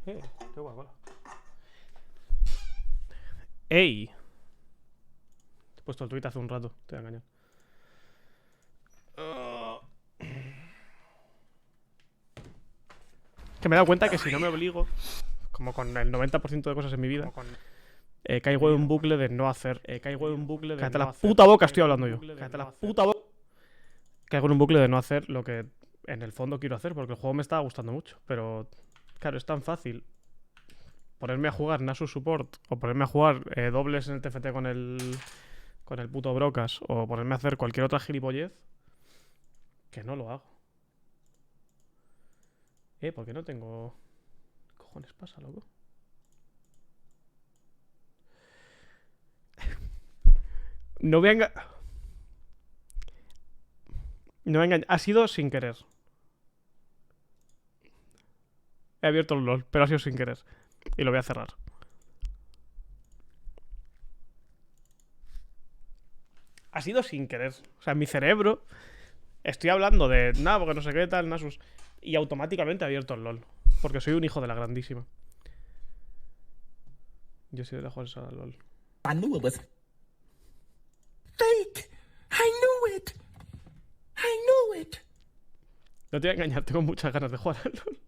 Qué Coca-Cola. ¡Ey! Te he puesto el tweet hace un rato, te voy a engañar. Que me he dado cuenta que si no me obligo, como con el 90% de cosas en mi vida, caigo en un bucle de no hacer. Cállate la puta boca, estoy hablando yo. Cállate la puta boca. Caigo en un bucle de no hacer lo que en el fondo quiero hacer, porque el juego me estaba gustando mucho. Pero, claro, es tan fácil ponerme a jugar Nasus Support o ponerme a jugar dobles en el TFT con el puto Brocas o ponerme a hacer cualquier otra gilipollez que no lo hago. ¿Por qué no tengo...? ¿Qué cojones pasa, loco? No voy a engañar... No voy a engañar. Ha sido sin querer. He abierto el LOL, pero ha sido sin querer. Y lo voy a cerrar. Ha sido sin querer. O sea, en mi cerebro estoy hablando de nada, porque no sé qué tal, Nasus. Y automáticamente he abierto el LOL. Porque soy un hijo de la grandísima. Yo soy de la jugar al LOL. I knew it was fake. I knew it. I knew it. No te voy a engañar, tengo muchas ganas de jugar al LOL.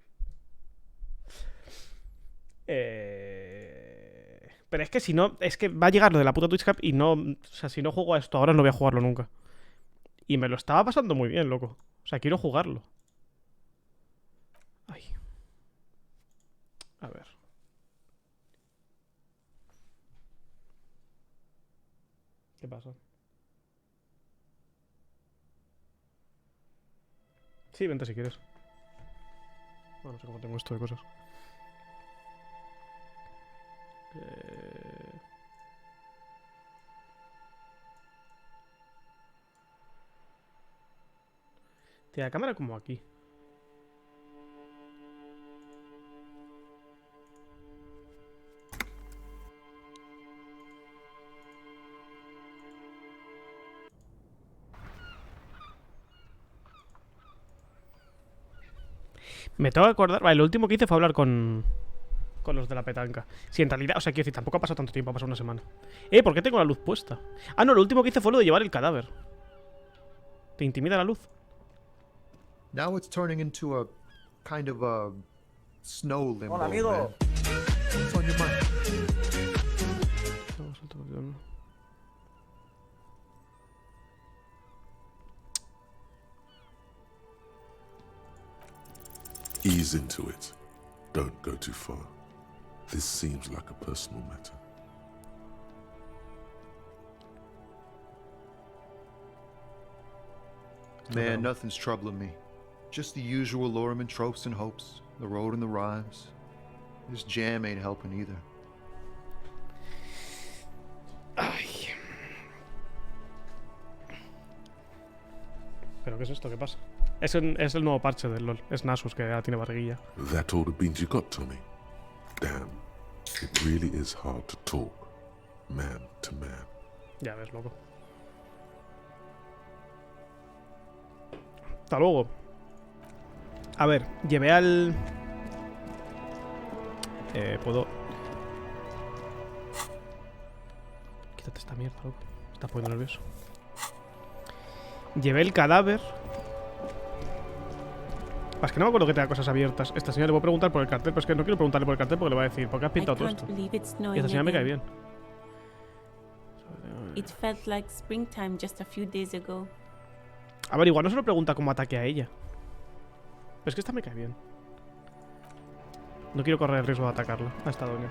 Pero es que si no, es que va a llegar lo de la puta Twitch Cup y no, o sea, si no juego a esto ahora no voy a jugarlo nunca. Y me lo estaba pasando muy bien, loco. O sea, quiero jugarlo. Ay. A ver. ¿Qué pasa? Sí, vente si quieres. Bueno, no sé cómo tengo esto de cosas. Tía, la cámara como aquí. Me tengo que acordar... Vale, lo último que hice fue hablar con los de la petanca. Si en realidad... O sea, quiero decir, tampoco ha pasado tanto tiempo, ha pasado una semana. ¿Por qué tengo la luz puesta? Ah, no, lo último que hice fue lo de llevar el cadáver. ¿Te intimida la luz? Now it's turning into a kind of a snow limbo. Hola, amigo. Man. What's on your mind? Ease into it. Don't go too far. This seems like a personal matter. Man, nothing's troubling me. Just the usual Lorem and tropes and hopes. The road and the rhymes. This jam ain't helping either. Ay. ¿Pero qué es esto? ¿Qué pasa? Es el nuevo parche del LoL. Es Nasus, que ya tiene barriguilla. That all the beans you got, Tommy? Damn. It really is hard to talk. Man to man. Ya ves, loco. Hasta luego. A ver, llevé al... puedo... Quítate esta mierda, loco. Me estás poniendo nervioso. Llevé el cadáver. Es que no me acuerdo que tenga cosas abiertas. Esta señora le puedo preguntar por el cartel, pero es que no quiero preguntarle por el cartel porque le va a decir, ¿por qué has pintado todo esto? Y esta señora me cae bien. It felt like springtime just a few days ago. A ver, igual no se lo pregunta cómo ataque a ella. Pero es que esta me cae bien. No quiero correr el riesgo de atacarla a esta doña.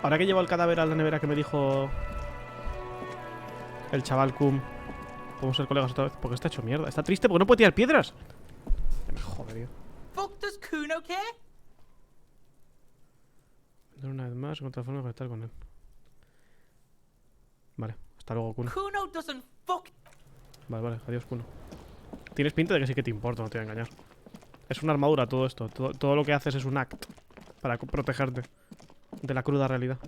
Ahora que llevo el cadáver a la nevera que me dijo el chaval Kum, podemos ser colegas otra vez. Porque está hecho mierda. Está triste porque no puede tirar piedras. Que me jode, tío. Fuck does Kuno care? Una vez más, encontrar forma de conectar con él. Vale, hasta luego, Kuno. Kuno doesn't fuck. Vale, adiós, Kuno. Tienes pinta de que sí que te importa, no te voy a engañar. Es una armadura todo esto. Todo lo que haces es un act para protegerte de la cruda realidad.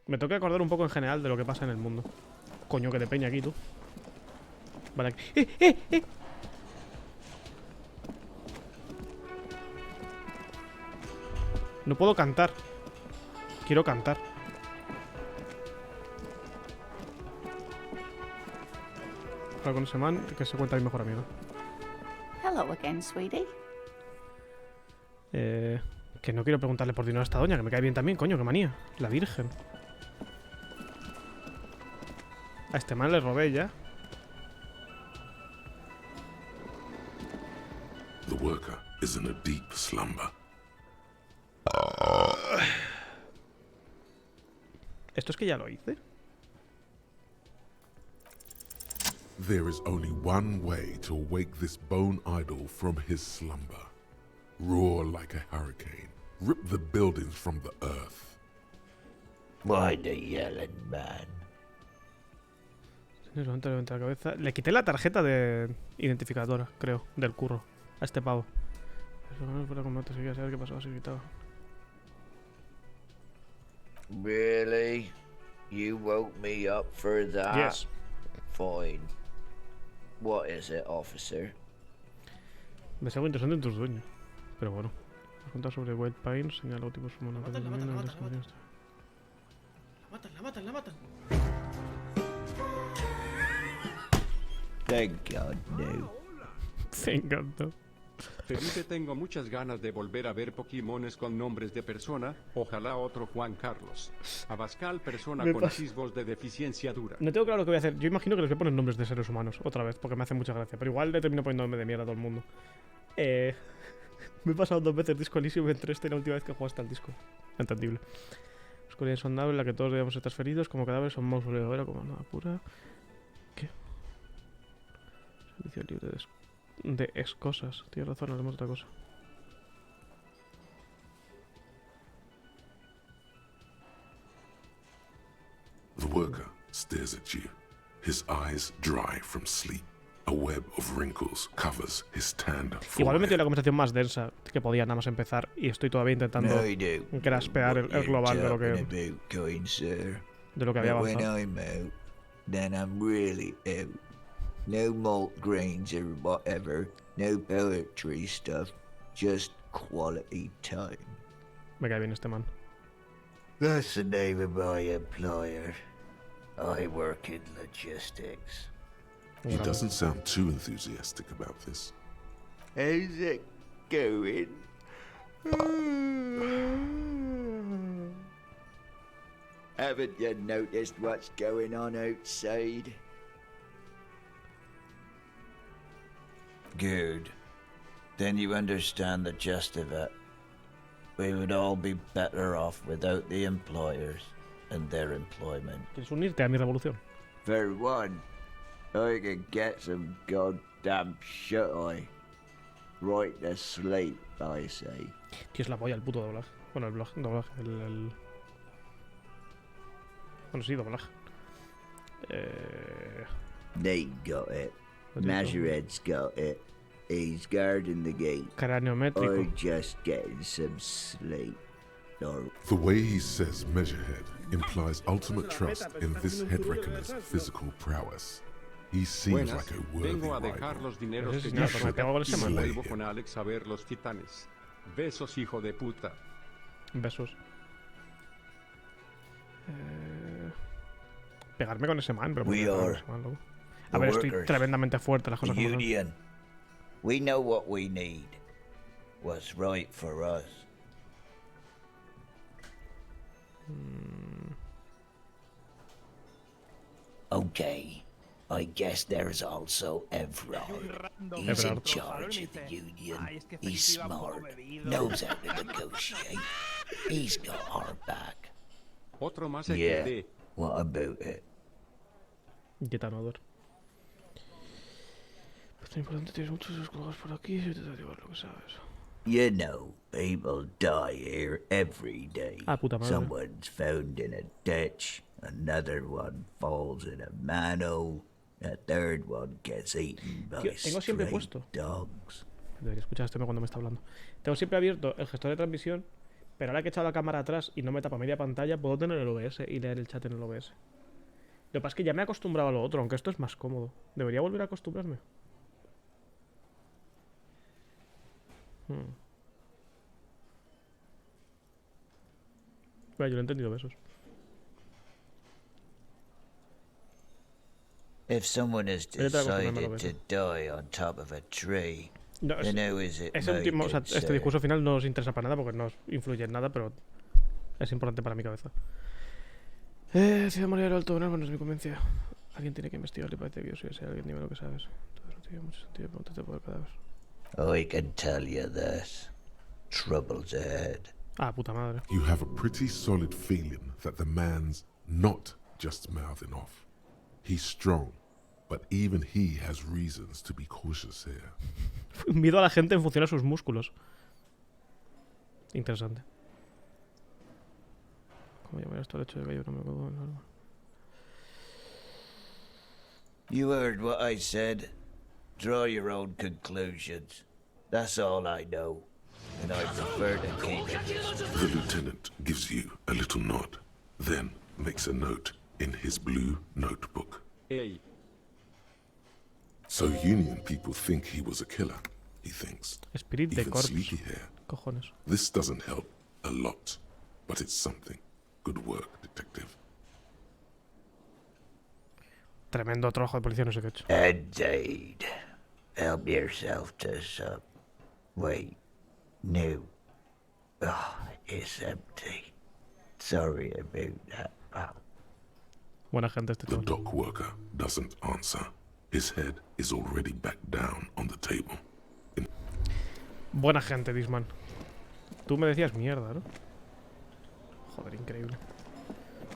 Me tengo que acordar un poco en general de lo que pasa en el mundo. Coño, que te peña aquí, tú. Vale, aquí. No puedo cantar. Quiero cantar. Hablo con ese man que se cuenta mi mejor amigo. Hello again, sweetie. Que no quiero preguntarle por dinero a esta doña, que me cae bien también, coño, qué manía. La virgen. A este man le robé ya. The worker is in a deep slumber. Esto es que ya lo hice. There is only one way to wake this bone idol from his slumber. Roar like a hurricane. Rip the buildings from the earth. Why the yelling, man? Levanta la cabeza. Le quité la tarjeta de identificadora, creo, del curro. A este pavo. Eso no fuera combate, si quería saber qué pasaba si gritaba. Really? You woke me up for that? Yes. Fine. What is it, officer? Ves algo interesante en tus sueños. Pero bueno. Nos cuenta sobre White Pines, señala logotipos humanos. La matan. Thank God, no. Se encantó. Felipe, tengo muchas ganas de volver a ver Pokémones con nombres de persona. Ojalá otro Juan Carlos. Abascal, persona Me con pasa. sismos de deficiencia dura. No tengo claro lo que voy a hacer. Yo imagino que les voy a poner nombres de seres humanos otra vez, porque me hace mucha gracia. Pero igual le termino poniéndome de mierda a todo el mundo. Me he pasado 2 veces Disco Elysium entre esta y la última vez que jugué hasta el disco. Entendible. Oscuridad insondable en la que todos debemos ser transferidos como cadáveres a un mausoleo. Era como nada pura. ¿Qué? Servicio libre de excosas. Tienes razón, haremos otra cosa. The worker stares at you, his eyes dry from sleep. A web of wrinkles covers his tanned Igual me he metido en la forehead. conversación más densa que podía nada más empezar y estoy todavía intentando No, you don't graspear know what el global you're de lo que, talking about, kind sir. de lo que había But when avanzado. I'm out, then I'm really out. No malt grains or whatever. No poetry stuff. Just quality time. Me cae bien este man. That's the name of my employer. I work in logistics. He doesn't sound too enthusiastic about this. How's it going? Haven't you noticed what's going on outside? Good. Then you understand the gist of it. We would all be better off without the employers and their employment. ¿Quieres unirte a mi revolución? For one, I can get some goddamn shut eye. Right to sleep, I say. Tío, es la polla el puto doblaje. Bueno, el doblaje, Bueno, sí, doblaje. They got it. What do you Majoret's got it. He's guarding the gate. Craneométrico. I'm just getting some sleep. Or The way he says measurehead implies ultimate trust in this head reckoner's physical prowess. He seems Buenas, like a worthy vengo a dejar rival. los dineros Pues que ese ya señor, me pego con ese y man. vuelvo con Alex a ver los titanes. Besos, hijo de puta. Besos. Pegarme con ese man, pero ¿por qué We pegarme con are ese man, loco? the A ver, estoy workers, tremendamente fuerte, las the cosas como son. union. We know what we need. What's right for us. Okay. I guess there's also Evrard. He's in Evrard. charge of the union. He's smart. Knows how to negotiate. He's got our back. Otro más Yeah. XD. What about it? Getanador. Pues es importante, tienes muchos escudos por aquí, si te da igual lo que sabes. You know, people die here every day. Ah, puta madre. Someone's found in a ditch, another one falls in a manhole, a third one gets eaten by Tío, tengo siempre stray puesto. dogs. Debería escuchar este cuando me está hablando. Tengo siempre abierto el gestor de transmisión, pero ahora que he echado la cámara atrás y no me tapa media pantalla, puedo tener el OBS y leer el chat en el OBS. Lo que pasa es que ya me he acostumbrado a lo otro, aunque esto es más cómodo. Debería volver a acostumbrarme. Vale, yo lo he entendido besos. If someone has Yo te acostumbrarme a decided los to besos. die on top of a tree, No, then how is it ese último, o sea, made este discurso final no os interesa para nada porque no os influye en nada, pero es importante para mi cabeza. Ciudad Morir del Alto, no es mi convencia. Alguien tiene que investigarlo y parece que yo soy ese alguien, dime lo que sabes. Entonces no tiene mucho sentido preguntarte por el cadáver. I can tell you this. Trouble's ahead. Ah, puta madre. You have a pretty solid feeling that the man's not just mouthing off. He's strong, but even he has reasons to be cautious here. Mido a la gente en función a sus músculos. Interesante. ¿Cómo llamar esto al hecho de que yo no me acuerdo del alma? You heard what I said. Draw your own conclusions. That's all I know. And I prefer to keep it. The lieutenant gives you a little nod, then makes a note in his blue notebook. Hey, So Union people think he was a killer, he thinks. Spirit de Even Corps. Sleepy Hair. Cojones. This doesn't help a lot, but it's something. Good work, detective. Tremendo trabajo de policía, no sé qué he hecho. Indeed. Help yourself to some. Wait. No. Oh, it's empty. Sorry about that, pal. Buena gente este The chaval. dock worker doesn't answer. His head is already back down on the table. Buena gente, Disman. Tú me decías mierda, ¿no? Joder, increíble.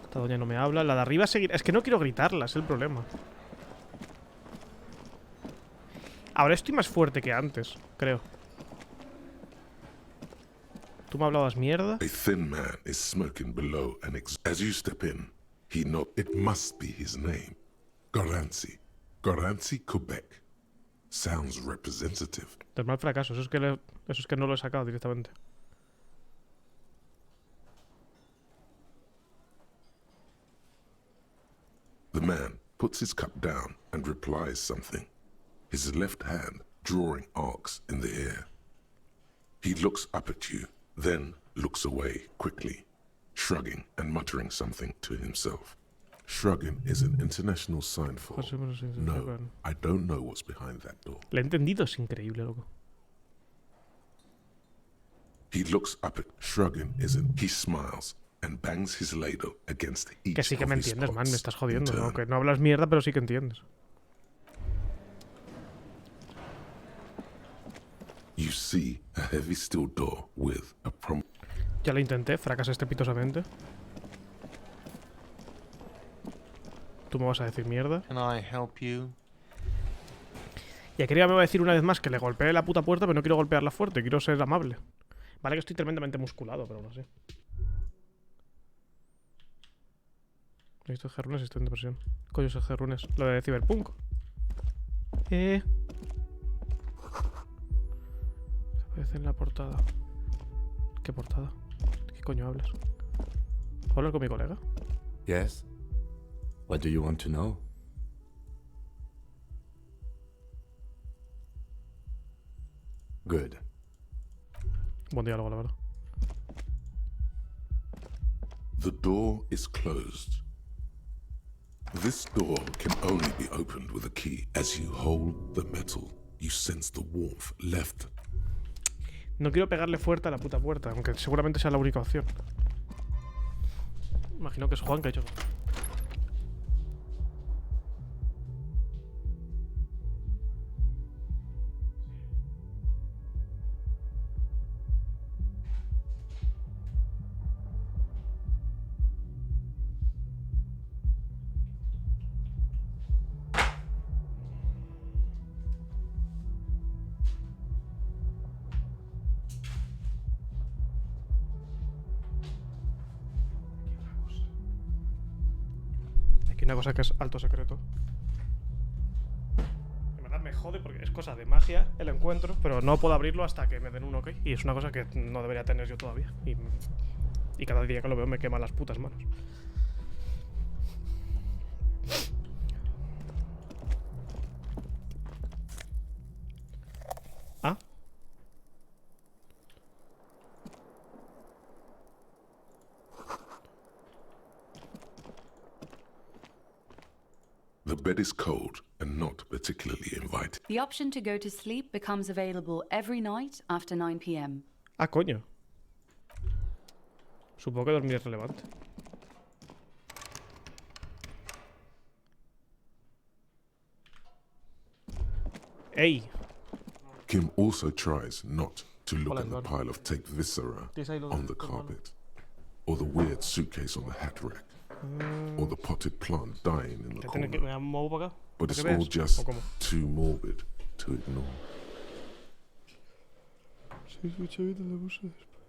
Esta doña no me habla. La de arriba seguirá. Es que no quiero gritarla, es el problema. Ahora estoy más fuerte que antes, creo. Tú me hablabas mierda. A thin man is smoking below an as you step in, he knows it must be his name. Garanzi. Garanzi, Quebec. Sounds representative. Del mal fracaso. Eso es que no lo he sacado directamente. The man puts his cup down and replies something, his left hand drawing arcs in the air. He looks up at you, then looks away quickly, shrugging and muttering something to himself. Shrugging is an international sign for, no, I don't know what's behind that door. Le he entendido, es increíble, loco. He looks up at shrugging isn't. He smiles and bangs his ladle against each Que sí que me of his entiendes, man. pots Me estás in jodiendo. turn. Aunque no hablas mierda, pero sí que entiendes. You see a heavy steel door with a Ya lo intenté, fracasé estrepitosamente. Tú me vas a decir mierda. Can I help you? Y aquí arriba me va a decir una vez más que le golpee la puta puerta, pero no quiero golpearla fuerte, quiero ser amable. Vale que estoy tremendamente musculado, pero no sé. Esto es G-Runes y estoy en depresión. Coño, es el G-Runes. Lo de Cyberpunk. ¿Qué aparece en la portada? ¿Qué portada? ¿De qué coño hablas? ¿Hablas con mi colega? Yes? What do you want to know? Good. Buen diálogo, la verdad. The door is closed. This door can only be opened with a key. As you hold the metal, you sense the warmth left. No quiero pegarle fuerte a la puta puerta, aunque seguramente sea la única opción. Imagino que es Juan que ha hecho. Aquí una cosa que es alto secreto. En verdad me jode porque es cosa de magia el encuentro, pero no puedo abrirlo hasta que me den un ok. Y es una cosa que no debería tener yo todavía. Y cada día que lo veo me queman las putas manos. bed is cold and not particularly inviting. The option to go to sleep becomes available every night after 9 p.m. Ah, coño. Supongo que dormir es relevante. ¡Ey! Kim also tries not to look Hola, at the Eduardo. pile of tape viscera ¿Tienes ahí lo on de the tu hermano? carpet, or the weird suitcase on the hat rack, or the potted plant dying in the ¿Que tiene que corner. me muevo para acá? But ¿Para it's que all veas? just ¿O cómo? too morbid to ignore.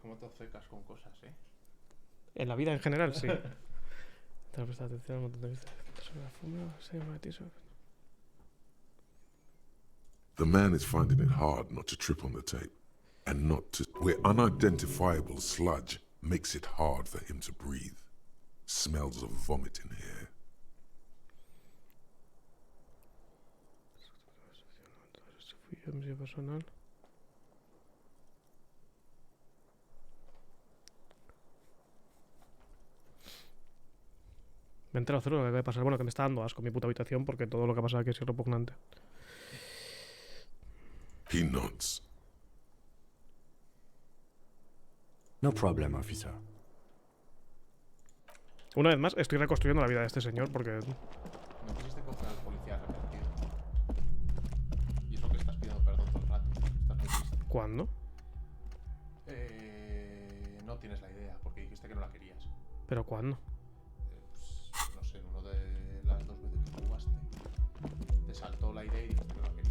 Como te obcecas con cosas, ¿eh? En la vida en general, sí. Te lo prestas atención a un montón de veces. Sobre la fuma, se matiza. The man is finding it hard not to trip on the tape, and not to where unidentifiable sludge makes it hard for him to breathe. Smells of vomit in here. Personal. Me he enterado cero de lo que acaba de pasar. Bueno, que me está dando asco mi puta habitación porque todo lo que ha pasado aquí es repugnante. He nods. No problem, officer. Una vez más, estoy reconstruyendo la vida de este señor porque... No quisiste coger al policía arrepentido. Y es lo que estás pidiendo perdón todo el rato. Estás muy triste. ¿Cuándo? No tienes la idea, porque dijiste que no la querías. ¿Pero cuándo? Pues, no sé, en uno de las 2 veces que jugaste, te saltó la idea y dijiste que no la querías.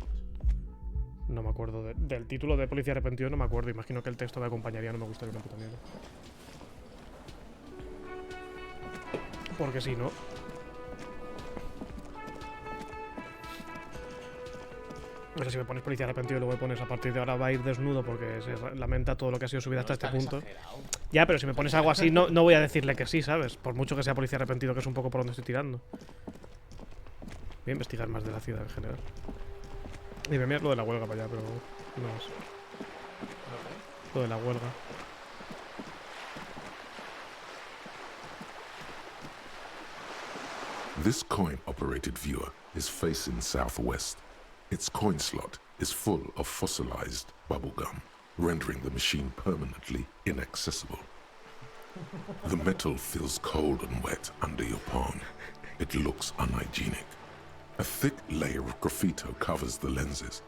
No me acuerdo del título de policía arrepentido, no me acuerdo. Imagino que el texto me acompañaría, no me gustaría una puta mierda. Porque si no... O sea, si me pones policía arrepentido y luego me pones a partir de ahora va a ir desnudo porque se lamenta todo lo que ha sido su vida hasta este punto. Ya, pero si me pones algo así, no voy a decirle que sí, ¿sabes? Por mucho que sea policía arrepentido, que es un poco por donde estoy tirando. Voy a investigar más de la ciudad en general. Y me miras lo de la huelga para allá, pero no más. Lo de la huelga. This coin-operated viewer is facing southwest. Its coin slot is full of fossilized bubblegum, rendering the machine permanently inaccessible. The metal feels cold and wet under your palm. It looks unhygienic. A thick layer of graffito covers the lenses.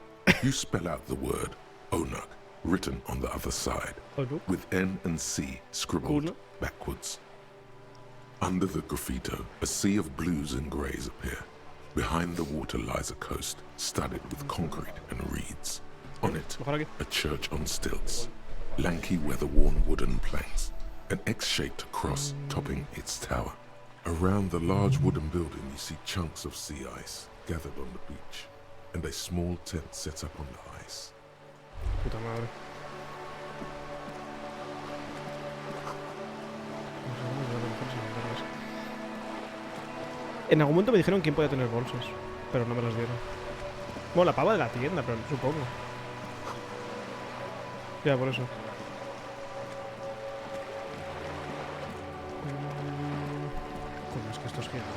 You spell out the word Onuk written on the other side, with N and C scribbled backwards. Under the graffito, a sea of blues and greys appear. Behind the water lies a coast studded with concrete and reeds. On it, a church on stilts, lanky weather-worn wooden planks, an X-shaped cross topping its tower. Around the large wooden building you see chunks of sea ice gathered on the beach, and a small tent set up on the ice. Puta madre. En algún momento me dijeron quién podía tener bolsas, pero no me las dieron. Bueno, la pava de la tienda, pero supongo. Ya, por eso. Coño, es que esto es gigante.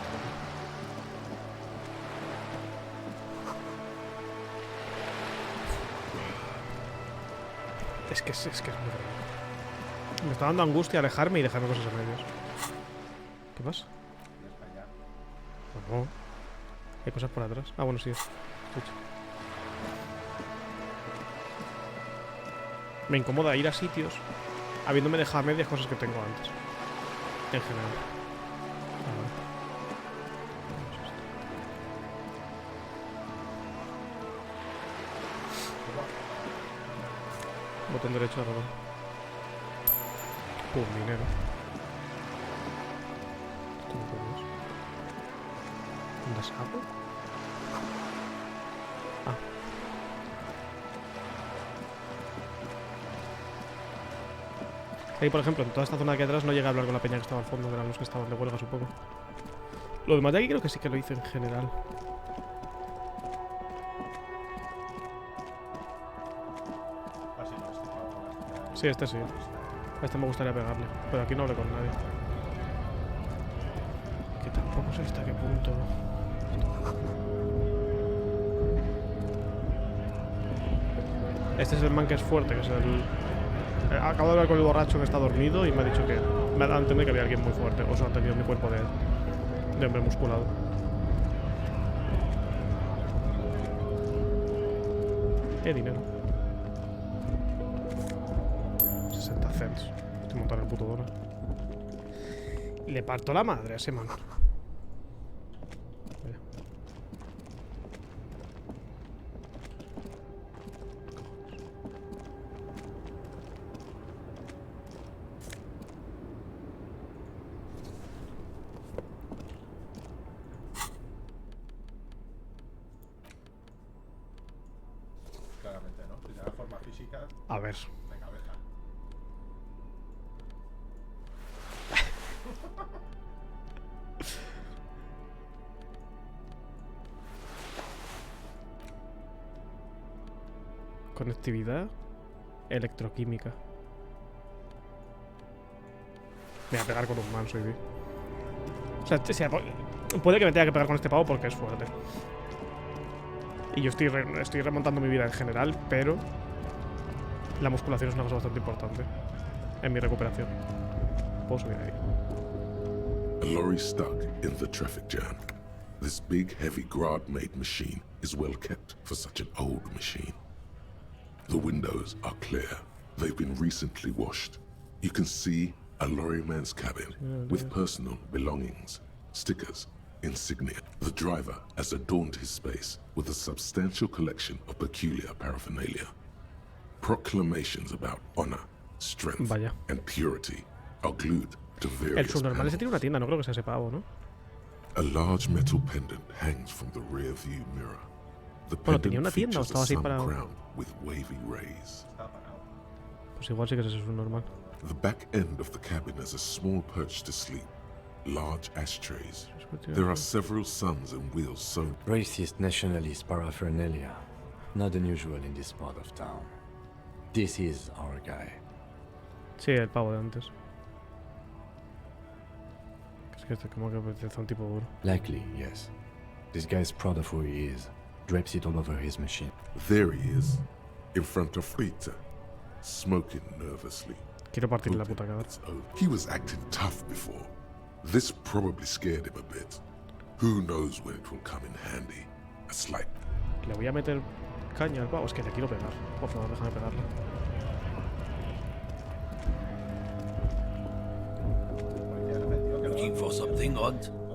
Es que es muy grande. Me está dando angustia alejarme y dejarme cosas en medios. ¿Qué pasa? No. Hay cosas por atrás. Ah, bueno, sí. Escucha. Me incomoda ir a sitios habiéndome dejado a medias cosas que tengo antes. En general. Botón derecho a robar. Pum, dinero. Esto no puedo más. ¿Dónde saco? Ah. Ahí, por ejemplo, en toda esta zona de aquí atrás no llegué a hablar con la peña que estaba al fondo, que eran los que estaban de huelga, supongo. Lo demás de aquí creo que sí que lo hice en general. Sí, este sí. A este me gustaría pegarle, pero aquí no hablé con nadie. Que tampoco sé hasta qué punto. Este es el man que es fuerte, que es el... Acabo de hablar con el borracho que está dormido y me ha dicho que... Me ha dado a entender que había alguien muy fuerte. O eso ha entendido mi cuerpo de hombre musculado. Dinero. 60 cents. Estoy montando el puto dólar. Le parto la madre a ese man. Vaya. Claramente, ¿no? Si se da forma física A ver. de cabeza. Conectividad. Electroquímica. Me voy a pegar con un man, soy bien. O sea, puede que me tenga que pegar con este pavo porque es fuerte. Y yo estoy remontando mi vida en general, pero la musculación es una cosa bastante importante en mi recuperación. Puedo subir ahí. A lorry stuck in the traffic jam. This big, heavy Grad-made machine is well kept for such an old machine. The windows are clear. They've been recently washed. You can see a lorryman's cabin with personal belongings, stickers, insignia. The driver has adorned his space with a substantial collection of peculiar paraphernalia. Proclamations about honor, strength, and purity are glued to various El subnormal ese panels. tiene una tienda, no creo que sea ese pavo, ¿no? A large metal pendant hangs from the rear view mirror. The Bueno, ¿tenía pendant una tienda o features estaba a así sun para...? crowned with wavy rays. Pues igual sí que es ese subnormal. The back end of the cabin has a small perch to sleep, large ashtrays. There are several suns and wheels sewn. Racist nationalist paraphernalia. Not unusual in this part of town. This is our guy. Sí, el pavo de antes. Es que este como que parece un tipo duro. Likely, yes. This guy's proud of who he is. Drapes it all over his machine. There he is, in front of Rita, smoking nervously. Quiero partirle la puta cara. He was acting tough before. This probably scared him a bit. Who knows when it will come in handy. A slight. Le voy a meter caña al pavo. Es que le quiero pegar. Por favor, déjame pegarle.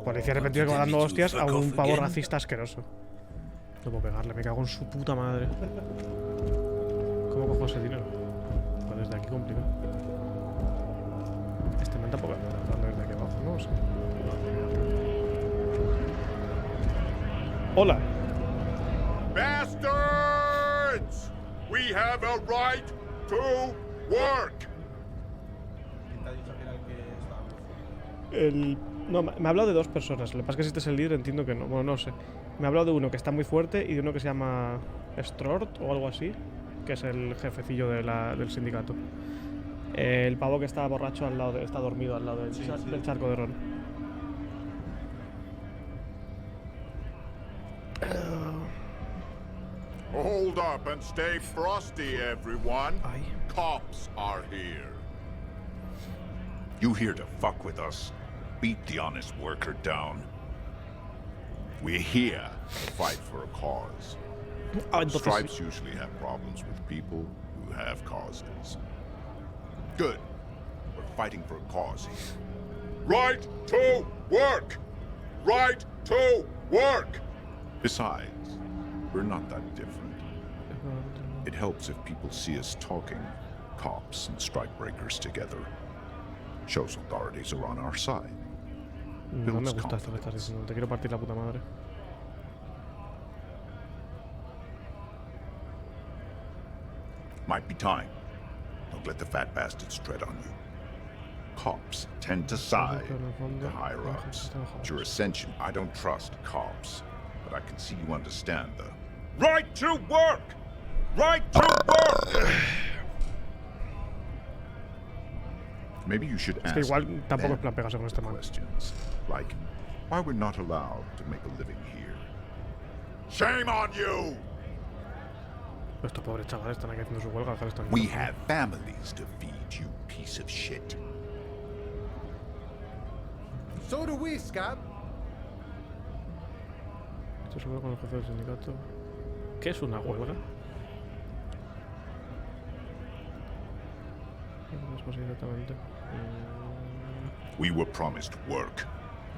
Policía arrepentido que va dando hostias a un pavo racista asqueroso. No puedo pegarle, me cago en su puta madre. ¿Cómo cojo ese dinero? Pues desde aquí complicado. Este man tampoco me darle desde aquí abajo, no sé. Hola. Bastards! We have a right to work. ¿Quién te ha dicho que era el que estaba? No, me ha hablado de dos personas. Lo que pasa es que si este es el líder entiendo que no. Bueno, no sé. Me ha hablado de uno que está muy fuerte y de uno que se llama Strort o algo así, que es el jefecillo del sindicato. El pavo que está borracho al lado está dormido al lado del charco de ron. Hold up and stay frosty, everyone. Cops are here. You here to fuck with us? Beat the honest worker down. We're here to fight for a cause. Stripes usually have problems with people who have causes. Good. We're fighting for a cause here. Right to work! Right to work! Besides, we're not that different. It helps if people see us talking, cops and strikebreakers together. Shows authorities are on our side. No me gusta esto que estás diciendo. Te quiero partir la puta madre. Might be time. Don't let the fat bastards tread on you. Cops tend to side the higher-ups. It's your ascension. I don't trust cops, but I can see you understand the right to work! Right to work! Maybe you should ask igual tampoco es plan pegarse con este man. questions, like why we're not allowed to make a living here. Shame on you! Estos pobres chavales están aquí haciendo su huelga. We have families to feed, you piece of shit. So do we, Scab. Esto se ve con el jefe del sindicato. ¿Qué es una huelga? No es exactamente. We were promised work.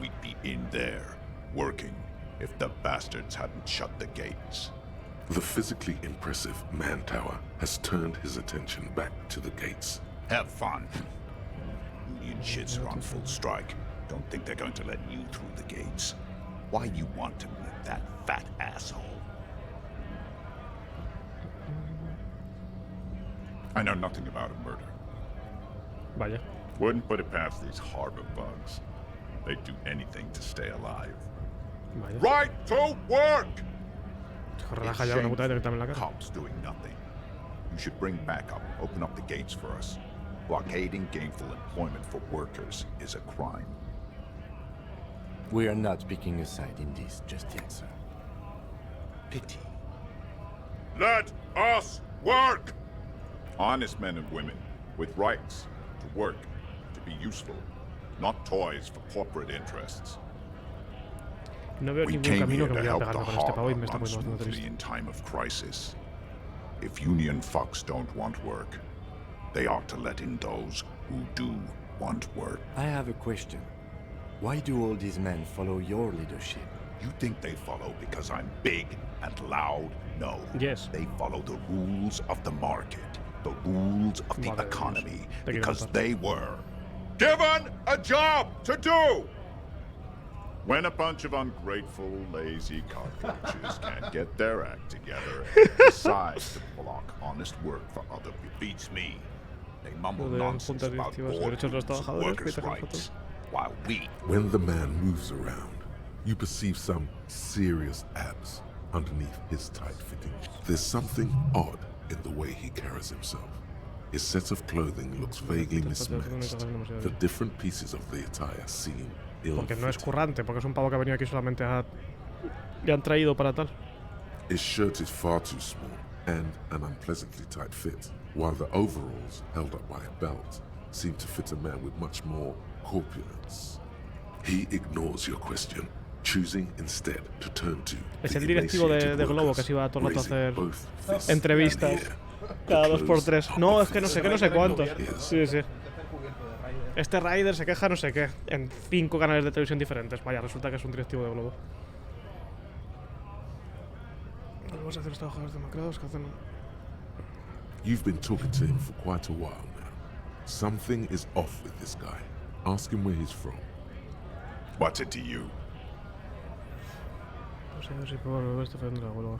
We'd be in there, working, if the bastards hadn't shut the gates. The physically impressive man tower has turned his attention back to the gates. Have fun. Union shits are on full strike. Don't think they're going to let you through the gates. Why you want to meet that fat asshole? I know nothing about a murder. Vaya. Wouldn't put it past these harbor bugs. They'd do anything to stay alive. Vaya. Right to work! Relaja ya, una puta vez que te en la cara. Cops doing nothing. You should bring backup. Open up the gates for us. Blockading gainful employment for workers is a crime. We are not picking a side in this just yet, sir. Pity. Let us work! Honest men and women with rights to work, to be useful, not toys for corporate interests. No veo ningún camino que me vaya a pegarme con este pavo y me está poniendo bastante triste. In time of crisis. If union fucks don't want work, they ought to let in those who do want work. I have a question. Why do all these men follow your leadership? You think they follow because I'm big and loud? No. Yes. They follow the rules of the market, the rules of the economy, because they were given a job to do! When a bunch of ungrateful, lazy cockroaches can't get their act together and decide to block honest work for other people, beats me. They mumble nonsense about board rules and workers' rights, while we... When the man moves around, you perceive some serious abs underneath his tight fitting. There's something odd in the way he carries himself. His set of clothing looks vaguely mismatched. The different pieces of the attire seem porque no es currante, porque es un pavo que ha venido aquí solamente a... Le han traído para tal. His shirt is far too small and an unpleasantly tight fit, while the overalls, held up by a belt, seem to fit a man with much more corpulence. He ignores your question, choosing instead to turn to es el directivo de Globo que se iba todo el rato a hacer entrevistas cada 2x3. No, es que no sé qué, no sé cuántos. Sí, sí. Este Rider se queja no sé qué, en 5 canales de televisión diferentes. Vaya, resulta que es un directivo de Globo. Vamos a hacer los trabajadores demacrados que hacen... You've been talking to him for quite a while now. Something is off with this guy. Ask him where he's from. What's it to you? No sé, a ver si puedo volver este frente de la huelga.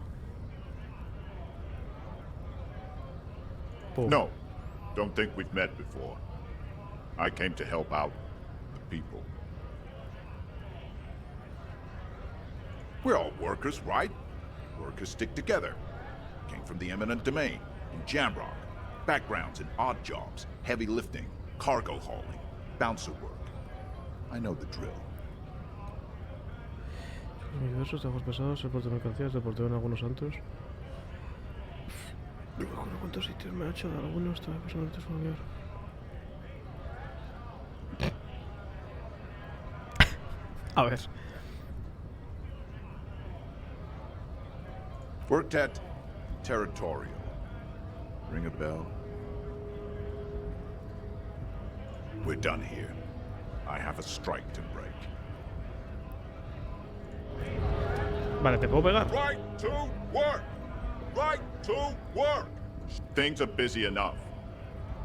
No, don't think we've met before. I came to help out the people. We're all workers, right? Workers stick together. Came from the eminent domain, in Jamrock. Backgrounds in odd jobs, heavy lifting, cargo hauling, bouncer work. I know the drill. Diversos trabajos pesados, soporte de mercancías, deporteo en algunos santos. No me acuerdo cuántos sitios me ha hecho de algunos, todavía personalmente familiar. A ver. Worked at Territorial. Ring a bell? We're done here. I have a strike to break. Vale, ¿te puedo pegar? Right to work! Right to work! Things are busy enough.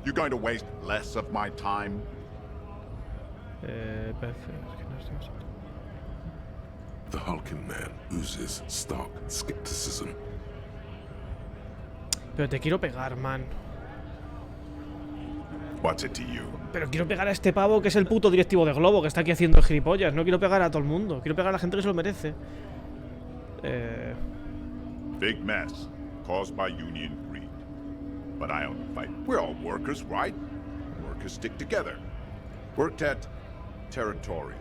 You going to waste less of my time? The hulking man oozes stark skepticism. Pero te quiero pegar, man. What's it to you? Pero quiero pegar a este pavo que es el puto directivo de Globo que está aquí haciendo el gilipollas. No quiero pegar a todo el mundo. Quiero pegar a la gente que se lo merece. Big mess caused by union greed. But I only fight. We're all workers, right? Workers stick together. Worked at Territorial.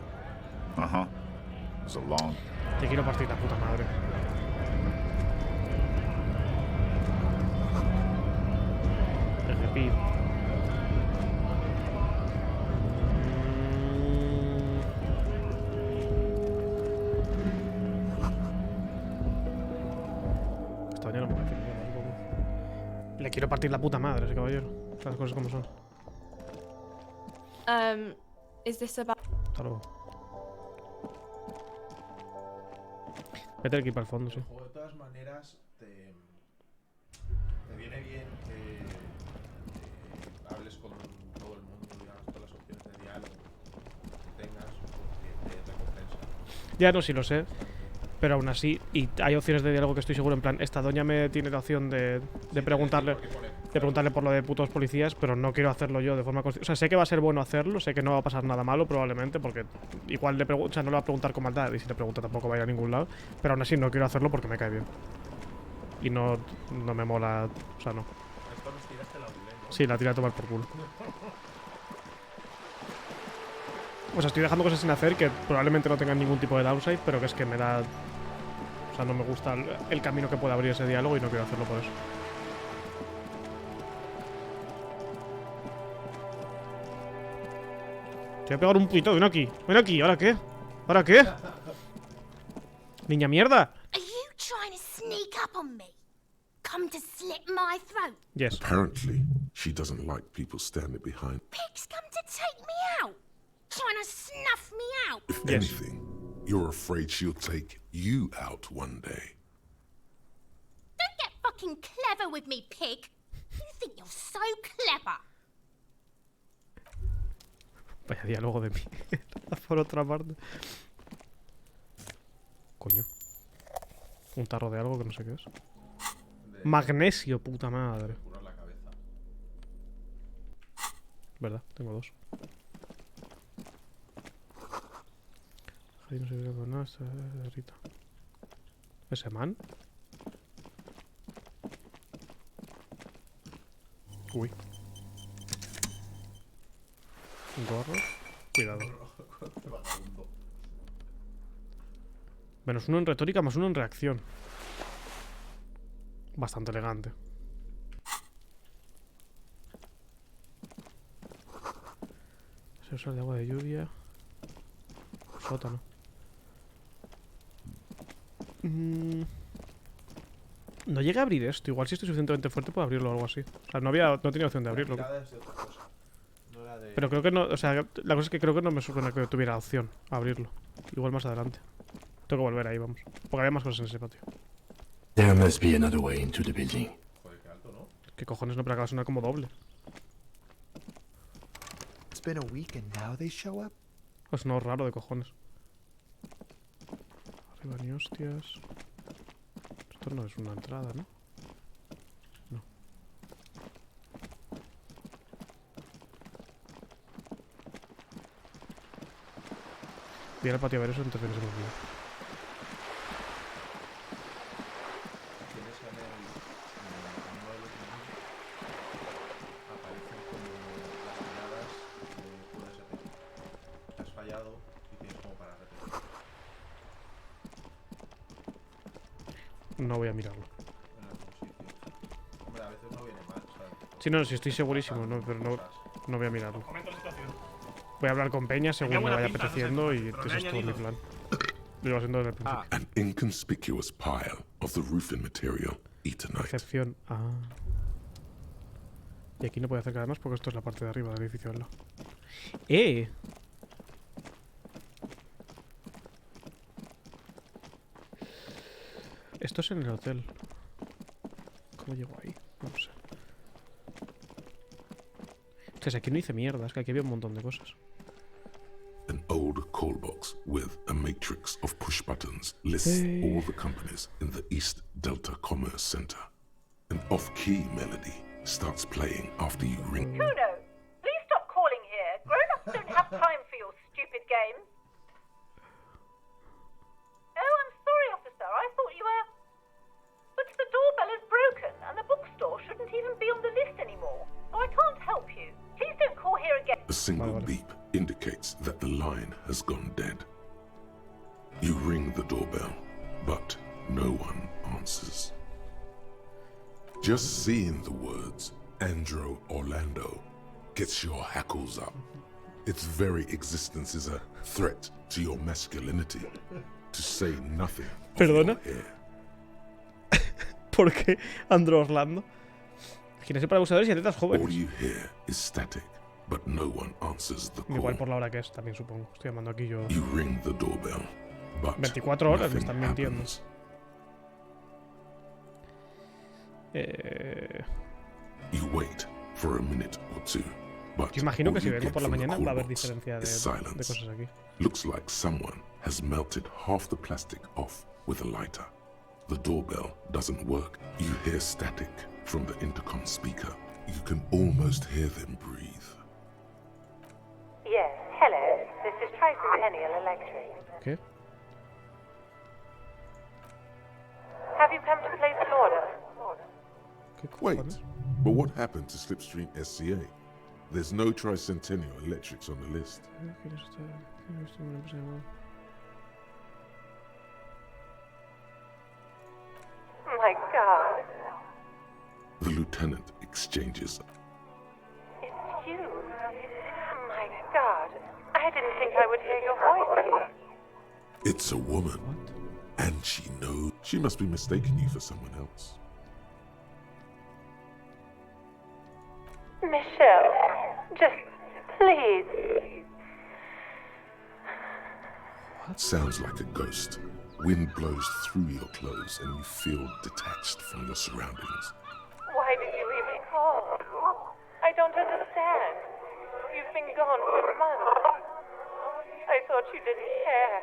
Uh-huh. It was a long... Te quiero partir la puta madre. esta doña no me va a decir nada, supongo. Le quiero partir la puta madre a ese caballero. Las cosas como son. Is this about... Hasta luego. Vete aquí para el fondo, sí. De todas maneras, te viene bien que hables con todo el mundo, digamos, todas las opciones de diálogo que tengas, porque te recompensa. Ya no, sí lo sé. Pero aún así, y hay opciones de diálogo que estoy seguro, en plan, esta doña me tiene la opción de preguntarle por lo de putos policías, pero no quiero hacerlo yo de forma consciente. O sea, sé que va a ser bueno hacerlo, sé que no va a pasar nada malo probablemente, porque igual no le va a preguntar con maldad, y si le pregunta tampoco va a ir a ningún lado, pero aún así no quiero hacerlo porque me cae bien. Y no me mola, o sea, no. Esto nos tiraste la Biblia, ¿no? Sí, la tiré a tomar por culo. O sea, estoy dejando cosas sin hacer que probablemente no tengan ningún tipo de downside, pero que es que me da... O sea, no me gusta el camino que puede abrir ese diálogo y no quiero hacerlo por eso. Te voy a pegar un puñetazo. Ven aquí. Ven aquí. ¿Ahora qué? ¿Ahora qué? Niña mierda. Are you trying to sneak up on me? Come to slit my throat? Yes. Apparently, she doesn't like people standing behind. Pig's come to take me out. Trying to snuff me out. If anything, you're afraid she'll take you out one day. Don't get fucking clever with me, pig. You think you're so clever. Vaya diálogo de mí. Por otra parte. Coño. Un tarro de algo que no sé qué es. Magnesio, puta madre. ¿Verdad? Tengo dos. Ahí no se ve con nada, esta Rita. ¿Ese man? Uy. Un gorro. Cuidado. Menos uno en retórica, más uno en reacción. Bastante elegante. Se usa de agua de lluvia. Sótano. No llegué a abrir esto. Igual si estoy suficientemente fuerte puedo abrirlo o algo así. O sea, no tenía opción de abrirlo. Pero creo que no. O sea, la cosa es que creo que no me suena que tuviera opción a abrirlo. Igual más adelante. Tengo que volver ahí, vamos. Porque había más cosas en ese patio. There must be another way into the building. ¿Qué cojones? No, pero acaba de sonar como doble. It's been a week and now they show up? Es no raro de cojones. Arriba ni hostias. Esto no es una entrada, ¿no? No. Voy al patio a ver eso, entonces no se me olvida. Tienes en el uno de los menús aparecen como las miradas que puedes repetir. Has fallado y tienes como para repetir. No voy a mirarlo. En algún sitio. Hombre, a veces no viene mal, ¿sabes? Sí, no, sí estoy segurísimo, no, pero no voy a mirarlo. Voy a hablar con Peña según me vaya apeteciendo y ese es todo mi plan. Lo iba haciendo desde el principio. An inconspicuous pile of the roofing material etonite. Excepción. Ah. Y aquí no puedo acercar más porque esto es la parte de arriba del edificio al lado. ¡Eh! Esto es en el hotel. ¿Cómo llego ahí? No sé. Entonces aquí no hice mierda, es que aquí había un montón de cosas. An old call box with a matrix of push buttons lists all the companies in the East Delta Commerce Center. An off-key melody starts playing after you ring. Kuno, please stop calling here. Grown-ups don't have time for your stupid games. Oh, I'm sorry, officer. I thought you were... But the doorbell is broken, and the bookstore shouldn't even be on the list anymore. So I can't help you. Please don't call here again. A single beep indicates that the line has gone dead. You ring the doorbell, but no one answers. Just seeing the words Andro Orlando gets your hackles up. Its very existence is a threat to your masculinity, to say nothing of your hair. ¿Por qué Andrew Orlando? Gimnasio para abusadores y atletas All jóvenes. you hear is static, but no one answers the call. Igual por la hora que es, también supongo. Estoy llamando aquí yo. You ring the doorbell, but 24 horas me nothing están mintiendo. happens. You wait for a minute or two, but Yo imagino all que si you vengo get por la from the mañana call va a haber box diferencia de is silence. cosas aquí. Looks like someone has melted half the plastic off with a lighter. The doorbell doesn't work. You hear static from the intercom speaker. You can almost hear them breathe. Yes, hello. This is Tricentennial Electric. ¿Qué? Have you come to place an order? Wait, but what happened to Slipstream SCA? There's no Tricentennial Electrics on the list. My God, The lieutenant exchanges. it's you. My God, I didn't think I would hear your voice here. It's a woman. And she knows. She must be mistaking you for someone else. Michelle, just please. Sounds like a ghost. Wind blows through your clothes and you feel detached from your surroundings. Why did you even call? I don't understand. You've been gone for months. I thought you didn't care.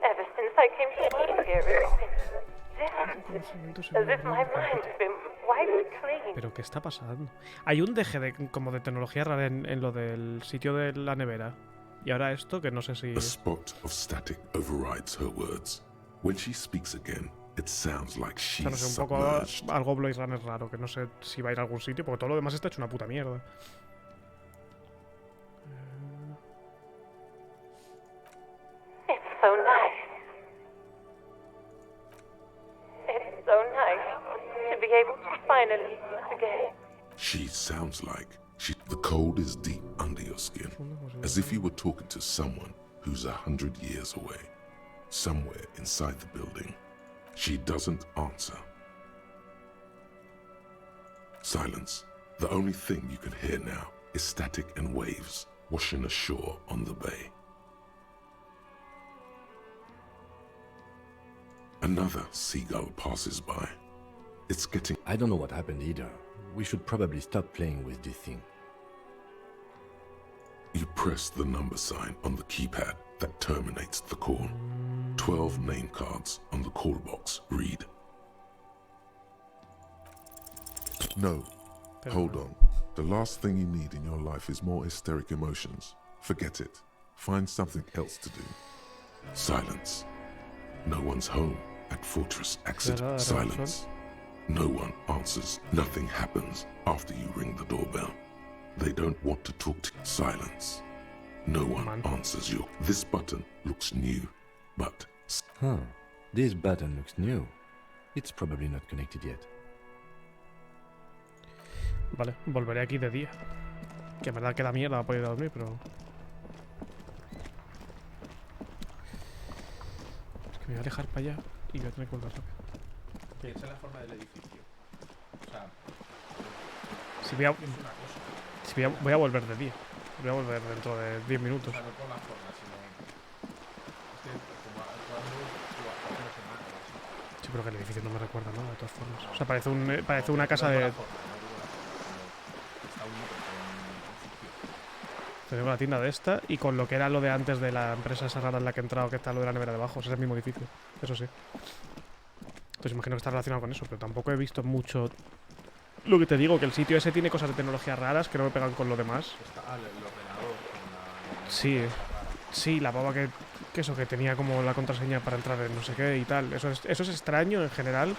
Ever since I came to work here, it's been different. As if my mind's been wiped clean. ¿Pero qué está pasando? Hay un deje de, como de tecnología rara en lo del sitio de la nevera. Y ahora esto, que no sé si... A spot of static overrides her words. When she speaks again, it sounds like O sea, no she's sé, un poco submerged. algo Blade Runner raro, que no sé si va a ir a algún sitio, porque todo lo demás está hecho una puta mierda. It's so nice. It's so nice to be able to finally meet again. She sounds like the cold is deep under your skin, as if you were talking to someone who's 100 years away, somewhere inside the building. She doesn't answer. Silence. The only thing you can hear now is static and waves washing ashore on the bay. Another seagull passes by. It's getting... I don't know what happened either. We should probably stop playing with this thing. You press the number sign on the keypad that terminates the call. 12 name cards on the call box read. No. Hold on. The last thing you need in your life is more hysteric emotions. Forget it. Find something else to do. Silence. No one's home at Fortress Exit. Silence. No one answers. Nothing happens after you ring the doorbell. They don't want to talk to you. Silence. No one answers you. This button looks new, but... Huh. This button looks new. It's probably not connected yet. Vale, volveré aquí de día. Que en verdad queda mierda para ir a dormir, pero... Es que me voy a alejar para allá y voy a tener que volver rápido. Piensa en la forma del edificio. O sea, Si voy a... es una cosa. Si voy a volver de día. Voy a volver dentro de 10 minutos. O sea, no con la forma, sino... Es que como actuando tú hace una semana o así. Sí, pero que el edificio no me recuerda nada, de todas formas. O sea, parece una casa No de... con la forma, no digo la forma, sino está unido con un sitio. Tengo la tienda de esta y con lo que era lo de antes de la empresa esa rara en la que he entrado, que está lo de la nevera debajo. O sea, es el mismo edificio. Eso sí. Entonces imagino que está relacionado con eso, pero tampoco he visto mucho... Lo que te digo, que el sitio ese tiene cosas de tecnología raras que no me pegan con lo demás. Está el ordenador con la... Sí, sí, la baba que eso, que tenía como la contraseña para entrar en no sé qué y tal. Eso es extraño en general,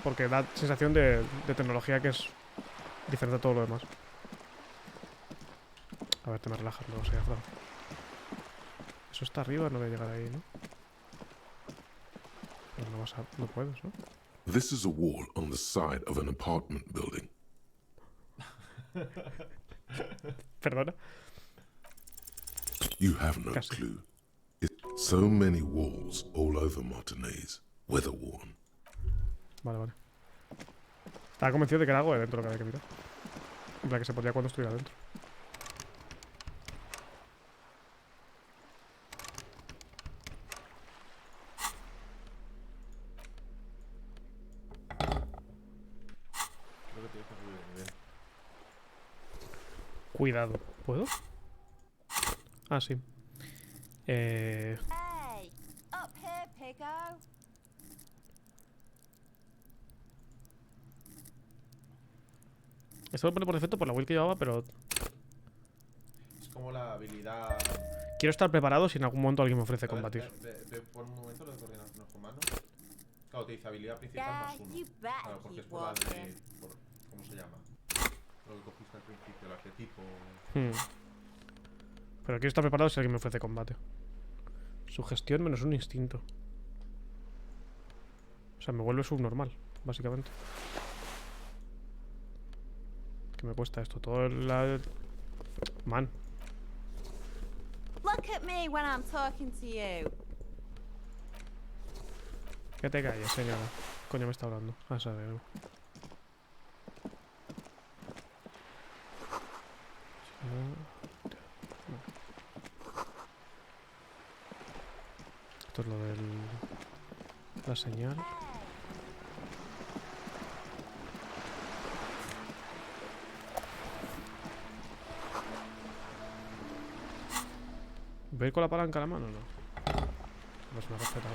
porque da sensación de tecnología que es diferente a todo lo demás. A ver, te me relajas luego, sí, Fran. Eso está arriba, no voy a llegar ahí, ¿no? Pero no puedes, ¿no? This is a wall on the side of an apartment building. Perdona. You have no clue. So many walls all over Martinez. weather-worn. Vale, vale. Estaba convencido de que era algo de dentro lo que había que mirar. En plan que se podía cuando estuviera dentro. Creo que tienes que subir de nivel. Cuidado. ¿Puedo? Ah, sí. Hey, up here, Pigo. Esto lo pone por defecto por la build que llevaba, pero Es como la habilidad. quiero estar preparado si en algún momento alguien me ofrece combatir. Ve por un momento lo de coordinación de los comandos. Claro, te dice habilidad principal más 1. Claro, porque es por la de. ¿Cómo se llama? Lo que cogiste al principio, el arquetipo. Pero quiero estar preparado si alguien me ofrece combate. Sugestión menos un instinto. O sea, me vuelve subnormal, básicamente. ¿Qué me cuesta esto? Todo el... Man. Look at me when I'm talking to you. Que te calles, señora. Coño me está hablando. A saber. Esto es lo del... La señal. ¿Voy a ir con la palanca a la mano o no? Pues me ha respetado.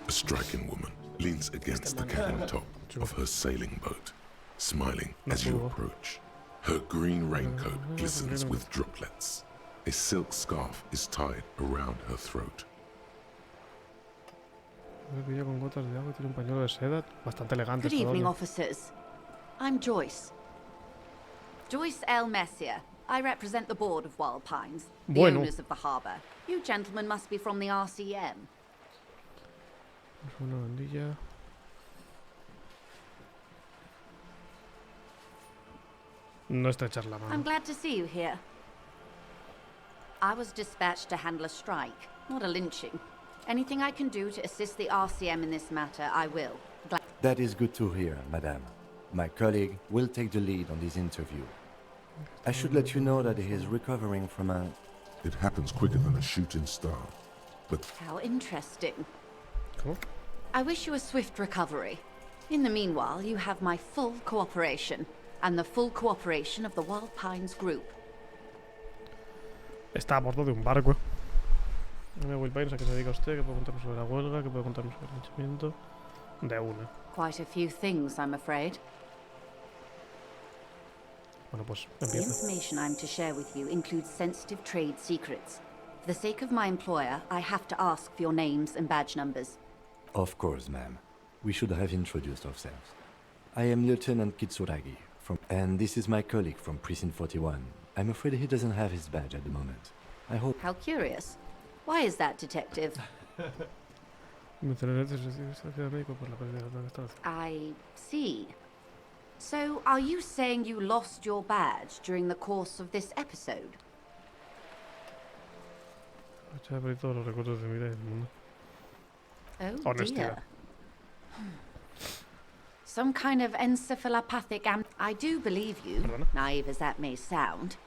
A striking woman leans against the cabin top of her sailing boat, smiling as you approach. Her green raincoat glistens with droplets. A silk scarf is tied around her throat. Con gotas de agua y tiene un pañuelo de seda bastante elegante. Good evening, officers. I'm Joyce. Joyce L. Messier. I represent the board of Wild Pines, the owners of the harbour. You gentlemen must be from the RCM. Una bandilla. No estrechar la mano. I'm glad to see you here. I was dispatched to handle a strike, not a lynching. Anything I can do to assist the RCM in this matter, I will. That is good to hear, madame. My colleague will take the lead on this interview. I should let you know that he is recovering from a... It happens quicker than a shooting star, but... How interesting. Cool. I wish you a swift recovery. In the meanwhile, you have my full cooperation, and the full cooperation of the Wild Pines Group. Está a bordo de un barco. Wild Pines, ¿a qué se dedica usted? ¿Qué puede contarnos sobre la huelga? ¿Qué puede contarnos sobre el linchamiento? De una. Quite a few things, I'm afraid. Bueno, pues The empieza. information I'm to share with you includes sensitive trade secrets. For the sake of my employer, I have to ask for your names and badge numbers. Of course, ma'am. We should have introduced ourselves. I am Lieutenant Kitsuragi, and this is my colleague from Precinct 41. I'm afraid he doesn't have his badge at the moment. I hope... How curious. Why is that, Detective? I see. So, are you saying you lost your badge during the course of this episode? Oh dear. Some kind of encephalopathic I do believe you, naive as that may sound.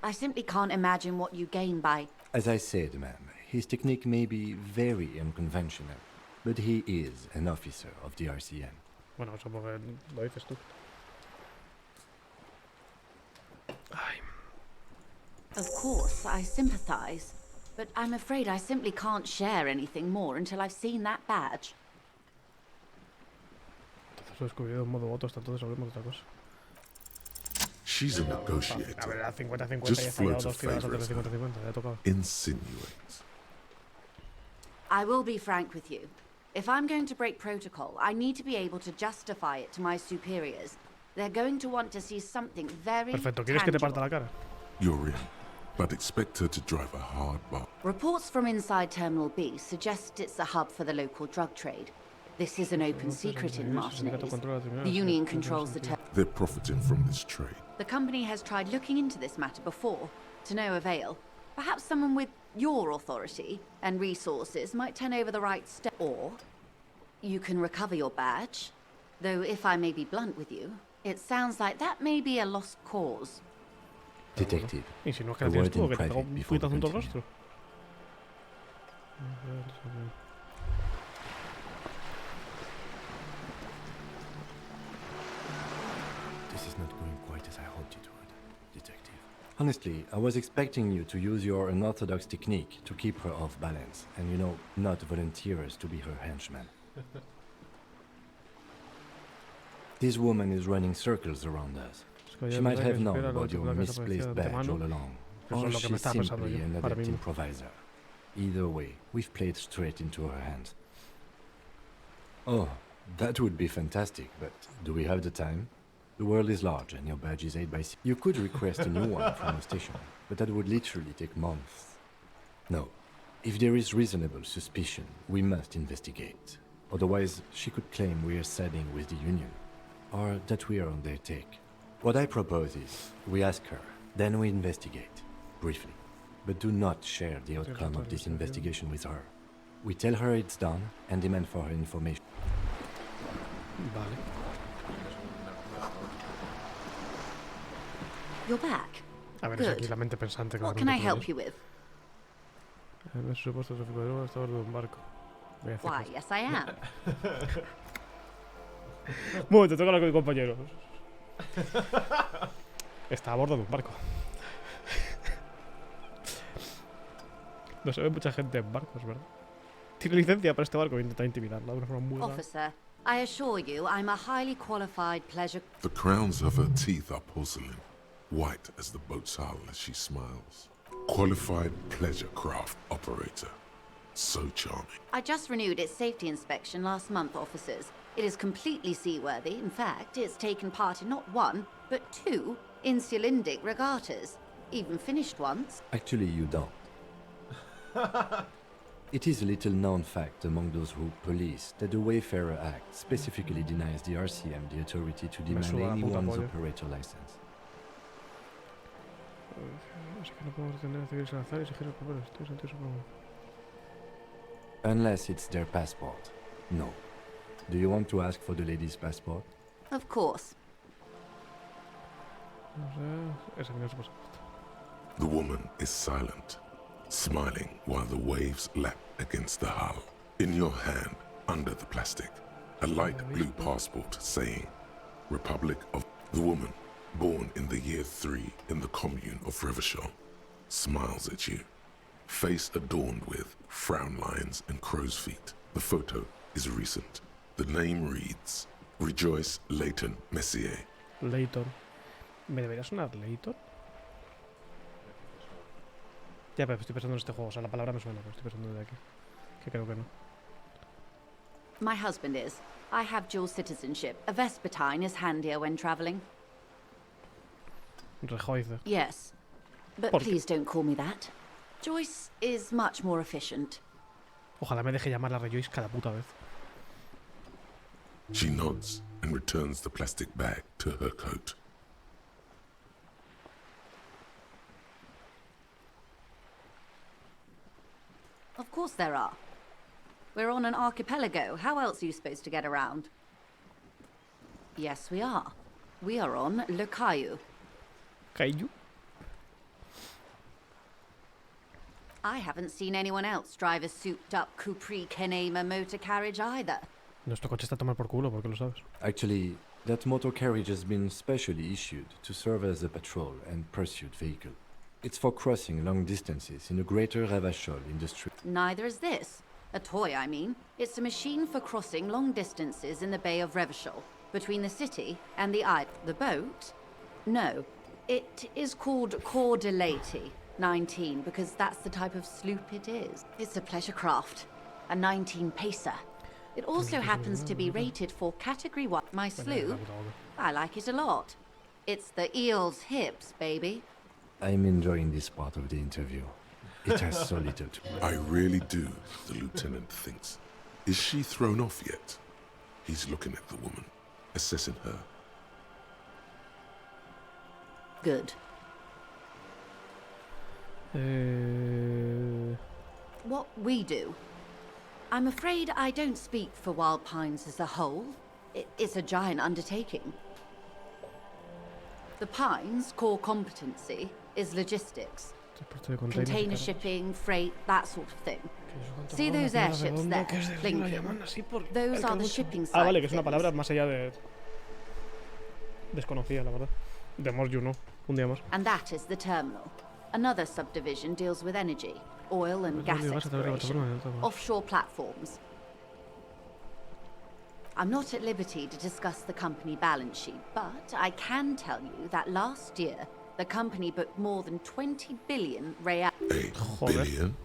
I simply can't imagine what you gain by... As I said, ma'am, his technique may be very unconventional, but he is an officer of the RCM. Bueno, eso porque lo dices tú. Of course, I sympathize, but I'm afraid I simply can't share anything more until I've seen that badge. Entonces lo he descubierto en modo voto, hasta entonces hablemos de otra cosa. She's a negotiator. A ver, era 50-50 Just y he fallado floats a dos tiradas favor antes de as 50-50, le ha tocado. insinuates. I will be frank with you. If I'm going to break protocol, I need to be able to justify it to my superiors. They're going to want to see something very Perfecto, ¿quieres que te parta tangible. la cara? You're in, but expect her to drive a hard bargain. Reports from inside Terminal B suggest it's a hub for the local drug trade. This is an open secret in Martinez. The Union controls the They're profiting from this trade. The company has tried looking into this matter before, to no avail. Perhaps someone with your authority and resources might turn over the right step. Or you can recover your badge. Though if I may be blunt with you, it sounds like that may be a lost cause. Detective, Y si no es que a la tienes word tú, in que te pega private un before we puñetazo en todo el continue. rostro. This is not going quite as I hoped it would, Detective. Honestly, I was expecting you to use your unorthodox technique to keep her off balance, and you know, not volunteer us to be her henchman. This woman is running circles around us. She might have known about your misplaced badge all along, or she's simply an adept improviser. Either way, we've played straight into her hands. Oh, that would be fantastic, but do we have the time? The world is large and your badge is 8x6. You could request a new one from the station, but that would literally take months. No. If there is reasonable suspicion, we must investigate. Otherwise, she could claim we are siding with the Union, or that we are on their take. What I propose is, we ask her, then we investigate, briefly. But do not share the outcome of this investigation with her. We tell her it's done and demand for her information. Vale. You're back. A ver, es aquí la mente pensante. What can I help you with? Me supuesto tráfico de drogas, está a bordo de un barco. Why, yes I am. Un momento, tengo que hablar con mi compañero. Está a bordo de un barco. No se ve mucha gente en barcos, ¿verdad? Tiene licencia para este barco e intenta intimidarla de una forma muy rara. Officer, I assure you I'm a highly qualified pleasure... The crowns of her teeth are porcelain, white as the boat's hull as she smiles. Qualified pleasure craft operator. So charming. I just renewed its safety inspection last month, officers. It is completely seaworthy. In fact, it's taken part in not one, but two insulindic regattas. Even finished once. Actually, you don't. It is a little-known fact among those who police that the Wayfarer Act specifically denies the RCM the authority to demand anyone's operator license. Unless it's their passport. No. Do you want to ask for the lady's passport? Of course. The woman is silent, smiling while the waves lap against the hull. In your hand, under the plastic, a light blue passport saying, Republic of... The woman, born in the year 3 in the commune of Revachol, smiles at you, face adorned with frown lines and crow's feet. The photo is recent. The name reads, Rejoice Leighton Messier. Leighton. ¿Me debería sonar Leighton? Ya, pero estoy pensando en este juego. O sea, la palabra me suena, pero estoy pensando de aquí. Que creo que no. My husband is. I have dual citizenship. A Vespertine is handier when traveling. Rejoice. Yes. But please don't call me that. Joyce is much more efficient. Ojalá me deje llamarla Rejoice cada puta vez. She nods and returns the plastic bag to her coat. Of course there are. We're on an archipelago. How else are you supposed to get around? Yes, we are. We are on Le Caillou. Caillou? I haven't seen anyone else drive a souped-up Capri Kenema motor carriage either. Nuestro coche está a tomar por culo, ¿por qué lo sabes? Actually, that motor carriage has been specially issued to serve as a patrol and pursuit vehicle. It's for crossing long distances in the greater Revachol industry. Neither is this. A toy, I mean. It's a machine for crossing long distances in the Bay of Revachol, between the city and the island. The boat? No. It is called Cor de Leyte 19, because that's the type of sloop it is. It's a pleasure craft. A 19 pacer. It also happens to be rated for Category 1. My sloop? I like it a lot. It's the eel's hips, baby. I'm enjoying this part of the interview. It has so little to... I really do, the lieutenant thinks. Is she thrown off yet? He's looking at the woman, assessing her. Good. What we do. I'm afraid I don't speak for Wild Pines as a whole. It's a giant undertaking. The Pines' core competency is logistics. Container shipping, freight, that sort of thing. See those airships there, blinking? Those are the shipping sites. Ah, vale, que es una palabra más allá de... desconocida, la verdad. The more you know. Un día más. And that is the terminal. Another subdivision deals with energy, oil and gas exploration, offshore platforms. I'm not at liberty to discuss the company balance sheet, but I can tell you that last year, the company booked more than 20 billion real. $1 billion?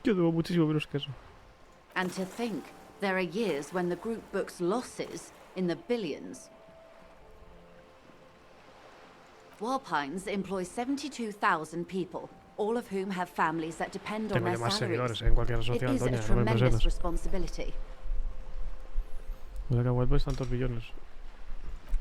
Yo debo muchísimo menos que eso. And to think, there are years when the group books losses in the billions. Wild Pines employs 72,000 people, all of whom have families that depend on their salaries. It is a tremendous responsibility.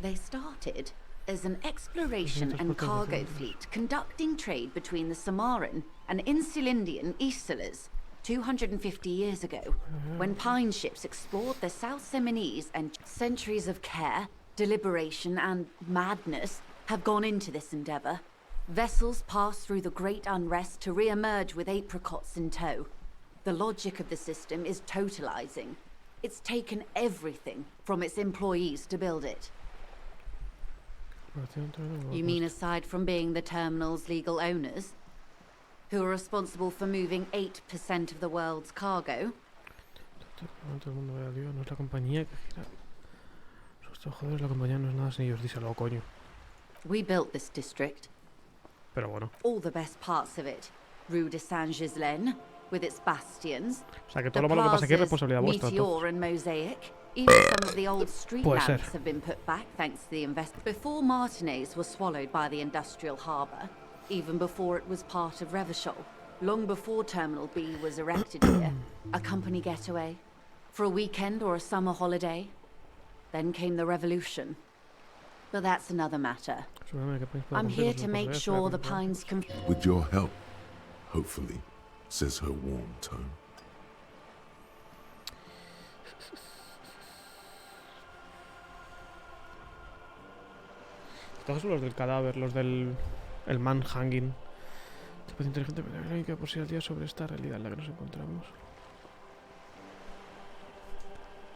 They started as an exploration and cargo fleet conducting trade between the Samoan and Insulindian Isolas 250 years ago, when pine ships explored the South Seminese, and centuries of care, deliberation and madness have gone into this endeavor. Vessels pass through the great unrest to re-emerge with apricots in tow. The logic of the system is totalizing. It's taken everything from its employees to build it. You mean aside from being the terminal's legal owners, who are responsible for moving 8% of the world's cargo? We built this district. Pero bueno. All the best parts of it. Rue de Saint-Ghislain, with its bastions. O sea, que todo lo malo que pasa aquí es responsabilidad vuestra. Meteor and Mosaic. Even some of the old street lamps have been put back thanks to the investment. Before Martinez was swallowed by the industrial harbour, even before it was part of Revachol, long before Terminal B was erected here, a company getaway, for a weekend or a summer holiday. Then came the revolution. But that's another matter. I'm here to make sure the Pines can... With your help, hopefully, says her warm tone. Estos son los del cadáver, los del... el man hanging. Tipo inteligente que por si al día sobre esta realidad en la que nos encontramos.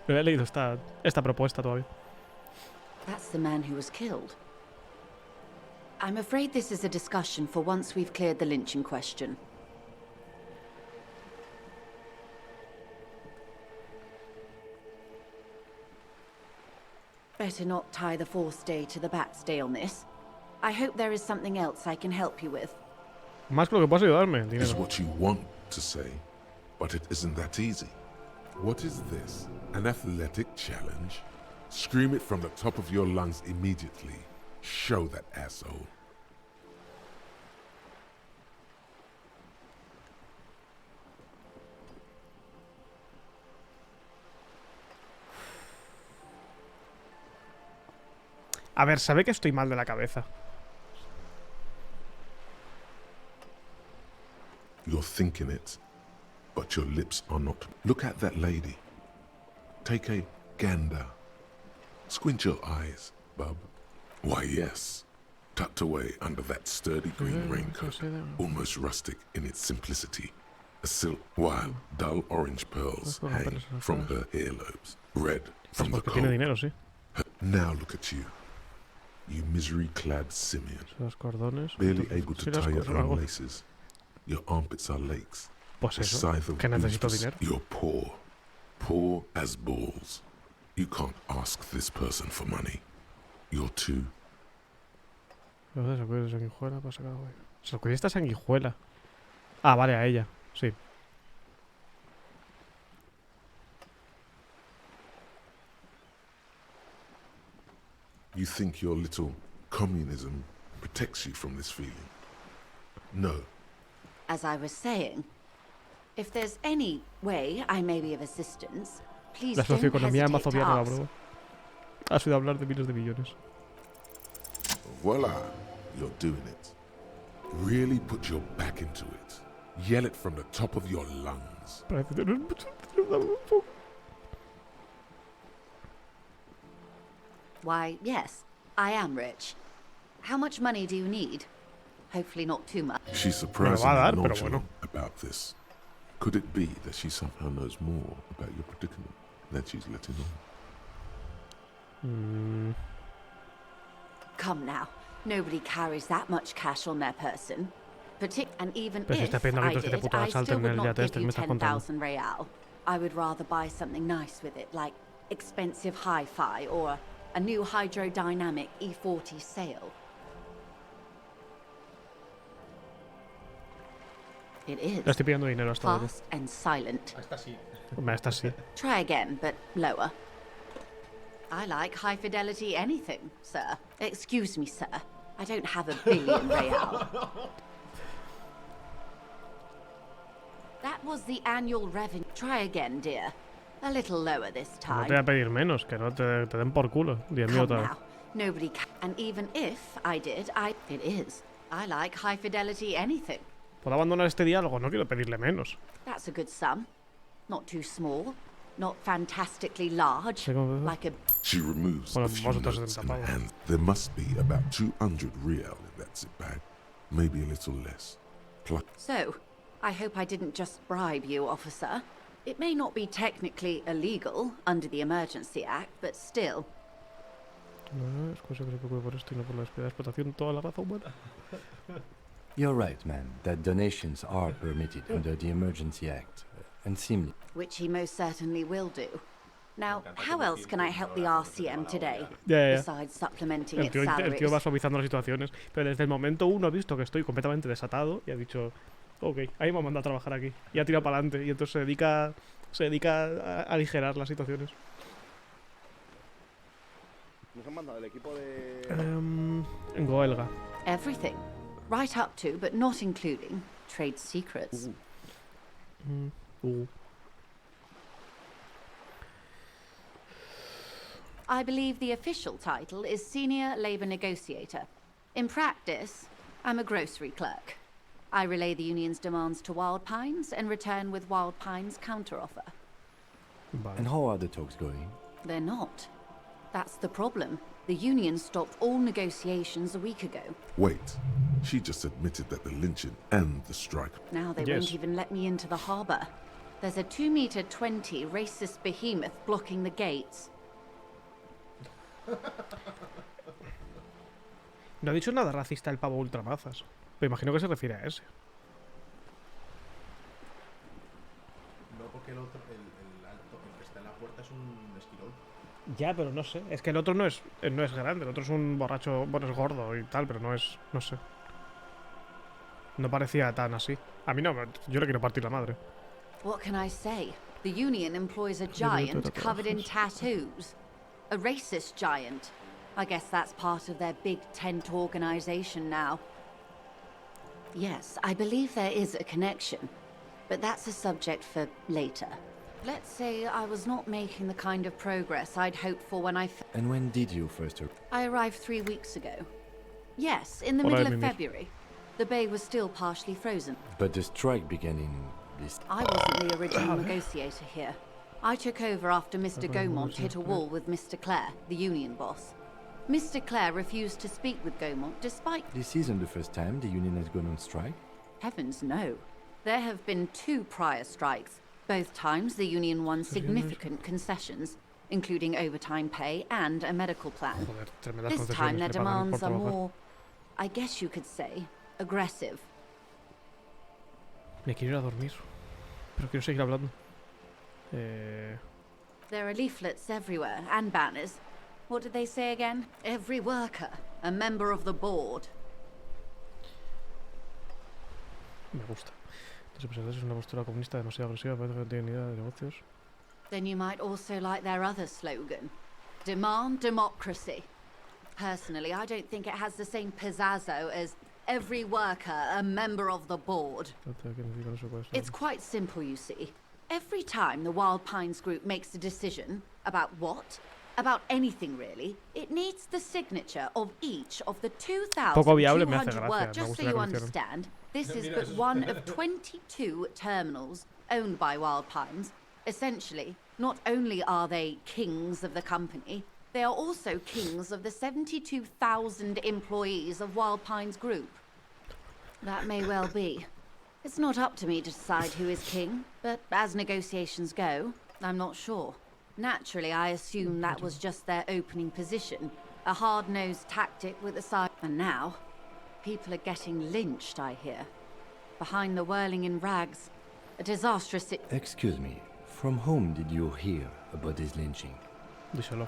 No he leído esta propuesta todavía. That's the man who was killed. I'm afraid this is a discussion for once we've cleared the lynching question. Better not tie the fourth day to the bat's day on this. I hope there is something else I can help you with. Más que lo que puedas ayudarme, dinero. It's what you want to say, but it isn't that easy. What is this? An athletic challenge? Scream it from the top of your lungs immediately. Show that asshole. A ver, sabe que estoy mal de la cabeza. You're thinking it, but your lips are not. Look at that lady. Take a gander. Squint your eyes, bub. Why, yes. Tucked away under that sturdy green raincoat, almost rustic in its simplicity. A silk, while dull orange pearls hang from her earlobes, red from the cold. Now look at you. You misery-clad simian, barely able to tie your own laces. Your armpits are lakes. Pues eso, que necesito dinero. You're poor. Poor as balls. You can't ask this person for money. You're too... Esta sanguijuela. Ah, vale, a ella. Sí. You think your little communism protects you from this feeling? No. As I was saying, if there's any way I may be of assistance, please don't hesitate to ask. Has oído hablar de miles de millones. Voila, you're doing it. Really put your back into it. Yell it from the top of your lungs. Parece tener mucho, dame un poco. Why, yes, I am rich. How much money do you need? Hopefully not too much. She's surprisingly nonchalant about this. Could it be that she somehow knows more about your predicament than she's letting on? Come now, nobody carries that much cash on their person. And even Pero si if estás pidiendo I que te did, puto I asalten still en would el not yate give este que you me estás contando. 10,000 real. I would rather buy something nice with it, like expensive hi-fi or a new hydrodynamic E40 sail. It is Le estoy pidiendo dinero hasta ahora. fast and silent. Esta sí. Hombre, esta sí. Try again, but lower. I like high fidelity anything, sir. Excuse me, sir. I don't have a billion real. That was the annual revenue. Try again, dear. A little lower this No time. te voy a pedir menos, que no te den por culo. 10.000 Come otra vez. now. Nobody can. And even if I did, it is. I like high fidelity anything. ¿Puedo abandonar este diálogo? No quiero pedirle menos. That's a good sum. Not too small. Not fantastically large. Like a... She removes a few notes in her hand. There must be about 200 real in that zip bag. Maybe a little less. So, I hope I didn't just bribe you, officer. It may not be technically illegal under the Emergency Act, but still. No, es cosa que se preocupe por esto y no por la despedida de explotación. Toda la raza humana. You're right, ma'am, that donations are permitted under the Emergency Act, and seemly. Which he most certainly will do. Now, how else can I help the RCM today? Ya. Besides supplementing El its tío salaries? va suavizando las situaciones. Pero desde el momento uno ha visto que estoy completamente desatado y ha dicho, ok, ahí me ha mandado a trabajar aquí. Y ha tirado para adelante. Y entonces se dedica a aligerar las situaciones. Nos han mandado el equipo de... En Goelga. Everything. Right up to, but not including, trade secrets. I believe the official title is Senior Labour Negotiator. In practice, I'm a grocery clerk. I relay the union's demands to Wild Pines and return with Wild Pines' counteroffer. And how are the talks going? They're not. That's the problem. The union stopped all negotiations a week ago. Wait, she just admitted that the lynching and the strike. Now they won't even let me into the harbour. There's a 2-meter-20 racist behemoth blocking the gates. No ha dicho nada racista el pavo ultramazas. Pero imagino que se refiere a ese. No, porque el otro, el alto, el que está en la puerta es un esquirol. Ya, pero no sé. Es que el otro no es grande. El otro es un borracho. Bueno, es gordo y tal, pero no es. No sé. No parecía tan así. A mí no, yo le quiero partir la madre. What can I say? The union employs a giant covered in tattoos. A racist giant. I guess that's part of their big tent organization now. Yes, I believe there is a connection. But that's a subject for later. Let's say I was not making the kind of progress I'd hoped for when I... And when did you first arrive? I arrived 3 weeks ago. Yes, in the middle of February. The bay was still partially frozen. But the strike began in this... I wasn't the original negotiator here. I took over after Mr. Gaumont hit a wall with Mr. Clare, the union boss. Mr. Clare refused to speak with Gaumont despite... This isn't the first time the union has gone on strike? Heavens no. There have been 2 prior strikes. Both times the union won significant concessions, including overtime pay and a medical plan. This time their demands are more, I guess you could say, aggressive. Me quiero ir a dormir. Pero quiero seguir hablando. There are leaflets everywhere, and banners. What did they say again? Every worker, a member of the board. Me gusta. Es una postura comunista demasiado agresiva, parece que no tiene ni idea de negocios. Then you might also like their other slogan. Demand democracy. Personally, I don't think it has the same pizzazzo as every worker, a member of the board. It's quite simple, you see. Every time the Wild Pines group makes a decision about what, About anything, really. It needs the signature of each of the Poco viable me hace 2,200 gracia. words. Me Just so gustaría you que lo hicieran. understand, this is but one of 22 terminals owned by Wild Pines. Essentially, not only are they kings of the company, they are also kings of the 72,000 employees of Wild Pines Group. That may well be. It's not up to me to decide who is king, but as negotiations go, I'm not sure. Naturally, I assume that was just their opening position, a hard-nosed tactic with a side. And now, people are getting lynched, I hear. Behind the whirling in rags, a disastrous Excuse me, from whom did you hear about this lynching?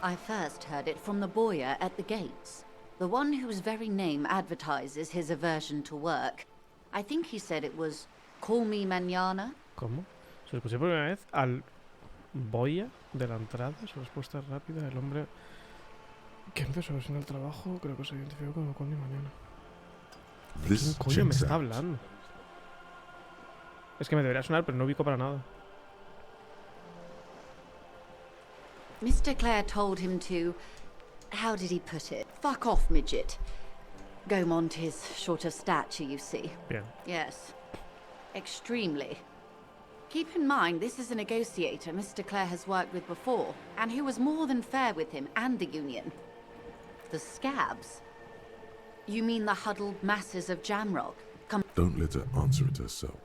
I first heard it from the boyer at the gates, the one whose very name advertises his aversion to work. I think he said it was, "Call me mañana." ¿Cómo? Se escuché por primera vez al boya de la entrada, su respuesta rápida, el hombre que empezó a el trabajo, creo que se identificó como Conde mañana. ¿De quién coño me está hablando? Es que me debería sonar, pero no ubico para nada. Mr. Clare told him to, how did he put it? Fuck off, midget. Gaumont is short of stature, you see. Bien. Yes. Extremely. Keep in mind, this is a negotiator Mr. Clare has worked with before, and who was more than fair with him and the Union. The scabs? You mean the huddled masses of Jamrock? Come. Don't let her answer it herself.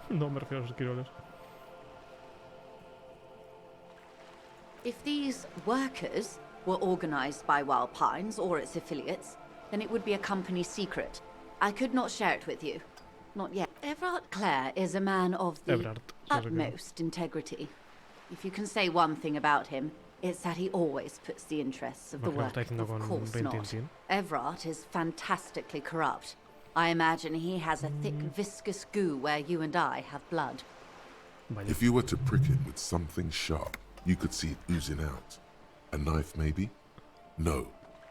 No me refiero a los esquiroles. If these workers were organized by Wild Pines or its affiliates, then it would be a company secret. I could not share it with you. Not yet. Everard Clare is a man of the utmost integrity. If you can say one thing about him, it's that he always puts the interests of the worker. Of course not. Everard is fantastically corrupt. I imagine he has a thick, viscous goo where you and I have blood. If you were to prick it with something sharp, you could see it oozing out. A knife, maybe? No,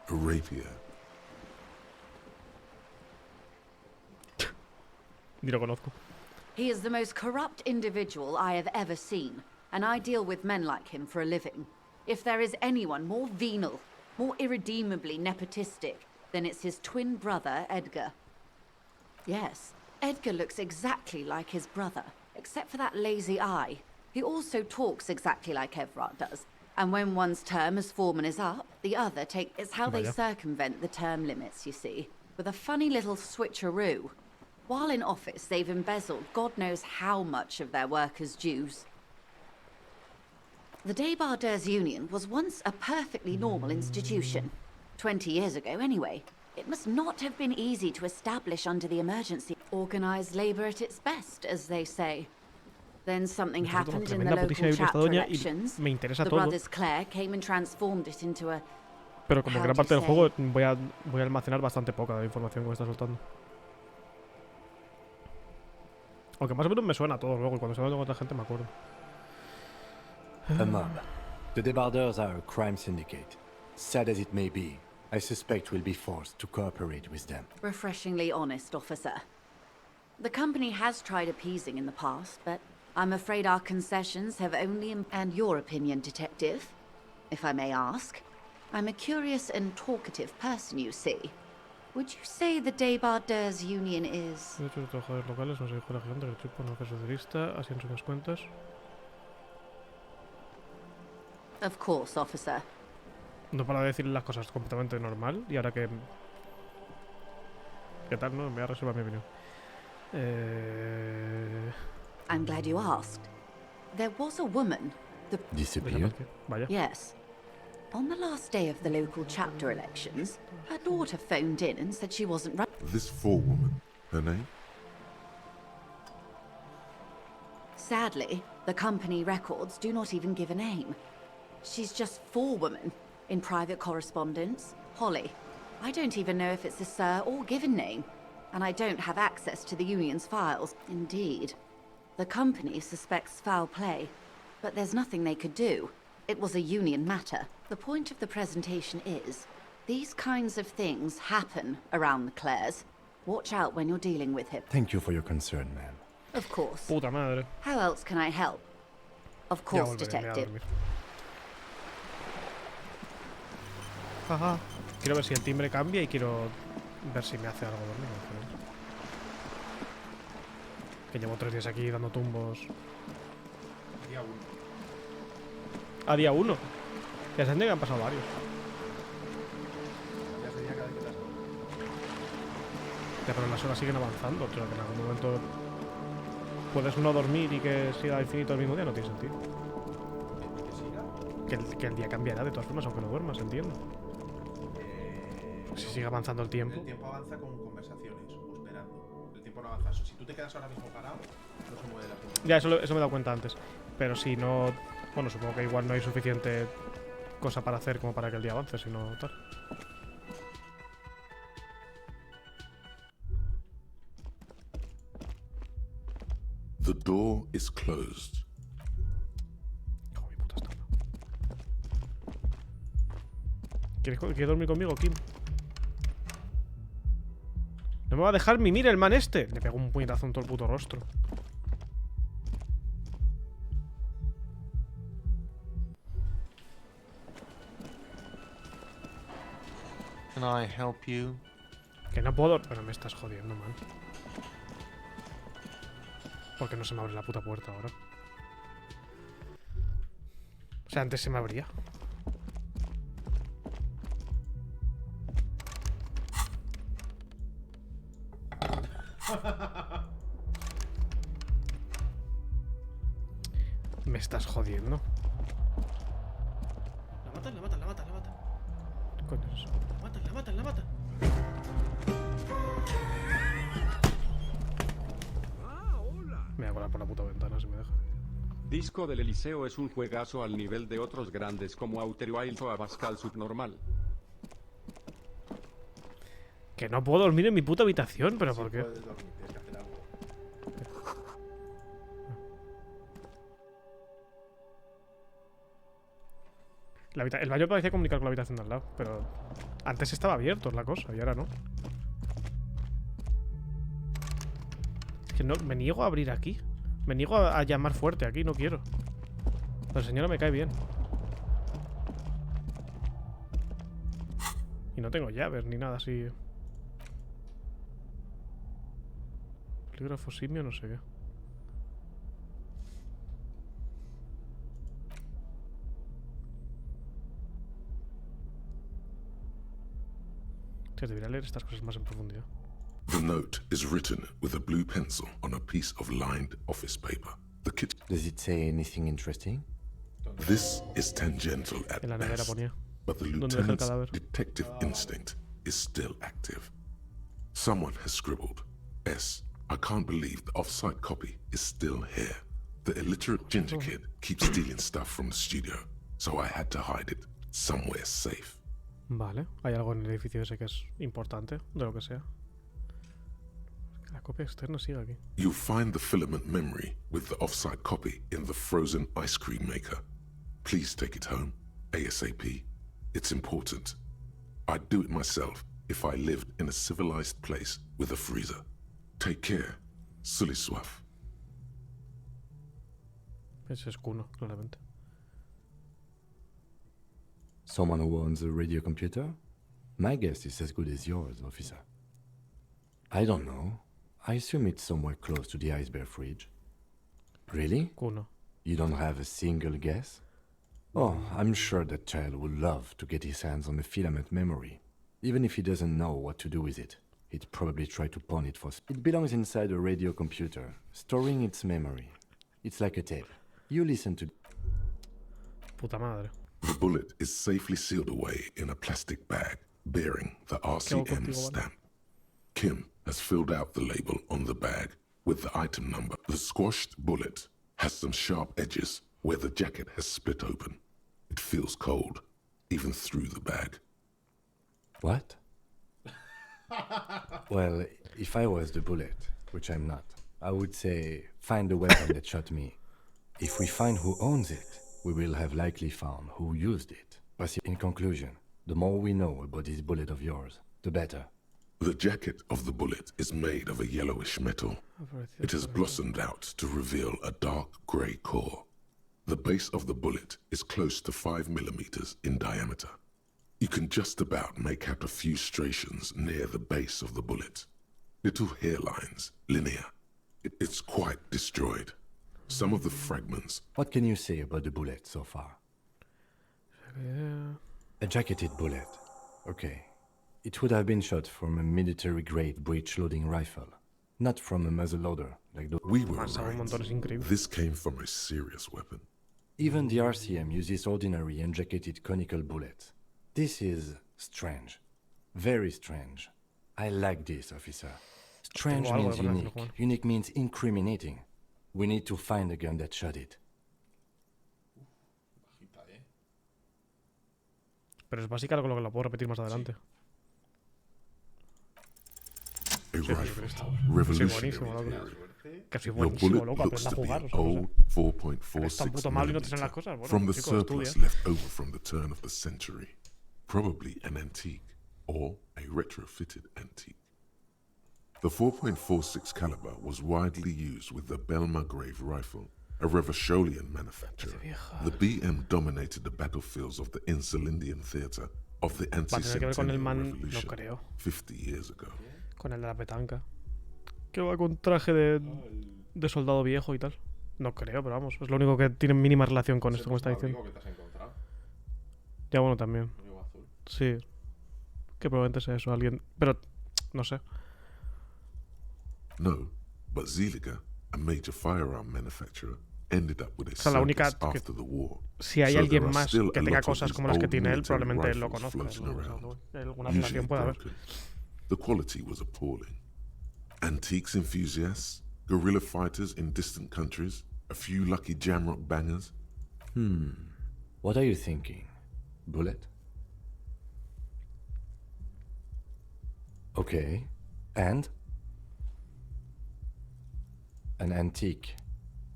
a rapier. Ni lo conozco. He is the most corrupt individual I have ever seen, and I deal with men like him for a living. If there is anyone more venal, more irredeemably nepotistic, then it's his twin brother, Edgar. Yes, Edgar looks exactly like his brother, except for that lazy eye. He also talks exactly like Everard does. And when one's term as foreman is up, the other takes... It's how they circumvent the term limits, you see. With a funny little switcheroo. While in office, they've embezzled God knows how much of their workers' dues. The Débardeurs Union was once a perfectly normal institution. 20 years ago, anyway. It must not have been easy to establish under the emergency. Organised labour at its best, as they say. Then something happened in the local chapter elections. The brothers Clare came and transformed it into a... Pero como gran parte del juego voy a almacenar bastante poca información que me está soltando. Aunque más o menos me suena todo luego y cuando se habla con otra gente me acuerdo. A mob. The Débardeurs are a crime syndicate. Sad as it may be, I suspect we'll be forced to cooperate with them. Refreshingly honest, officer. The company has tried appeasing in the past, but I'm afraid our concessions have only... And your opinion, detective, if I may ask. I'm a curious and talkative person, you see. Would you say the Débardeurs Union is... Muchos trabajadores locales nos dijo la gente que el tipo no es socialista, así en sus cuentas. Of course, officer. No para decir las cosas completamente normal y ahora que... ¿Qué tal, no? Me voy a reservar mi opinión. I'm glad you asked. There was a woman... Disappeared? Vaya. Yes. On the last day of the local chapter elections, her daughter phoned in and said she wasn't right. This forewoman, her name? Sadly, the company records do not even give a name. She's just forewoman in private correspondence. Holly. I don't even know if it's a sir or given name, and I don't have access to the union's files. Indeed. The company suspects foul play, but there's nothing they could do. It was a union matter. The point of the presentation is, these kinds of things happen around the Clares. Watch out when you're dealing with him. Thank you for your concern, ma'am. Of course. Puta madre. How else can I help? Of course, detective. Ajá. Quiero ver si el timbre cambia y quiero ver si me hace algo dormir. Que llevo 3 días aquí dando tumbos. Día 1. A día 1. Ya se que han pasado varios. Ya sería cada vez que las... Ya, pero las horas siguen avanzando. O sea, que en algún momento puedes no dormir y que siga infinito el mismo día. No tiene sentido. ¿Que siga? Que el día cambiará de todas formas, aunque no duermas, entiendo. Si sigue avanzando el tiempo. El tiempo avanza con conversaciones o esperando. El tiempo no avanza. Si tú te quedas ahora mismo parado, no se mueve la gente. Ya, eso me he dado cuenta antes. Pero si no... Bueno, supongo que igual no hay suficiente cosa para hacer como para que el día avance, sino tal. The door is closed. Hijo de puta estafa. ¿Quieres dormir conmigo, Kim? No me va a dejar mimir el man este. Le pego un puñetazo en todo el puto rostro. Can I help you? Que no puedo... Pero me estás jodiendo, man. ¿Por qué no se me abre la puta puerta ahora? O sea, antes se me abría. Me estás jodiendo. La matan, la matan, la matan, la matan. ¿Qué coño es eso? La matan, la matan, la matan. Me voy a colar por la puta ventana si me deja. Disco del Eliseo es un juegazo al nivel de otros grandes como Outer Wilds o Abascal Subnormal. Que no puedo dormir en mi puta habitación, pero ¿por qué? Puedes dormir, tienes que hacer algo. El baño parecía comunicar con la habitación de al lado, pero antes estaba abierto, es la cosa, y ahora no. Es que no, me niego a abrir aquí. Me niego a llamar fuerte aquí, no quiero. La señora me cae bien. Y no tengo llaves ni nada así. Polígrafo simio, no sé qué. Debería leer estas cosas más en profundidad. The note is written with a blue pencil on a piece of lined office paper. The kit. Does it say anything interesting? This is tangential at En la nevera best, ponía. but the ¿Dónde deja el lieutenant's cadáver? detective instinct is still active. Someone has scribbled, S. I can't believe the off-site copy is still here. The illiterate ginger kid keeps stealing stuff from the studio, so I had to hide it somewhere safe. Vale, hay algo en el edificio ese que es importante, de lo que sea. La copia externa sigue aquí. You'll find the filament memory with the off-site copy in the frozen ice cream maker. Please take it home, ASAP. It's important. I'd do it myself if I lived in a civilized place with a freezer. Take care, Sully Swaff. Ese es Kuno, claramente. Someone who owns a radio computer? My guess is as good as yours, officer. I don't know. I assume it's somewhere close to the iceberg fridge. Really? Kuno. You don't have a single guess? Oh, I'm sure that child would love to get his hands on the filament memory. Even if he doesn't know what to do with it, he'd probably try to pawn it for... It belongs inside a radio computer, storing its memory. It's like a tape. You listen to... Puta madre. The bullet is safely sealed away in a plastic bag bearing the RCM stamp. Kim has filled out the label on the bag with the item number. The squashed bullet has some sharp edges where the jacket has split open. It feels cold, even through the bag. What? Well, if I was the bullet, which I'm not, I would say, find the weapon that shot me. If we find who owns it, we will have likely found who used it. But in conclusion, the more we know about this bullet of yours, the better. The jacket of the bullet is made of a yellowish metal. It has blossomed out to reveal a dark grey core. The base of the bullet is close to 5 millimeters in diameter. You can just about make out a few striations near the base of the bullet. Little hairlines, linear. It's quite destroyed. Some of the fragments... What can you say about the bullet so far? A jacketed bullet. Okay. It would have been shot from a military-grade breech-loading rifle, not from a muzzleloader like the... We were right. This came from a serious weapon. Even the RCM uses ordinary unjacketed conical bullets. This is strange. Very strange. I like this, officer. Strange means unique. Unique means incriminating. We need to find the gun that shot it. Pero es básica, con lo que la puedo repetir más adelante. A rifle, revolutionary. Que soy buenísimo, loco, aprenda a jugar. Old 4.46 mm from the surplus left over from the turn of the century. Probably an antique or a retrofitted antique. The 4.46 caliber was widely used with the Belmargrave rifle, a Revacholian manufacturer. The BM dominated the battlefields of the Insulindian theater of the anti-Centennial Revolution 50 years ago. Con el de la petanca. Que va con traje de soldado viejo y tal. No creo, pero vamos, es lo único que tiene mínima relación con esto, como está diciendo. Que te has encontrado. Ya bueno, también. Azul. Sí. Que probablemente sea eso, alguien... Pero, no sé. No, but Zeliger, a major firearm manufacturer, ended up with a la única after the war. Si hay alguien más que tenga cosas como las que tiene él, probablemente él lo conozca. Alguna relación puede haber. The quality was appalling. Antiques enthusiasts, guerrilla fighters in distant countries, a few lucky jamrock bangers. What are you thinking? Bullet? Okay. And? An antique.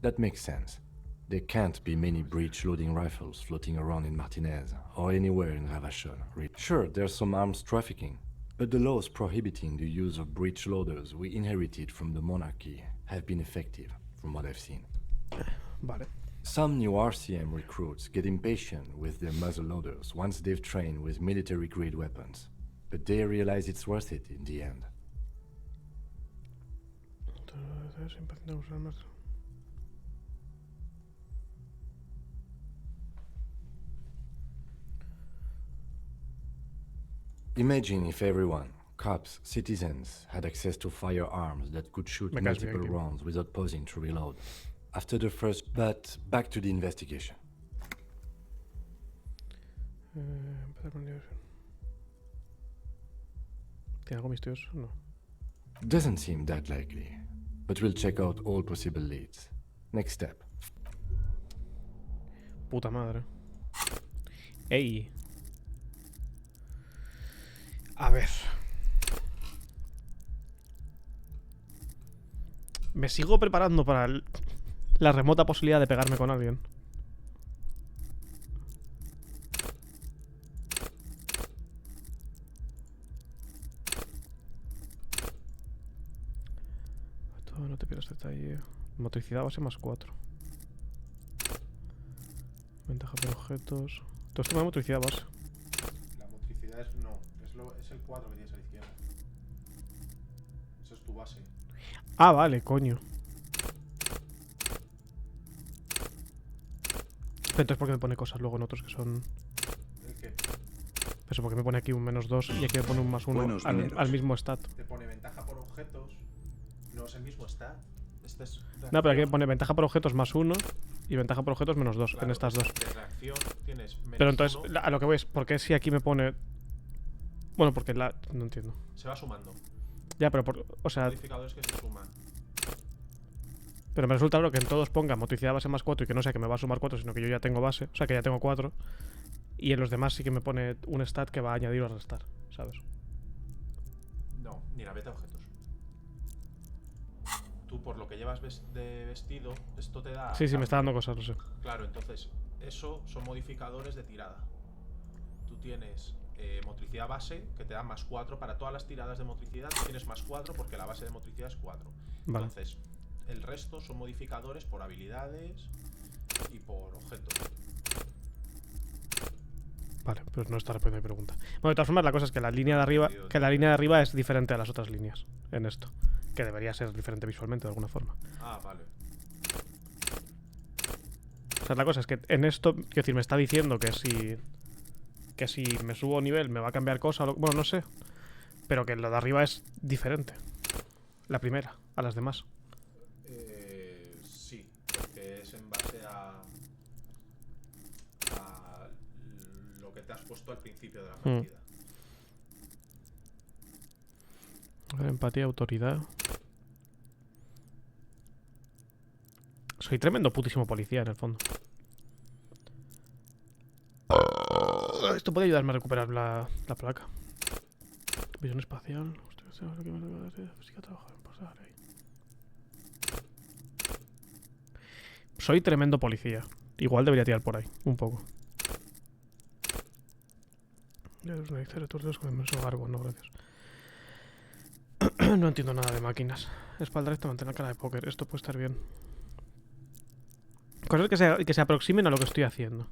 That makes sense. There can't be many breech-loading rifles floating around in Martinez or anywhere in Ravachol. Sure, there's some arms trafficking, but the laws prohibiting the use of breech loaders we inherited from the monarchy have been effective, from what I've seen. Vale. Some new RCM recruits get impatient with their muzzle loaders once they've trained with military-grade weapons, but they realize it's worth it in the end. Imagine if everyone, cops, citizens, had access to firearms that could shoot multiple rounds without pausing to reload. After the first... But back to the investigation. ¿Tiene algo misterioso? No. Doesn't seem that likely, but we'll check out all possible leads. Next step. Puta madre. Ey. A ver. Me sigo preparando para la remota posibilidad de pegarme con alguien. No te pierdas detalle. Motricidad base más 4. Ventaja por objetos. Todo esto me da motricidad base. La motricidad es no. Es el 4 que tienes a la izquierda. Eso es tu base. Ah, vale, coño. Pero entonces, ¿por qué me pone cosas luego en otros que son...? ¿El qué? Eso, porque me pone aquí un -2 y aquí me pone un +1 al mismo stat. Te pone ventaja por objetos. No es el mismo stat. Este es no, pero aquí me pone ventaja por objetos +1 y ventaja por objetos -2 claro, en estas dos. De reacción tienes pero entonces, 1. a lo que voy es, ¿por qué si aquí me pone...? Bueno, porque la... No entiendo. Se va sumando. Ya, pero o sea... Modificadores que se suman. Pero me resulta raro que en todos ponga motricidad base más 4 y que no sea que me va a sumar 4, sino que yo ya tengo base. O sea, que ya tengo 4. Y en los demás sí que me pone un stat que va a añadir o a restar, ¿sabes? No, mira, vete a objetos. Tú por lo que llevas de vestido, esto te da... Sí, me está dando cosas, no sé. Claro, entonces, eso son modificadores de tirada. Tú tienes motricidad base, que te da +4 para todas las tiradas de motricidad. Tú tienes +4 porque la base de motricidad es 4. Vale. Entonces, el resto son modificadores por habilidades y por objetos. Vale, pues no está respondiendo mi pregunta. Bueno, de todas formas, la cosa es que la línea de arriba es diferente a las otras líneas en esto. Que debería ser diferente visualmente de alguna forma. Ah, vale. O sea, la cosa es que en esto, quiero decir, me está diciendo que si me subo nivel me va a cambiar cosa. Bueno, no sé. Pero que lo de arriba es diferente. La primera, a las demás. Sí, porque es en base a lo que te has puesto al principio de la partida. A ver, empatía, autoridad. Soy tremendo putísimo policía en el fondo. Esto puede ayudarme a recuperar la placa. Visión espacial. Soy tremendo policía. Igual debería tirar por ahí, un poco. Garbo, no, gracias. No entiendo nada de máquinas. Espalda recta, mantener cara de póker. Esto puede estar bien. Cosas que se aproximen a lo que estoy haciendo.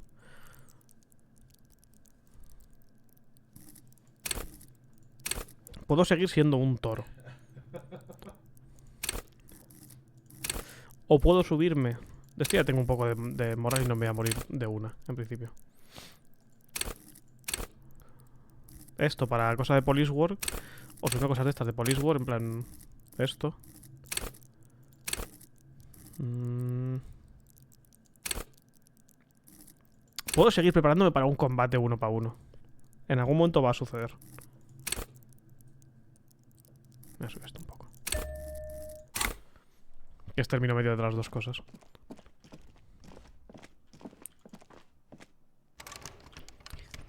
Puedo seguir siendo un toro. O puedo subirme. De esto ya tengo un poco de moral y no me voy a morir de una, en principio. Esto para cosa de police work. O si no, cosas de estas de police work, en plan... Esto. Puedo seguir preparándome para un combate uno para uno. En algún momento va a suceder. Voy a subir esto un poco. Que es término medio de las dos cosas.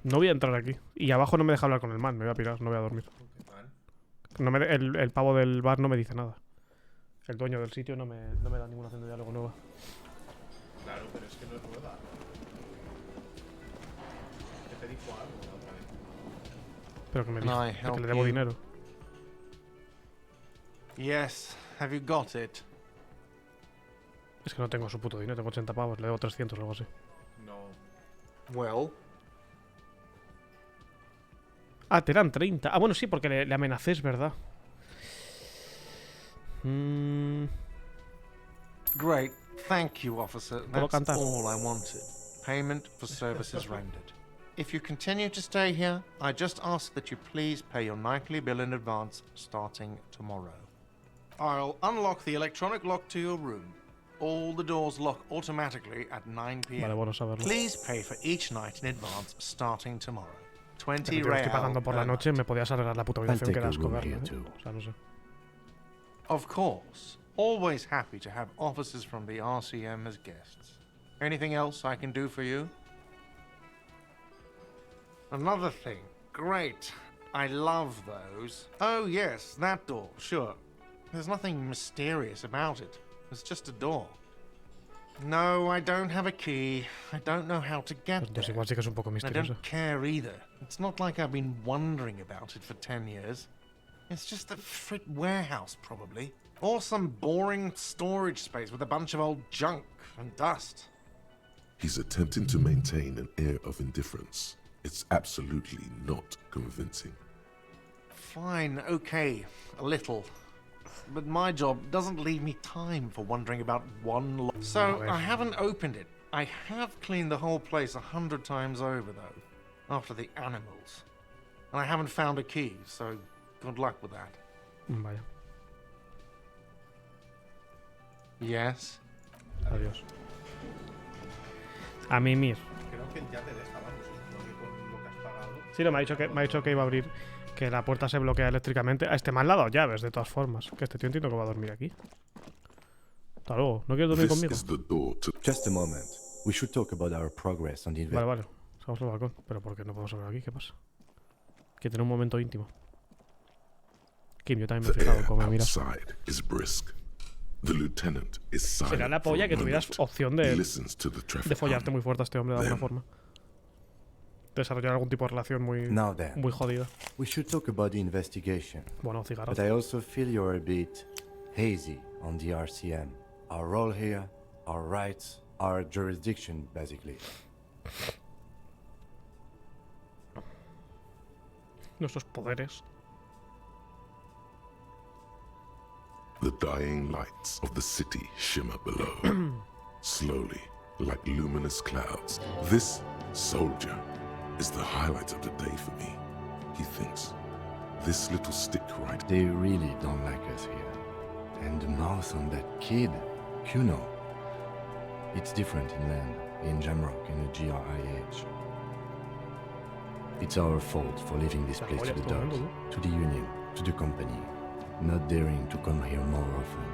No voy a entrar aquí. Y abajo no me deja hablar con el man. Me voy a pirar, no voy a dormir. No el pavo del bar no me dice nada. El dueño del sitio no me da ninguna opción de diálogo nueva. Claro, pero es que no es nueva. Que te dijo algo la otra vez. Pero que me dijo que le debo dinero. Yes, have you got it? Es que no tengo su puto dinero, tengo 80 pavos, le debo 300 o algo así. No. Well. Ah, te eran 30. Ah, bueno, sí, porque le amenacé, es verdad. Great. Thank you, officer. That's all I wanted. Payment for services rendered. If you continue to stay here, I just ask that you please pay your nightly bill in advance starting tomorrow. I'll unlock the electronic lock to your room. All the doors lock automatically at 9 p.m. Vale, bueno saberlo. Please pay for each night in advance starting tomorrow. 20 Pero estoy pagando por la noche, me podías arreglar la puta habitación que das cobrarlo, O sea, no sé. Of course. Always happy to have officers from the RCM as guests. Anything else I can do for you? Another thing. Great. I love those. Oh, yes, that door, sure. There's nothing mysterious about it. It's just a door. No, I don't have a key. I don't know how to get there. Igual sí que es un poco I misterioso. don't care either. It's not like I've been wondering about it for 10 years. It's just a frit warehouse, probably. Or some boring storage space with a bunch of old junk and dust. He's attempting to maintain an air of indifference. It's absolutely not convincing. Fine, okay, a little. But my job doesn't leave me time for wondering about one So, I haven't opened it. I have cleaned the whole place 100 times over, though. After the animals. And I haven't found a key, so good luck with that. Vaya. Yes? Adiós. A mimir. Creo que ya te deja, vamos, porque con lo que has pagado. Sí, no, me ha dicho que iba a abrir, que la puerta se bloquea eléctricamente. A este me han dado llaves, de todas formas. Que este tío entiendo que va a dormir aquí. Hasta luego. ¿No quieres dormir conmigo? Just a moment. We should talk about our progress on the Vale, vale. Vamos al balcón. ¿Pero por qué no podemos hablar aquí? ¿Qué pasa? Que tener un momento íntimo. Kim, yo también me he fijado cómo me miras. Será la polla que tuvieras opción de follarte muy fuerte a este hombre de alguna forma. Desarrollar algún tipo de relación muy jodida. We should talk about the investigation. Bueno, cigarro. But I also feel you're a bit hazy on the RCM. Our role here, our rights, Our jurisdiction, basically. Nuestros poderes. The dying lights of the city shimmer below, slowly, like luminous clouds. This soldier is the highlight of the day for me, he thinks. This little stick right... They really don't like us here. And the mouth on that kid, Kuno. It's different in land, in Jamrock, in the GRIH. It's our fault for leaving this place to the dogs, to the Union, to the company, not daring to come here more often.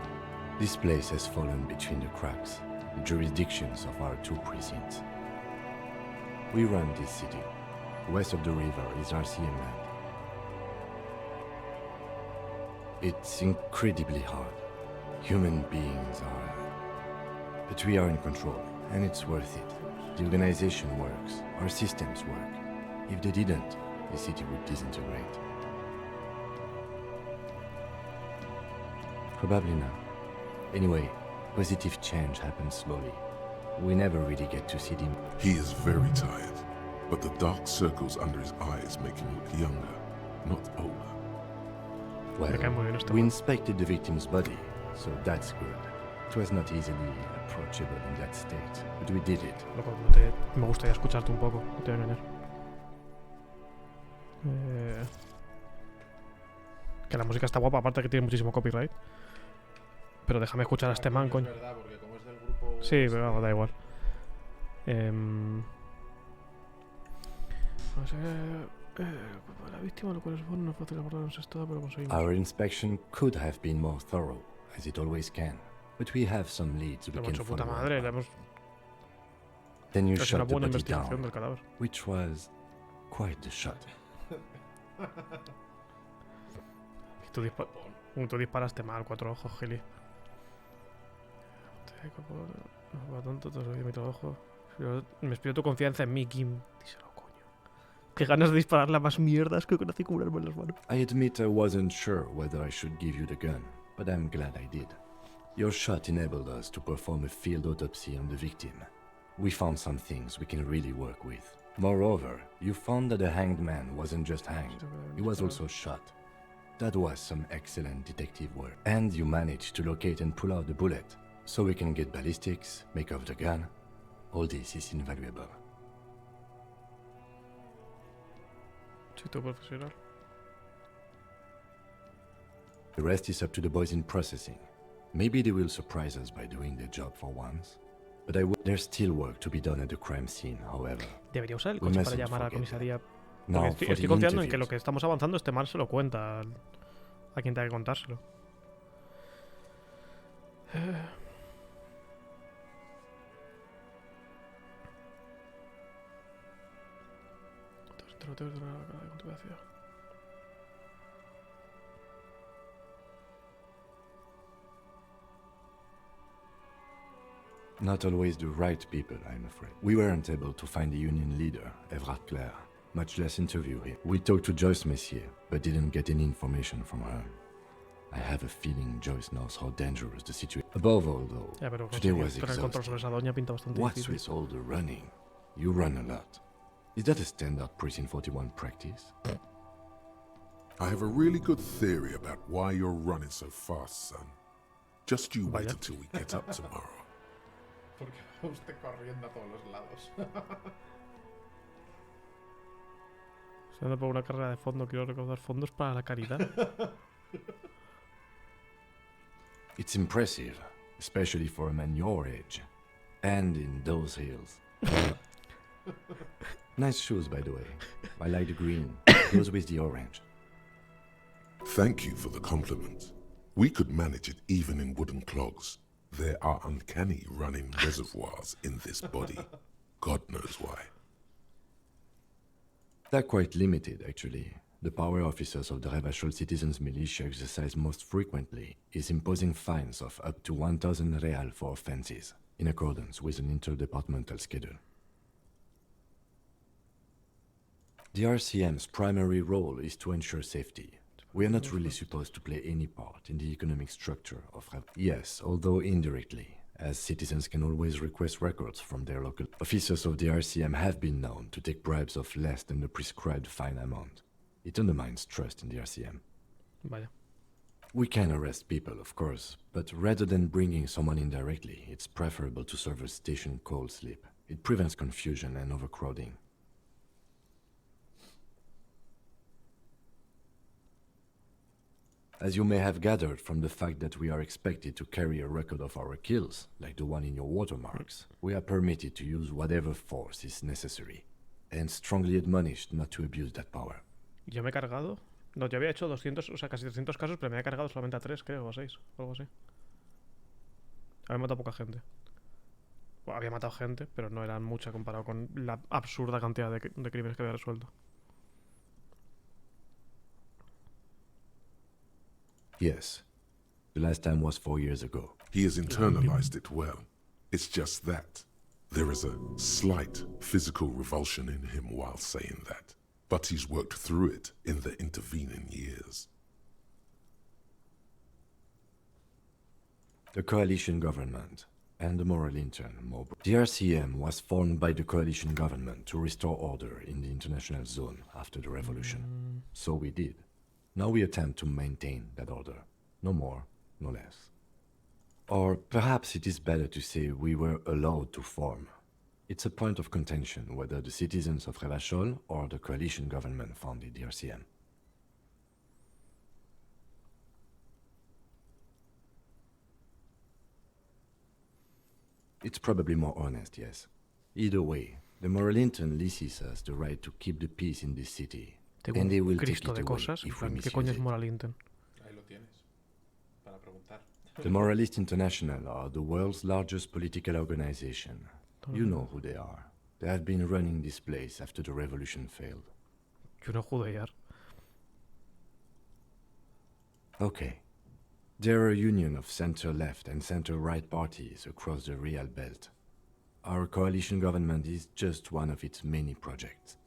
This place has fallen between the cracks, the jurisdictions of our 2 precincts. We run this city. West of the river is RCM land. It's incredibly hard. Human beings are... But we are in control, and it's worth it. The organization works, our systems work. If they didn't, the city would disintegrate. Probably not. Anyway, positive change happens slowly. We never really get to see them. He is very tired, but the dark circles under his eyes make him look younger, not older. Well, we inspected the victim's body, so that's good. It was not easily approachable in that state, but we did it. Loco, me gustaría escucharte un poco, no te voy a engañar. Que la música está guapa, aparte que tiene muchísimo copyright. Pero déjame escuchar a este man, coño. Es verdad, porque como es del grupo... Sí, pero vamos, da igual. La víctima, lo cual es bueno, no fue fácil abordarnos esto, pero conseguimos. Our inspection could have been more thorough, as it always can. But we have some leads we can follow. Puta madre, le hemos... Then you Es shot una the buena body investigación down, del cadáver. which was quite the shot. Y tú disparaste mal, 4 ojos, Gili. No tanto, te soy mi trabajo. Me espero tu confianza en mí, Kim. Díselo, coño. Qué ganas de disparar la más mierdas que conocí curarme en las manos. I admit I wasn't sure whether I should give you the gun, but I'm glad I did. Your shot enabled us to perform a field autopsy on the victim. We found some things we can really work with. Moreover, you found that the hanged man wasn't just hanged, he was also shot. That was some excellent detective work. And you managed to locate and pull out the bullet, so we can get ballistics, make off the gun. All this is invaluable. Chito profesional. The rest is up to the boys in processing. Maybe they will surprise us by doing their job for once. But there's still work to be done at the crime scene, however. Debería usar el We coche para mustn't llamar a la forget comisaría. that. Now, Porque for estoy the confiando en que lo interviews. que estamos avanzando este man se lo cuenta a quien tenga que contárselo. Not always the right people, I'm afraid. We weren't able to find the union leader, Evrard Clare, much less interview him. We talked to Joyce Messier, but didn't get any information from her. I have a feeling Joyce knows how dangerous the situation is. Above all, though, Ya, pero today was tener el control sobre esa doña pinta bastante What's difícil. with all the running? You run a lot. Is that a standard Precinct 41 practice? I have a really good theory about why you're running so fast, son. Just you wait Vaya. until we get up tomorrow. Porque va usted corriendo a todos los lados. Estoy dando por una carrera de fondo, quiero recaudar fondos para la caridad. It's impressive, especially for a man your age. And in those hills. Nice shoes, by the way. I like the green. Goes with the orange. Thank you for the compliment. We could manage it even in wooden clogs. There are uncanny running reservoirs in this body. God knows why. They're quite limited, actually. The power officers of the Revachol Citizens Militia exercise most frequently is imposing fines of up to 1,000 real for offenses, in accordance with an interdepartmental schedule. The RCM's primary role is to ensure safety. We are not really supposed to play any part in the economic structure of Yes, although indirectly, as citizens can always request records from their local officers of the RCM have been known to take bribes of less than the prescribed fine amount. It undermines trust in the RCM. Vaya. We can arrest people, of course, but rather than bringing someone in directly, it's preferable to serve a station cold sleep. It prevents confusion and overcrowding. As you may have gathered from the fact that we are expected to carry a record of our kills, like the one in your watermarks, we are permitted to use whatever force is necessary, and strongly admonished not to abuse that power. Yo me he cargado... No, yo había hecho 200, o sea, casi 300 casos, pero me había cargado solamente a 3, creo, o a 6, o algo así. Había matado poca gente. Bueno, había matado gente, pero no eran mucha comparado con la absurda cantidad de crímenes que había resuelto. Yes. The last time was 4 years ago. He has internalized it well. It's just that. There is a slight physical revulsion in him while saying that. But he's worked through it in the intervening years. The coalition government and the moral intern, the RCM was formed by the coalition government to restore order in the international zone after the revolution. So we did. Now we attempt to maintain that order. No more, no less. Or perhaps it is better to say we were allowed to form. It's a point of contention whether the citizens of Revachol or the coalition government founded the RCM. It's probably more honest, yes. Either way, the moral intern leases us the right to keep the peace in this city. Tengo And they un will take Cristo it de away cosas, if we ¿qué coño misuse es it. moral intent? Ahí lo tienes. Para preguntar. The Moralist International are the world's largest political organization. You know who they are. They have been running this place after the revolution failed. Yo no judear. Okay. There are a union of center-left and center-right parties across the Real Belt. Our coalition government is just one of its many projects.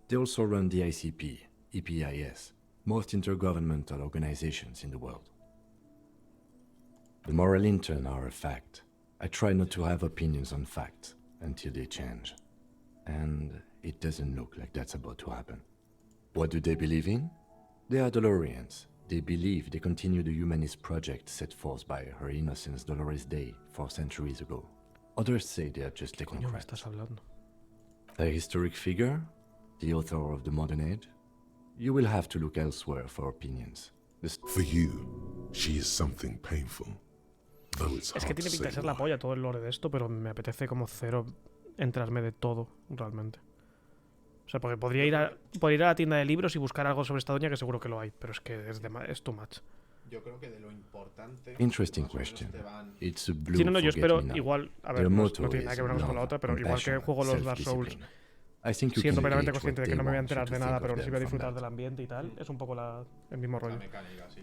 They also run the ICP, EPIS, most intergovernmental organizations in the world. The moral intern are a fact. I try not to have opinions on facts until they change. And it doesn't look like that's about to happen. What do they believe in? They are Dolorians. They believe they continue the humanist project set forth by Her Innocence Dolores Day 4 centuries ago. Others say they are just technocrats. A historic figure? The author of the modern age? You will have to look elsewhere for opinions. For you, she is something painful. Though it's Es que hard tiene to pinta de say ser la why. polla todo el lore de esto, pero me apetece como cero enterarme de todo, realmente. O sea, porque podría ir a la tienda de libros y buscar algo sobre esta doña, que seguro que lo hay, pero es que es too much. Yo creo que de lo importante... Interesting más o menos question. te van- It's a blue Sí, no, yo espero forget-me-not. igual, a ver, Their no motto tiene nada is que ver una cosa con la love, otra, pero igual que compassion, juego los Dark Souls, self-discipline. I think you siendo can plenamente gauge consciente what de que they no me voy a want you enterar to de think nada, of pero aún así them voy a from disfrutar that. del ambiente y tal, es un poco el mismo rollo. La mecánica, sí.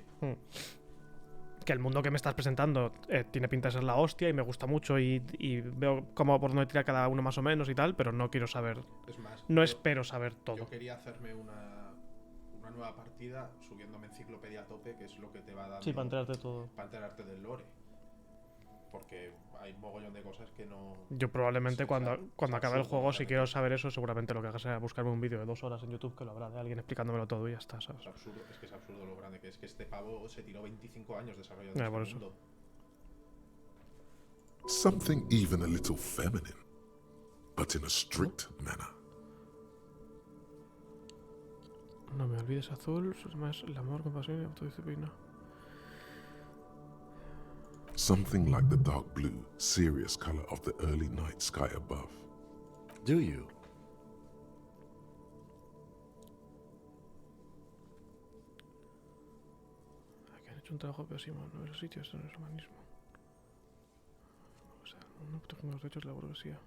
Que el mundo que me estás presentando tiene pinta de ser la hostia y me gusta mucho y veo cómo por dónde tira cada uno más o menos y tal, pero no quiero saber, Es más, no yo- espero saber todo. Yo quería hacerme una nueva partida subiéndome enciclopedia a tope, que es lo que te va dando... Sí, para enterarte de todo. Para enterarte del lore. Porque hay un mogollón de cosas que no... Yo probablemente Sí, cuando es acabe el absurdo, juego, si realmente. quiero saber eso, seguramente lo que haga sea buscarme un vídeo de 2 horas en YouTube, que lo habrá de alguien explicándomelo todo y ya está, ¿sabes? Es absurdo, es que es absurdo lo grande que es. Que este pavo se tiró 25 años desarrollando Ya, este por eso. mundo. Something even a little feminine, but in a strict manner. No me olvides azul, es más el amor, compasión y autodisciplina. Something like the dark blue, serious color of the early night sky above. Do you? Aquí han hecho un trabajo pésimo en nuestro sitio, esto no es humanismo. O sea, no protegen los derechos de la burguesía.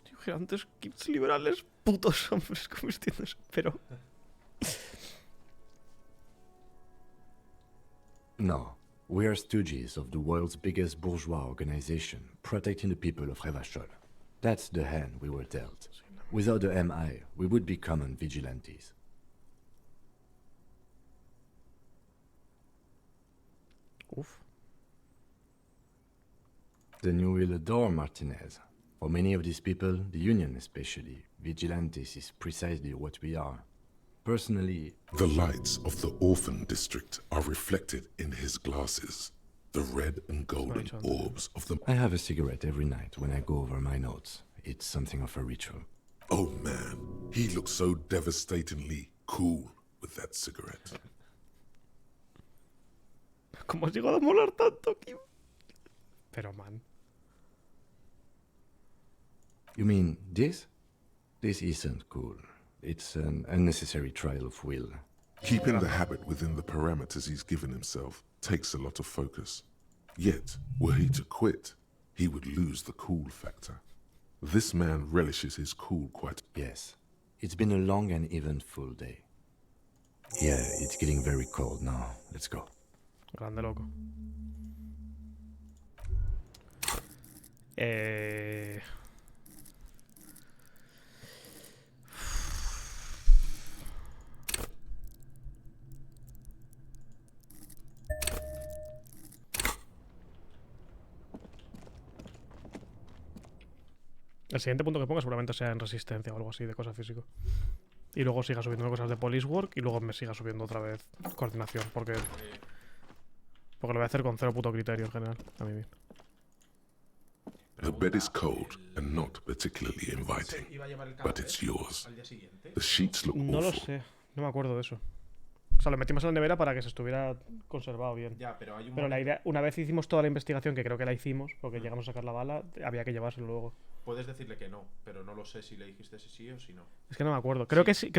Tío, gigantes kids liberales, putos hombres convirtiéndose, pero... No. We are stooges of the world's biggest bourgeois organization, protecting the people of Revachol. That's the hand we were dealt. Without the MI, we would be common vigilantes. Uf. Then you will adore Martinez. For many of these people, the Union especially, vigilantes is precisely what we are. Personally, The lights of the orphan district are reflected in his glasses. The red and golden orbs of the... I have a cigarette every night when I go over my notes. It's something of a ritual. Oh man, he looks so devastatingly cool with that cigarette. ¿Cómo has llegado a molar tanto, Kim? Pero man. You mean this? This isn't cool. It's an unnecessary trial of will. Keeping the habit within the parameters he's given himself takes a lot of focus. Yet, were he to quit, he would lose the cool factor. This man relishes his cool quite... Yes. It's been a long and eventful day. Yeah, it's getting very cold now. Let's go. Grande loco. El siguiente punto que ponga seguramente sea en resistencia o algo así de cosa físico. Y luego siga subiendo cosas de police work y luego me siga subiendo otra vez coordinación, porque lo voy a hacer con cero puto criterio en general. A mí bien. The bed is cold and not particularly inviting, but it's yours. The sheets look No lo awful. sé, no me acuerdo de eso. O sea, lo metimos en la nevera para que se estuviera conservado bien. Ya, pero hay un Pero la idea, una vez hicimos toda la investigación, que creo que la hicimos, porque llegamos a sacar la bala, había que llevárselo luego. Puedes decirle que no, pero no lo sé si le dijiste si sí o si no. Es que no me acuerdo. Creo que sí,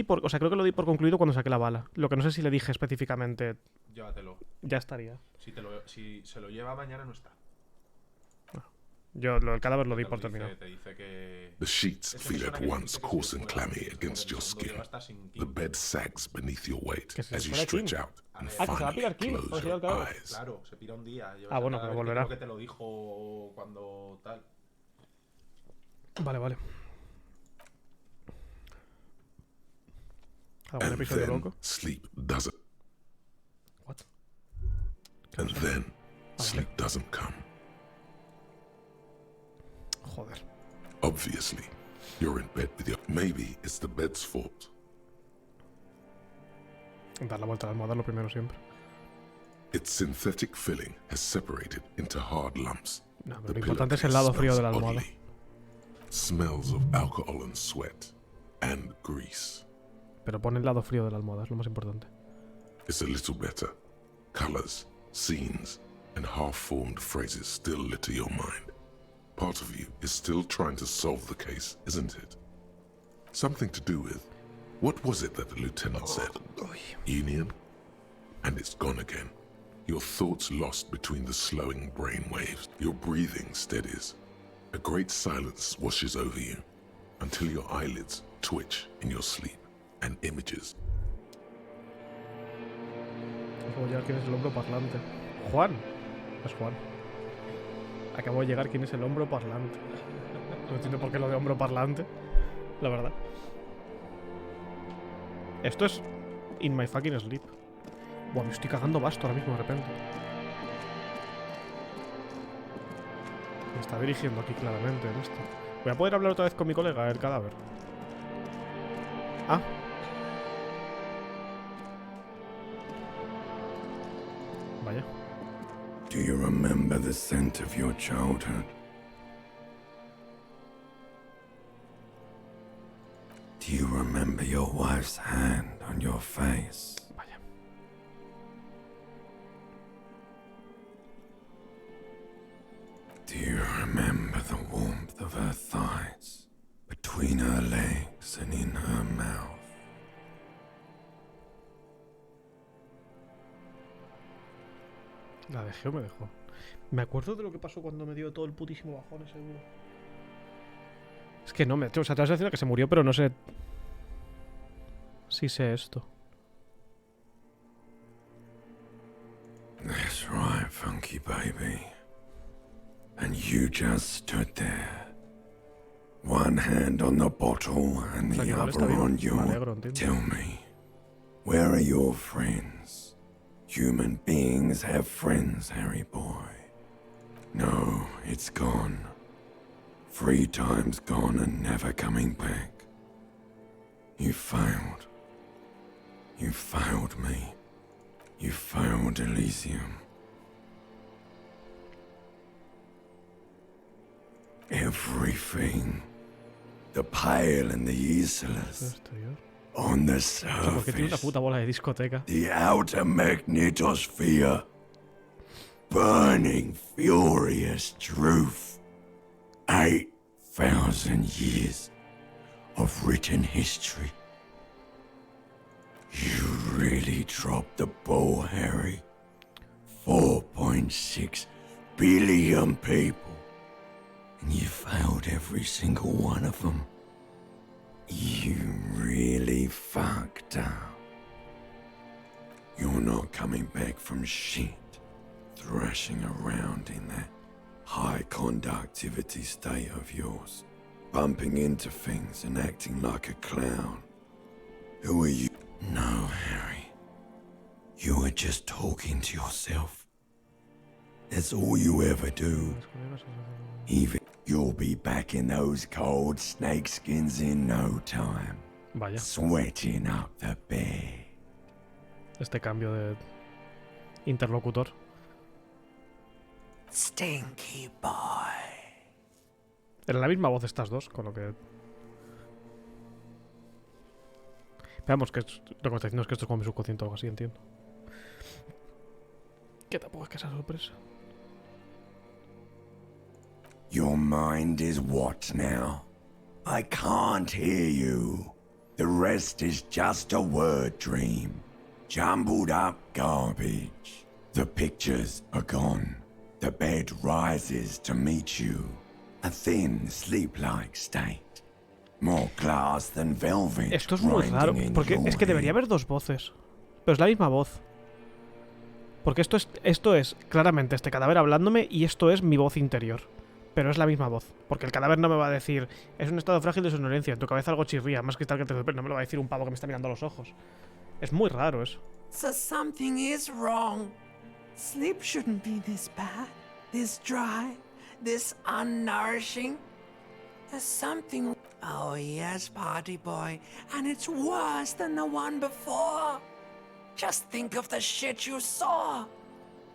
o sea, creo que lo di por concluido cuando saqué la bala. Lo que no sé si le dije específicamente. Llévatelo. Ya estaría. Si se lo lleva mañana no está. Yo el cadáver lo di por terminado. Te dice que... The sheets feel at once coarse and clammy against your skin. The bed sags beneath your weight as you stretch out and finally close your eyes. Claro, se pira un día. Bueno, pero volverá. Creo que te lo dijo cuando tal. Vale, vale. ¿Algún And episodio then loco? sleep doesn't. What? And then sleep doesn't come. Joder. Obviously, you're in bed with your... Maybe it's the bed's fault. Dar la vuelta a la almohada lo primero siempre. Its synthetic filling has separated into hard lumps. No, pero The lo importante es el lado frío de la almohada. oddly. Smells of alcohol and sweat and grease. Pero pon el lado frío de la almohada, es lo más importante. It's a little better. Colors, scenes, and half-formed phrases still litter your mind. Part of you is still trying to solve the case, isn't it? Something to do with... What was it that the lieutenant said? Union? And it's gone again. Your thoughts lost between the slowing brain waves. Your breathing steadies. A great silence washes over you until your eyelids twitch in your sleep and images. Acabo de llegar quién es el hombro parlante. Juan. Es Juan. Acabo de llegar quién es el hombro parlante. No entiendo por qué lo de hombro parlante. La verdad. Esto es In My Fucking Sleep. Buah, me estoy cagando basto ahora mismo de repente. Me está dirigiendo aquí claramente en esto. Voy a poder hablar otra vez con mi colega, el cadáver. Ah. Vaya. Do you remember the scent of your childhood? Do you remember your wife's hand on your face? Vaya. Do you remember the warmth of her thighs, between her legs and in her mouth? La dejé o me dejó. Me acuerdo de lo que pasó cuando me dio todo el putísimo bajón ese duro. Es que no me... O sea, te vas a decir que se murió, pero no sé... Sí sé esto. That's right, funky baby. And you just stood there. One hand on the bottle and the other on your... Tell me, where are your friends? Human beings have friends, Harry boy. No, it's gone. 3 times gone and never coming back. You failed. You failed me. You failed Elysium. Everything. The pale and the useless. On the Porque tiene una surface. puta bola de discoteca. The outer magnetosphere. Burning, furious truth. 8,000 years of written history. You really dropped the ball, Harry. 4.6 billion people. And you failed every single one of them. You really fucked up. You're not coming back from shit, thrashing around in that high conductivity state of yours, bumping into things and acting like a clown. Who are you? No, Harry. You were just talking to yourself. That's all you ever do. Even you'll be back in those cold snakeskins in no time. Vaya. Sweating up the bed. Este cambio de interlocutor. Stinky boy. Era la misma voz estas dos, con lo que... Veamos que lo que me está diciendo es que esto es como mi subconsciente o algo así, entiendo. Que tampoco es que sea sorpresa. Your mind is what now? I can't hear you. The rest is just a word dream. Jumbled up garbage. The pictures are gone. The bed rises to meet you. A thin, sleep-like state. More glass than velvet. Esto es muy raro, porque es que debería haber dos voces. Pero es la misma voz. Porque esto es claramente este cadáver hablándome y esto es mi voz interior. Pero es la misma voz. Porque el cadáver no me va a decir es un estado frágil de somnolencia, en tu cabeza algo chirría, más cristal que te sorprende. No me lo va a decir un pavo que me está mirando a los ojos. Es muy raro eso. So something is wrong. Sleep shouldn't be this bad, this dry, this unnourishing. There's something... Oh yes, party boy, and it's worse than the one before. Just think of the shit you saw.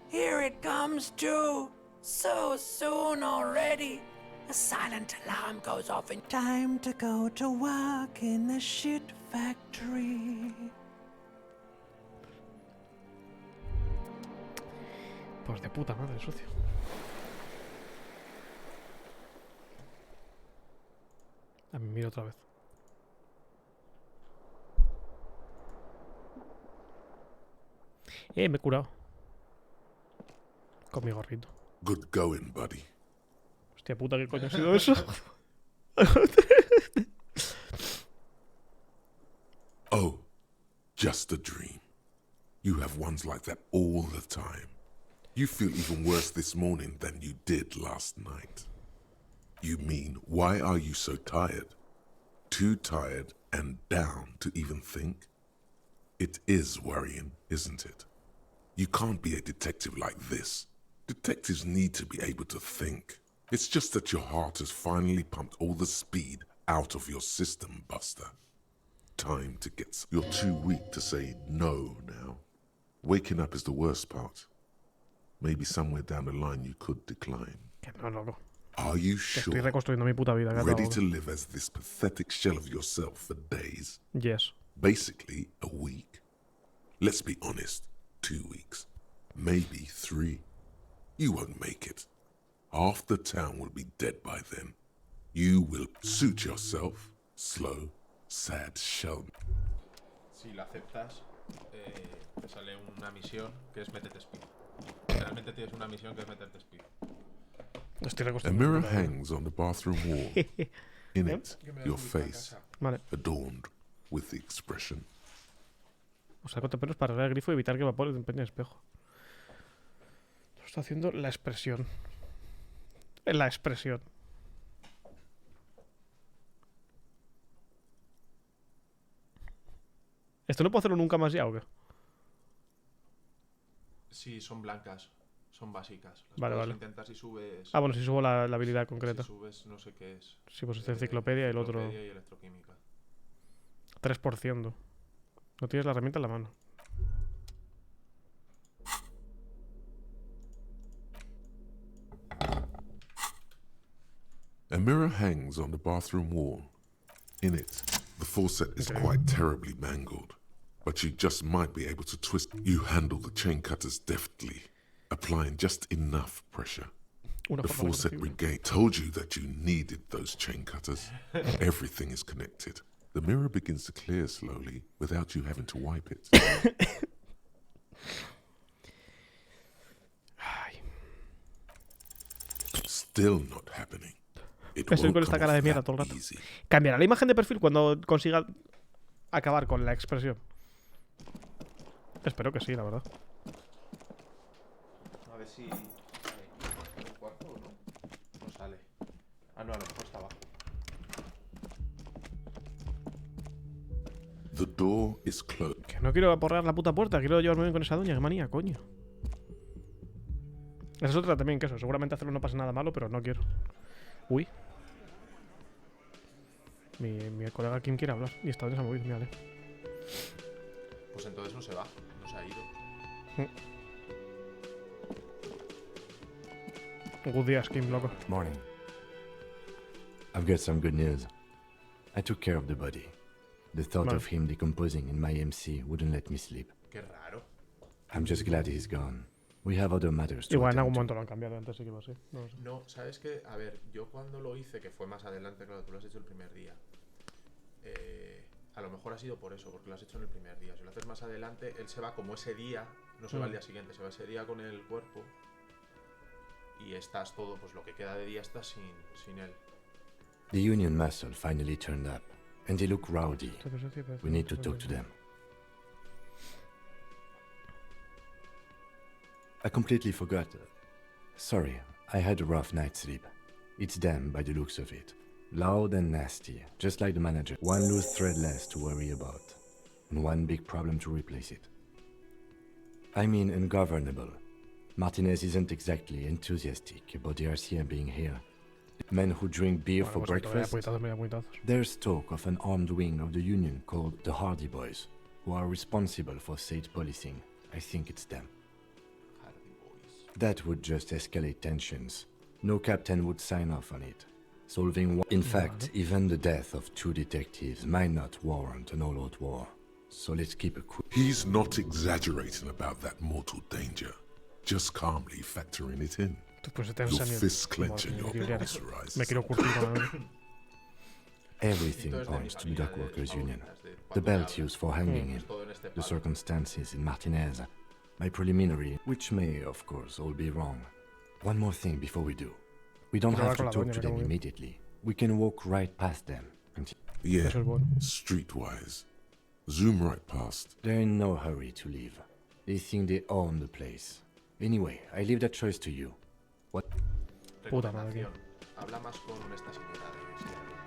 Here it comes too. So soon already. A silent alarm goes off in time to go to work in the shit factory. Pues de puta madre, socio. A mí miro otra vez. Me he curado. Con mi gorrito. Good going, buddy. Hostia puta, ¿qué coño ha sido eso? Oh, just a dream. You have ones like that all the time. You feel even worse this morning than you did last night. You mean, why are you so tired? Too tired and down to even think? It is worrying, isn't it? You can't be a detective like this. Detectives need to be able to think. It's just that your heart has finally pumped all the speed out of your system, Buster. Time to get... You're too weak to say no now. Waking up is the worst part. Maybe somewhere down the line you could decline. Que no, loco. Are you Que sure? estoy reconstruyendo mi puta vida. Ready to live as this pathetic shell of yourself for days? Yes. Basically, a week. Let's be honest, 2 weeks. Maybe 3. You won't make it. Half the town will be dead by then. You will suit yourself. Slow, sad shell. Si lo aceptas, te sale una misión que es meterte speed. Literalmente tienes una misión que es meterte speed. A mirror hangs on the bathroom wall. In it, your face, Vale. adorned with the expression. O sea, corto pelos para arreglar el grifo y evitar que evapore el empeño del espejo. Lo está haciendo la expresión. La expresión. ¿Esto no puedo hacerlo nunca más ya o qué? Sí, son blancas. O son básicas. Las Vale, puedes vale. intentar si subes... Ah, bueno, si subo la habilidad concreta. Si subes, no sé qué es. Sí, pues esta enciclopedia y el otro... Enciclopedia y electroquímica. 3%. No tienes la herramienta en la mano. A mirror hangs on the bathroom wall. In it, the faucet is quite terribly mangled, but you just might be able to twist. You handle the chain cutters deftly, applying just enough pressure. The faucet regained. Told you that you needed those chain cutters. Everything is connected. The mirror begins to clear slowly without you having to wipe it. Still not happening. Estoy con esta cara de mierda todo el rato. Cambiará la imagen de perfil cuando consiga acabar con la expresión. Espero que sí, la verdad. A ver si sale. ¿El cuarto o no? No sale. Ah, no, a lo mejor está abajo. The door is closed. Que no quiero aporrear la puta puerta, quiero llevarme bien con esa doña, qué manía, coño. Esa es otra también, que eso, seguramente hacerlo no pasa nada malo, pero no quiero. Uy. Mi colega Kim quiere hablar y esta doña se ha movido, mírale. Pues entonces no se va, no se ha ido. Good días, Kim, loco. Morning. I've got some good news. I took care of the body. The thought of him decomposing in my MC wouldn't let me sleep. Qué raro. I'm just glad he's gone. We have other matters to Igual en attend algún to. momento lo han cambiado, antes sí que iba así. No, lo sé. No, ¿sabes qué? A ver, yo cuando lo hice, que fue más adelante, claro, tú lo has hecho el primer día. A lo mejor ha sido por eso, porque lo has hecho en el primer día. Si lo haces más adelante, él se va como ese día, no se va al día siguiente, se va ese día con el cuerpo y estás todo, pues lo que queda de día estás sin él. The Union muscle finally turned up, and they look rowdy. We need to talk to them. I completely forgot. Sorry, I had a rough night's sleep. It's them by the looks of it. Loud and nasty, just like the manager. One loose thread less to worry about, and one big problem to replace it. I mean ungovernable. Martinez isn't exactly enthusiastic about the RCM being here. Men who drink beer for breakfast. There's talk of an armed wing of the Union called the Hardy Boys, who are responsible for state policing. I think it's them. That would just escalate tensions. No captain would sign off on it. Solving one. In fact, even the death of 2 detectives might not warrant an all-out war. So let's keep it cool. He's not exaggerating about that mortal danger, just calmly factoring it in. Your fists clench and your pulse rises. Me quiero curtir con Everything points to the Dock Workers Union. The belt used for hanging him, the circumstances in Martinez, my preliminary, which may, of course, all be wrong. One more thing before we do. We don't have to talk to them immediately. We can walk right past them. Yeah, streetwise. Zoom right past. They're in no hurry to leave. They think they own the place. Anyway, I leave that choice to you. What? Puta madre. Habla más con esta señora.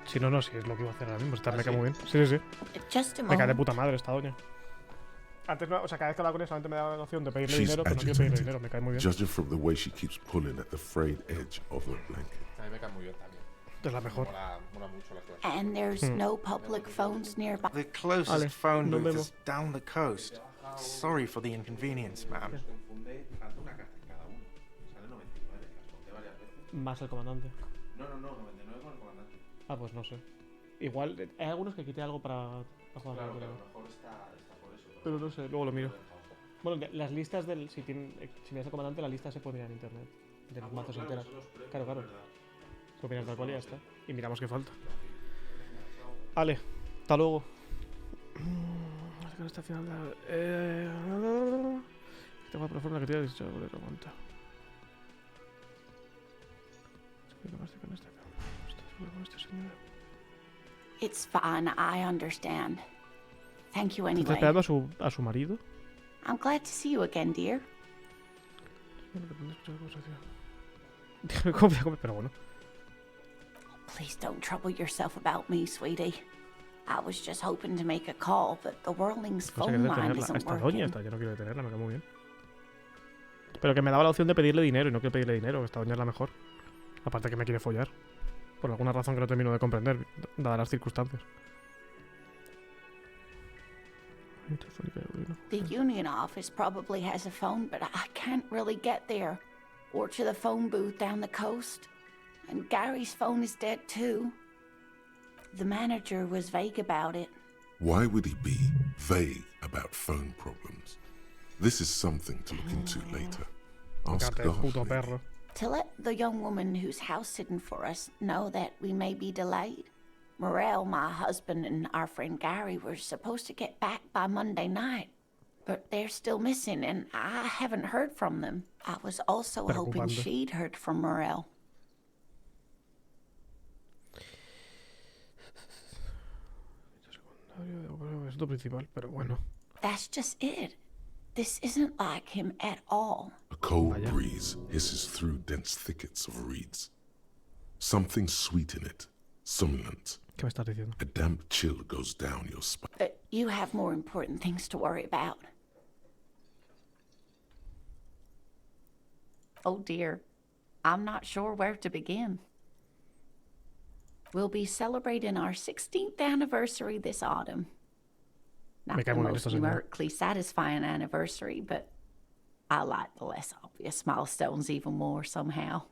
Si no, si es lo que iba a hacer ahora mismo. Esta me cae muy bien. Sí. Me cae de puta madre esta doña. Antes no, o sea, cada vez que hablaba con ella solamente me daba la opción de pedirle dinero, pero no quiero pedirle dinero, me cae muy bien. Judging from the way she keeps pulling at the frayed edge of her blanket. A mí me cae muy bien también. Es la mejor. Mola mucho la clase. And there's no public phones nearby. The closest phone booth is down the coast. Sorry for the inconvenience, ma'am. Más el comandante. No, 99 con el comandante. Ah, pues no sé. Igual, hay algunos que quité algo para jugar. Claro, pero a lo mejor está por eso. Pero no sé, luego lo miro. Bueno, las listas del. Si miras el comandante, la lista se puede mirar en internet. De los mazos enteras. Claro. Se puede mirar tal cual y ya está. Y miramos qué falta. Vale, hasta luego. Hasta el final tengo la forma que te he dicho, aguanta. It's fine, I understand. Thank you anyway. ¿Estás esperando a su marido? I'm glad to see you again, dear. Pero bueno. Please don't trouble yourself about me, sweetie. I was just hoping to make a call, but the Whirling's phone line isn't Esta doña working. yo no quiero detenerla, me cae muy bien. Pero que me daba la opción de pedirle dinero y no quiero pedirle dinero, que esta doña es la mejor. Aparte que me quiere follar. Por alguna razón que no termino de comprender, dadas las circunstancias. The union office probably has a phone, but I can't really get there. Or to the phone booth down the coast. And Gary's phone is dead too. The manager was vague about it. Why would he be vague about phone problems? This is something to look into later. Ask God. Perro. To let the young woman who's house-sitting for us know that we may be delayed. Morel, my husband, and our friend Gary were supposed to get back by Monday night, but they're still missing, and I haven't heard from them. I was also hoping she'd heard from Morel. Es lo principal, pero bueno. That's just it. This isn't like him at all. A cold breeze hisses through dense thickets of reeds. Something sweet in it, somnolent. ¿Qué me estás diciendo? A damp chill goes down your spine. You have more important things to worry about. Oh dear, I'm not sure where to begin. We'll be celebrating our 16th anniversary this autumn. Not the most numerically satisfying anniversary, but I like the less obvious milestones even more somehow.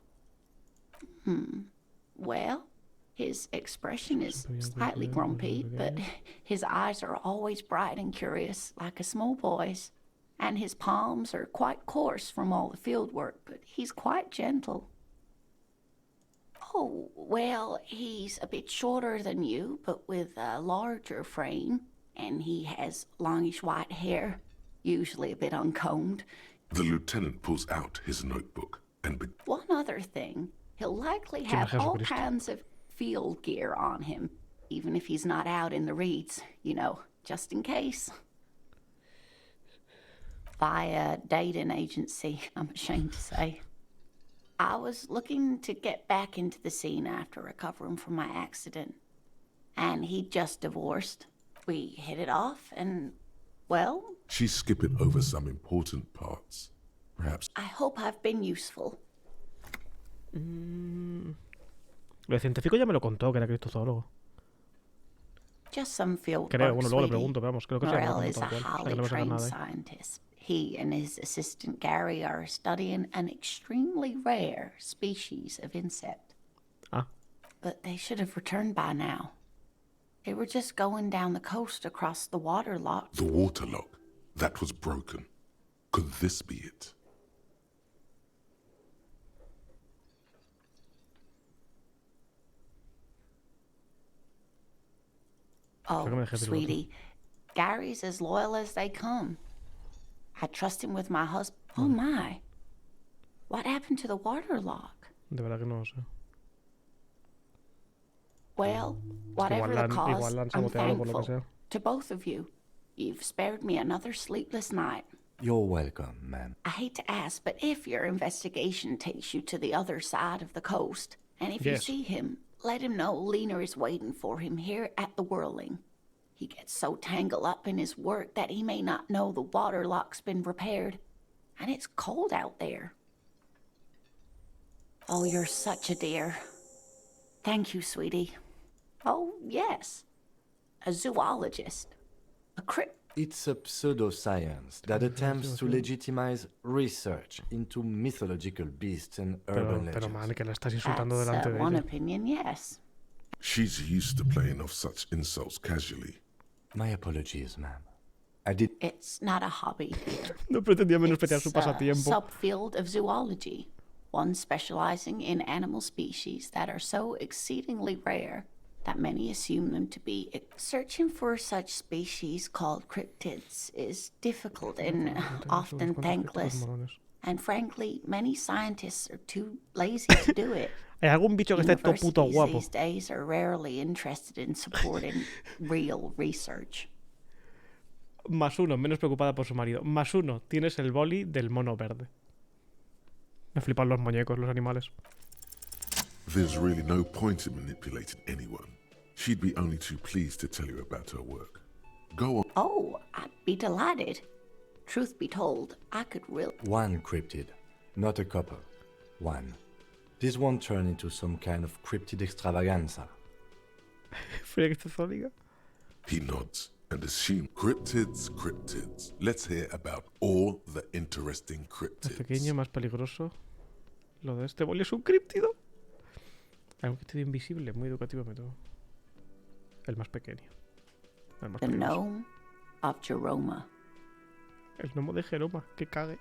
Well, his expression is slightly grumpy, but his eyes are always bright and curious, like a small boy's. And his palms are quite coarse from all the field work, but he's quite gentle. Oh, well, he's a bit shorter than you, but with a larger frame. And he has longish white hair, usually a bit uncombed. The lieutenant pulls out his notebook and One other thing, he'll likely have all kinds of field gear on him, even if he's not out in the reeds, you know, just in case. Via dating agency, I'm ashamed to say. I was looking to get back into the scene after recovering from my accident. And he'd just divorced. We hit it off and, well... She's skipping over some important parts. Perhaps... I hope I've been useful. Lo de científico ya me lo contó, que era cristozoólogo. Just some field creo, work, bueno, luego le pregunto, pero vamos, creo que Morel sí. is a highly trained scientist. He and his assistant Gary are studying an extremely rare species of insect. Ah. But they should have returned by now. They were just going down the coast across the water lock. The water lock. That was broken. Could this be it? Oh, sweetie. Gary's as loyal as they come. I trust him with my husband. Oh my. What happened to the water lock? De verdad que no lo sé. Well, whatever the cause, I'm thankful to both of you. You've spared me another sleepless night. You're welcome, ma'am. I hate to ask, but if your investigation takes you to the other side of the coast, and if you see him, let him know Lena is waiting for him here at the Whirling. He gets so tangled up in his work that he may not know the water lock's been repaired, and it's cold out there. Oh, you're such a dear. Thank you, sweetie. Oh, yes. A zoologist. A It's a pseudoscience that attempts to legitimize research into mythological beasts and urban legends. Pero man, que la estás insultando That's delante de one ella. opinion, yes. She's used to playing off such insults casually. My apologies, ma'am. I did... It's not a hobby, dear. No pretendía menospreciar su It's a pasatiempo. subfield of zoology, one specializing in animal species that are so exceedingly rare that many assume them to be. Searching for such species called cryptids is difficult and often thankless. And frankly, many scientists are too lazy to do it. Hay algún bicho que esté todo puto Universities guapo. these days are rarely interested in supporting real research. +1, menos preocupada por su marido. +1, tienes el boli del mono verde. Me flipan los muñecos, los animales. There's really no point in manipulating anyone. She'd be only too pleased to tell you about her work. Go on. Oh, I'd be delighted. Truth be told, I could really... One cryptid not a copper. One. This won't turn into some kind of cryptid extravaganza. He nods and assumes cryptids. Let's hear about all the interesting Más cryptids. pequeño, más peligroso. Lo de este boli es un críptido. Un críptido invisible, muy educativo me tocó. El más pequeño. El más The peligroso. gnome of Jeroma. El gnomo de Jeroma, que cague.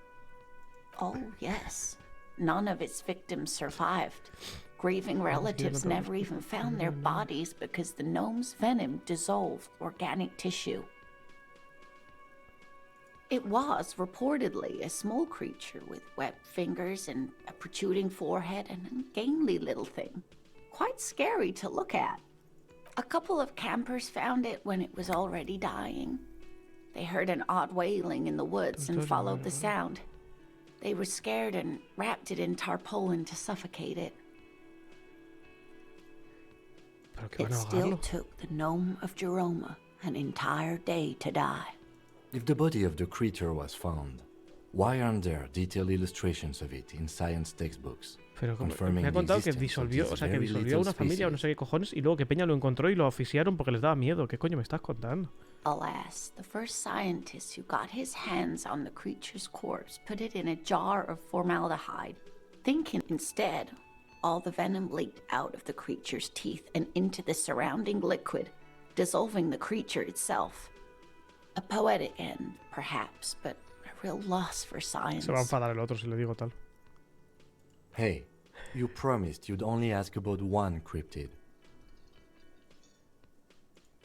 Oh, yes. None of its victims survived. Grieving relatives never even found their bodies because the gnome's venom dissolved organic tissue. It was reportedly a small creature with webbed fingers and a protruding forehead and an ungainly little thing. Quite scary to look at. A couple of campers found it when it was already dying. They heard an odd wailing in the woods and followed the sound. They were scared and wrapped it in tarpaulin to suffocate it. It still took the gnome of Jeroma an entire day to die. If the body of the creature was found, why aren't there detailed illustrations of it in science textbooks? Pero como, confirming me ha the contado que existence of disolvió, this o sea, que very disolvió a little una familia o no sé qué cojones y luego que Peña lo encontró y lo asfixiaron porque les daba miedo. ¿Qué coño me estás contando? Alas, the first scientist who got his hands on the creature's corpse put it in a jar of formaldehyde, thinking instead all the venom leaked out of the creature's teeth and into the surrounding liquid, dissolving the creature itself. A poetic end, perhaps, but a real loss for science. Se va a enfadar el otro si le digo tal. Hey, you promised you'd only ask about one cryptid.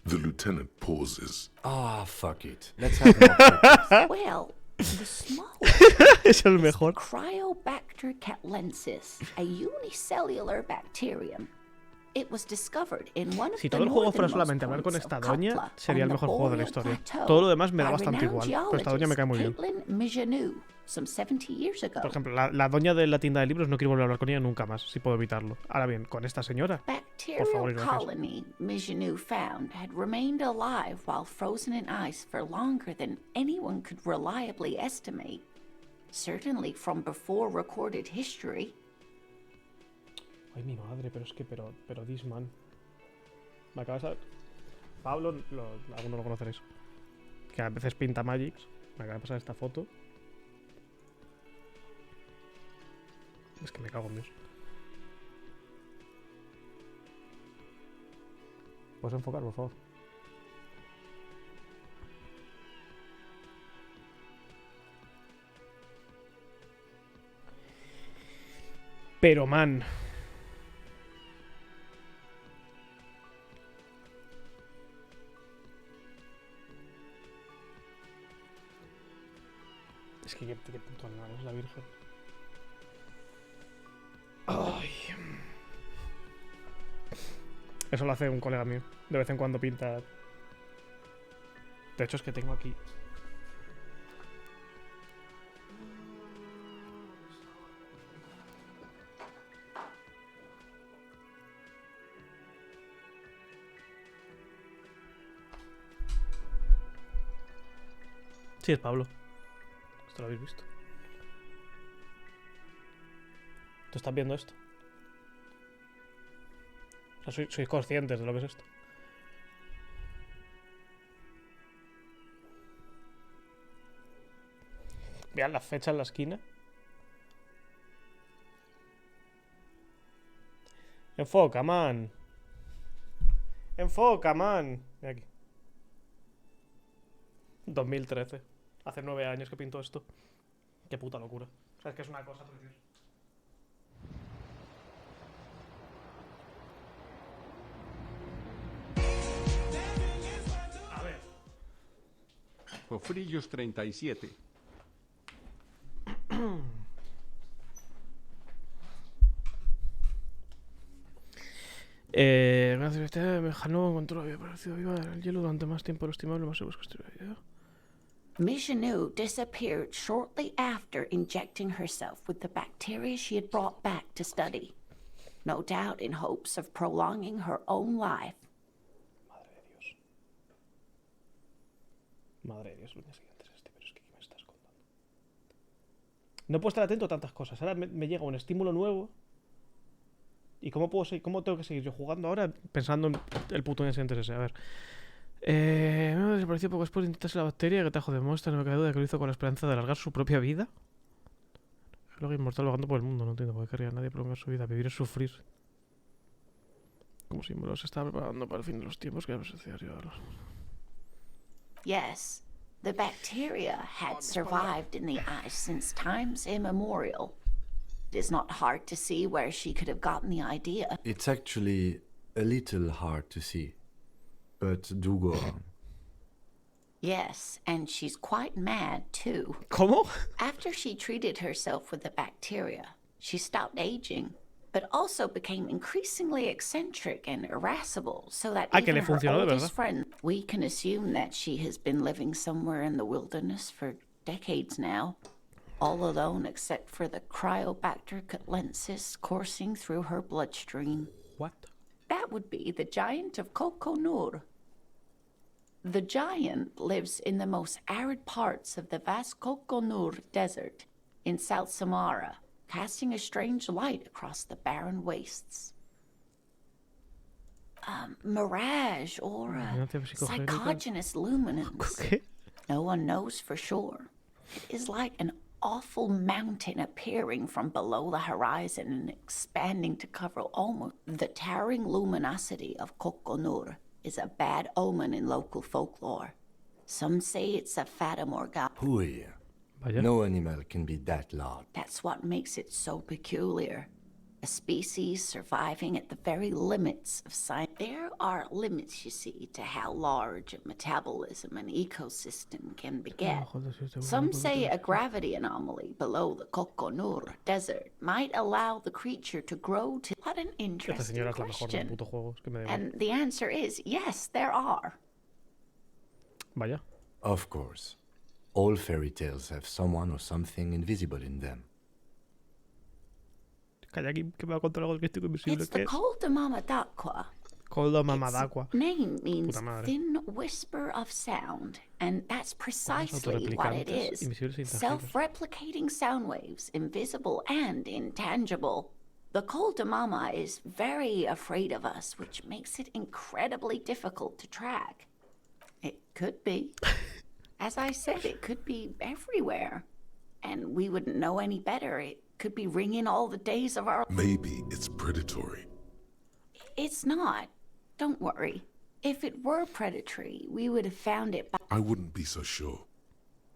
The lieutenant pauses. Ah, fuck it. Let's have more cryptids. Well, the smallest es el mejor. Cryobacter catlensis, a unicellular bacterium. It was discovered in one of Si the todo el juego fuera northernmost solamente hablar con points esta of doña, Copla sería on el the mejor juego de la Boreal historia. Plateau Todo lo demás me da by bastante renowned igual, pero esta doña me cae muy bien. geologist Caitlin Migenou, some 70 years ago. Por ejemplo, la doña de la tienda de libros no quiero volver a hablar con ella nunca más, si puedo evitarlo. Ahora bien, con esta señora, por favor y Bacterial gracias. colony Migenou found had remained alive while frozen in ice for longer than anyone could reliably estimate. Certainly from before recorded history. Ay, mi madre, pero es que, pero Disman. Me acabas de... Pablo, alguno lo conoceréis. Que a veces pinta Magics. Me acaba de pasar esta foto. Es que me cago en Dios. ¿Puedes enfocar, por favor? Pero, man... Es que qué puto animal es la Virgen. Ay. Eso lo hace un colega mío. De vez en cuando pinta. De hecho es que tengo aquí. Sí, es Pablo. Esto lo habéis visto. ¿Tú estás viendo esto? O sea, sois conscientes de lo que es esto. Vean la fecha en la esquina. Enfoca, man. Enfoca, man. Mira aquí. 2013. Hace 9 años que pintó esto. Qué puta locura. O sea, es que es una cosa preciosa. A ver. Fofrillos 37. Gracias a este Mejano encontró había aparecido viva en el hielo durante más tiempo de lo estimable, más seguro que estuviera. Migenou disappeared shortly after injecting herself with the bacteria she had brought back to study, no doubt in hopes of prolonging her own life. Madre de Dios. Madre de Dios, lunes siguientes este, pero es que ¿qué me estás contando? No puedo estar atento a tantas cosas. Ahora me llega un estímulo nuevo. ¿Y cómo puedo seguir? ¿Cómo tengo que seguir yo jugando ahora pensando en el puto incidente ese? A ver. Me desapareció poco después de intentarse la bacteria que trajo de muestra. No me cabe duda que lo hizo con la esperanza de alargar su propia vida. Luego inmortal vagando por el mundo. No entiendo por qué querría nadie prolongar su vida. Vivir es sufrir. Como símbolo se estaba preparando para el fin de los tiempos que era necesario. Yes, the bacteria had survived in the ice since times immemorial. It is not hard to see where she could have gotten the idea. It's actually a little hard to see. But do go on. Yes, and she's quite mad too. ¿Cómo? After she treated herself with the bacteria, she stopped aging, but also became increasingly eccentric and irascible, so that even her oldest friend, we can assume that she has been living somewhere in the wilderness for decades now, all alone except for the Cryobacter catlensis coursing through her bloodstream. What? That would be the giant of Kokonur. The giant lives in the most arid parts of the vast Kokonur Desert in South Samara, casting a strange light across the barren wastes. Mirage or psychogenous luminance. No one knows for sure. It is like an awful mountain appearing from below the horizon and expanding to cover almost. The towering luminosity of Kokonur is a bad omen in local folklore. Some say it's a Fata Morgana. Hui. No animal can be that large. That's what makes it so peculiar. A species surviving at the very limits of science. There are limits, you see, to how large a metabolism an ecosystem can beget. Some say a gravity anomaly below the Kokonur Desert might allow the creature to grow to... What an interesting question. And the answer is yes, there are. Vaya. Of course. All fairy tales have someone or something invisible in them. Calla aquí que me va a contar algo que estoy invisible. It's the Koldamamadakwa. Koldamamadakwa. Name means thin whisper of sound, and that's precisely what it is. Self-replicating sound waves, invisible and intangible. The Koldamama is very afraid of us, which makes it incredibly difficult to track. It could be. As I said, it could be everywhere. And we wouldn't know any better. It could be ringing all the days of our... Maybe it's predatory. It's not. Don't worry. If it were predatory, we would have found it by... I wouldn't be so sure.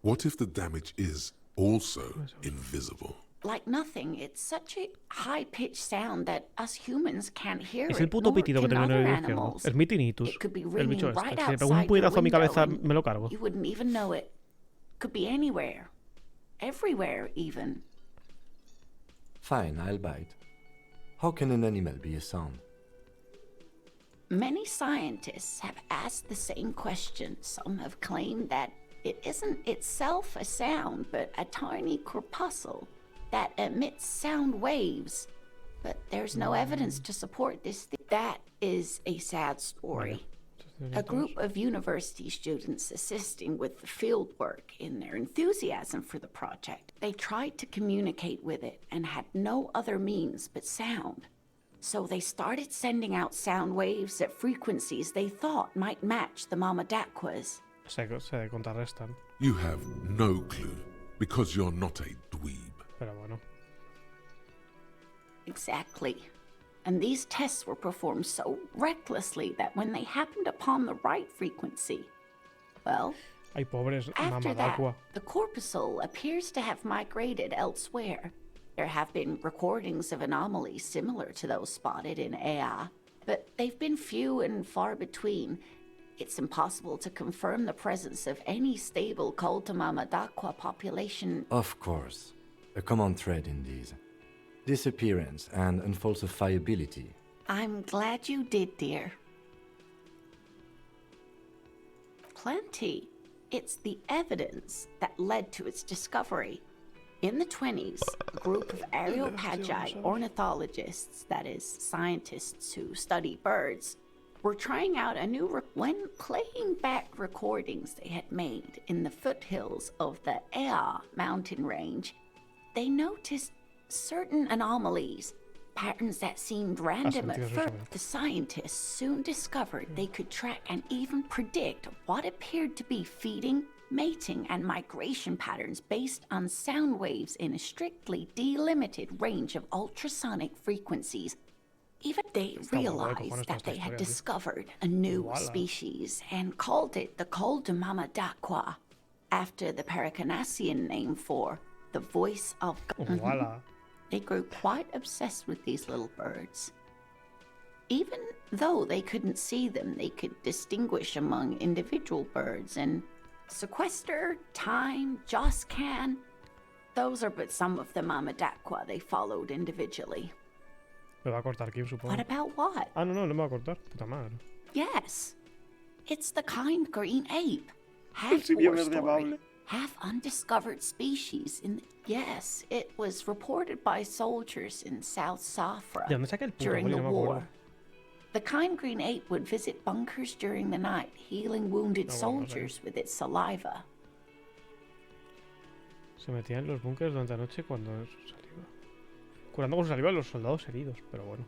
What if the damage is also invisible? Like nothing. It's such a high-pitched sound that us humans can't hear it. Es el puto pitido que tengo en el oído izquierdo. Es mi tinnitus. El bicho este. Si le pego un puñetazo a mi cabeza, me lo cargo. You wouldn't even know it. Could be anywhere. Everywhere, even. Fine, I'll bite. How can an animal be a sound? Many scientists have asked the same question. Some have claimed that it isn't itself a sound, but a tiny corpuscle that emits sound waves. But there's no evidence to support this. That is a sad story. A group of university students assisting with the field work in their enthusiasm for the project. They tried to communicate with it and had no other means but sound. So they started sending out sound waves at frequencies they thought might match the Mamadakwas. Se contrarrestan. You have no clue because you're not a dweeb. Pero bueno. Exactly. And these tests were performed so recklessly that when they happened upon the right frequency, well, Ay, pobres, after that, the corpuscle appears to have migrated elsewhere. There have been recordings of anomalies similar to those spotted in Ea, but they've been few and far between. It's impossible to confirm the presence of any stable Koltamamadakwa population. Of course. A common thread in these. Disappearance and unfalsifiability. I'm glad you did, dear. Plenty. It's the evidence that led to its discovery. In the 20s, a group of Areopagi ornithologists, that is, scientists who study birds, were trying out a new... When playing back recordings they had made in the foothills of the Ea mountain range, they noticed certain anomalies, patterns that seemed random at first. The scientists soon discovered they could track and even predict what appeared to be feeding, mating, and migration patterns based on sound waves in a strictly delimited range of ultrasonic frequencies. Even they realized that they had discovered a new species and called it the Coldamamadaqua, after the Paracanasian name for the voice of God. They grew quite obsessed with these little birds. Even though they couldn't see them, they could distinguish among individual birds and sequester, time, Joscan. Those are but some of the Mamadaqua they followed individually. Me va a cortar Kim, supongo. What about what? Ah, no, me va a cortar. Puta madre. Yes. It's the kind green ape. Half war story. Half undiscovered species in the... Yes, it was reported by soldiers in South Safra during the war. The kind green ape would visit bunkers during the night, healing wounded soldiers with its saliva. Se metía en los búnkers durante la noche cuando saliva. Curando con su saliva a los soldados heridos, pero bueno.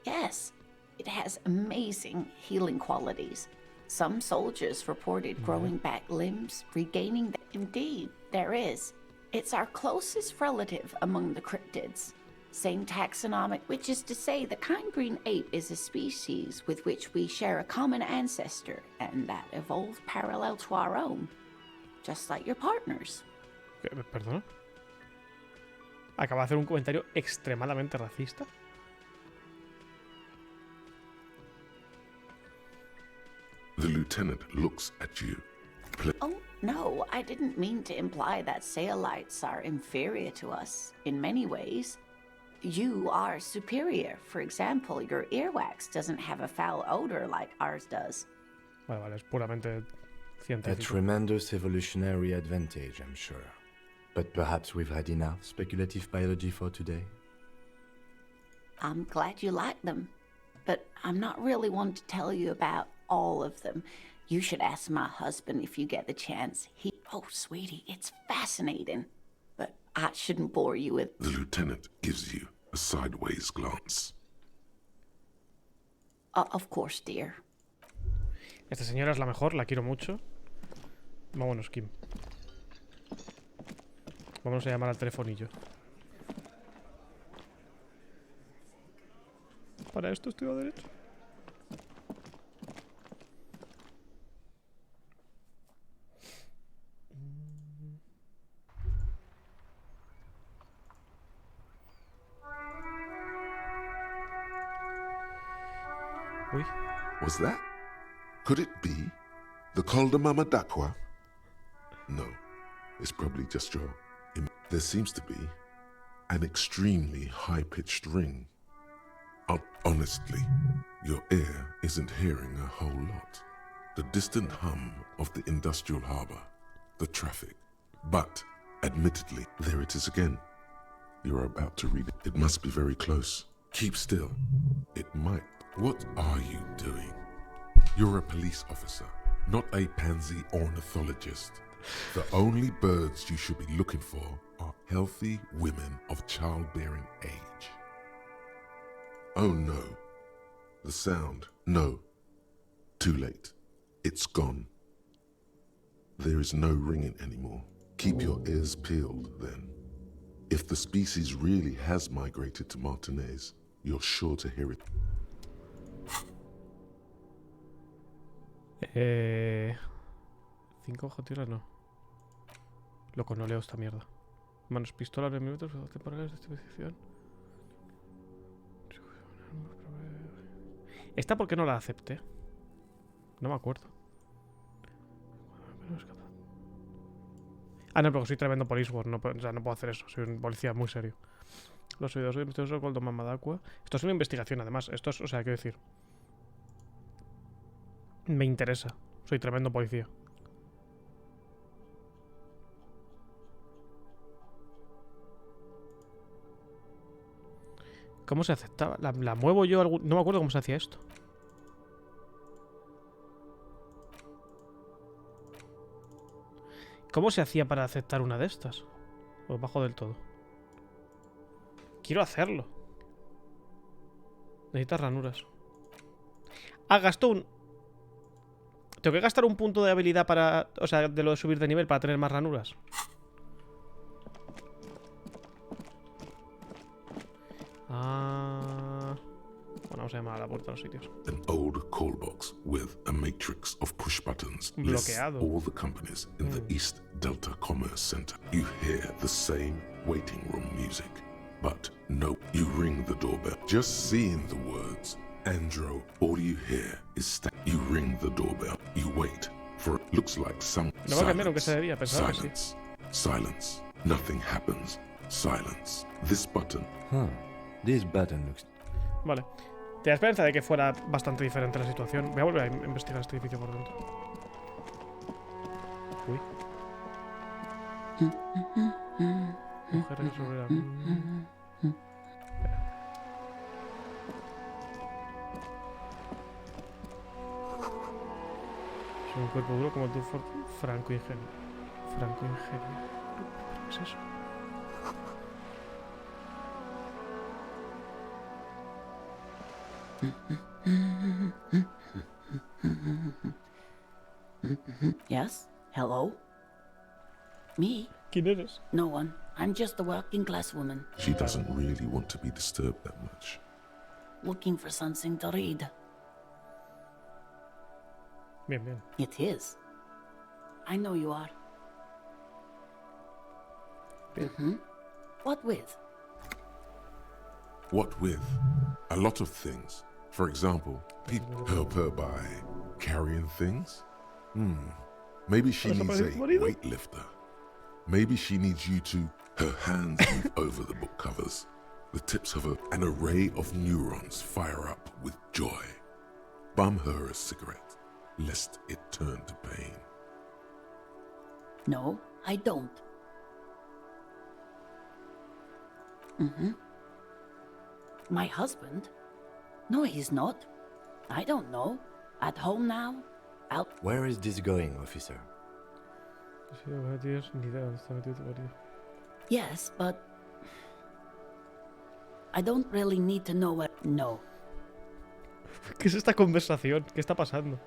Yes, it has amazing healing qualities. Some soldiers reported growing back limbs, regaining them. Indeed, there is. It's our closest relative among the cryptids. Same taxonomic, which is to say the kind green ape is a species with which we share a common ancestor and that evolved parallel to our own. Just like your partners. ¿Perdona? Acaba de hacer un comentario extremadamente racista. The lieutenant looks at you. Oh, no, I didn't mean to imply that Saelites are inferior to us in many ways. You are superior. For example, your earwax doesn't have a foul odor like ours does. Vale, es puramente científico. A tremendous evolutionary advantage, I'm sure. But perhaps we've had enough speculative biology for today. I'm glad you like them, but I'm not really one to tell you about all of them. You should ask my husband if you get the chance. Oh, sweetie, it's fascinating. But I shouldn't bore you with... The lieutenant gives you a sideways glance. Of course, dear. Esta señora es la mejor, la quiero mucho. Vámonos, Kim. Vamos a llamar al telefonillo. Para esto estudio derecho. Uy. Was that? Could it be the Coldamamadaqua? No, it's probably just your... There seems to be an extremely high-pitched ring. Honestly, your ear isn't hearing a whole lot. The distant hum of the industrial harbour, the traffic. But, admittedly, there it is again. You're about to read it. It must be very close. Keep still. It might. What are you doing? You're a police officer, not a pansy ornithologist. The only birds you should be looking for are healthy women of childbearing age. Oh no. The sound. No. Too late. It's gone. There is no ringing anymore. Keep your ears peeled, then. If the species really has migrated to Martinez, you're sure to hear it. 5 objetivos no. Loco, no leo esta mierda. Manos, pistola, 9 minutos, temporales de distribución. ¿Esta por qué no la acepté? No me acuerdo. Ah, no, pero soy tremendo policework. No, o sea, no puedo hacer eso. Soy un policía muy serio. Los oídos, soy investigador con Mamadaqua. Esto es una investigación, además. Esto es, o sea, quiero decir. Me interesa. Soy tremendo policía. ¿Cómo se aceptaba? ¿La muevo yo? No me acuerdo cómo se hacía esto. ¿Cómo se hacía para aceptar una de estas? O bajo del todo. Quiero hacerlo. Necesitas ranuras. Ah, gastó un... Tengo que gastar un punto de habilidad para... O sea, de lo de subir de nivel para tener más ranuras. Ah... Bueno, vamos a llamar a la puerta a los sitios. An old call box with a matrix of push buttons lists Bloqueado. all the companies in the East Delta Commerce Center. You hear the same waiting room music, but no, you ring the doorbell. Just seeing the words, Andro, all you hear is you ring the doorbell. You wait for it. Looks like some No va a cambiar aunque sea de día, pensaba que sí. silence. Silence. Nothing happens. Silence. This button. This button looks... Vale. Tenía esperanza de que fuera bastante diferente la situación. Voy a volver a investigar este edificio por dentro. Uy. Mujeres sobre la... Es un cuerpo duro como el tuyo, franco ingenio. Franco ingenio. ¿Qué es eso? Yes? Hello? Me? ¿Quién eres? No one. I'm just a working class woman. She doesn't really want to be disturbed that much. Looking for something to read. Bien, bien. It is. I know you are. What with? What with? A lot of things. For example, people help her by carrying things. Maybe she needs a weightlifter. Maybe she needs you to... Her hands move over the book covers. The tips of an array of neurons fire up with joy. Bum her a cigarette, lest it turn to pain. No, I don't. My husband? No, he's not. I don't know. At home now? Out. Where is this going, officer? Yes, but I don't really need to know what. No. ¿Qué es esta conversación? ¿Qué está pasando?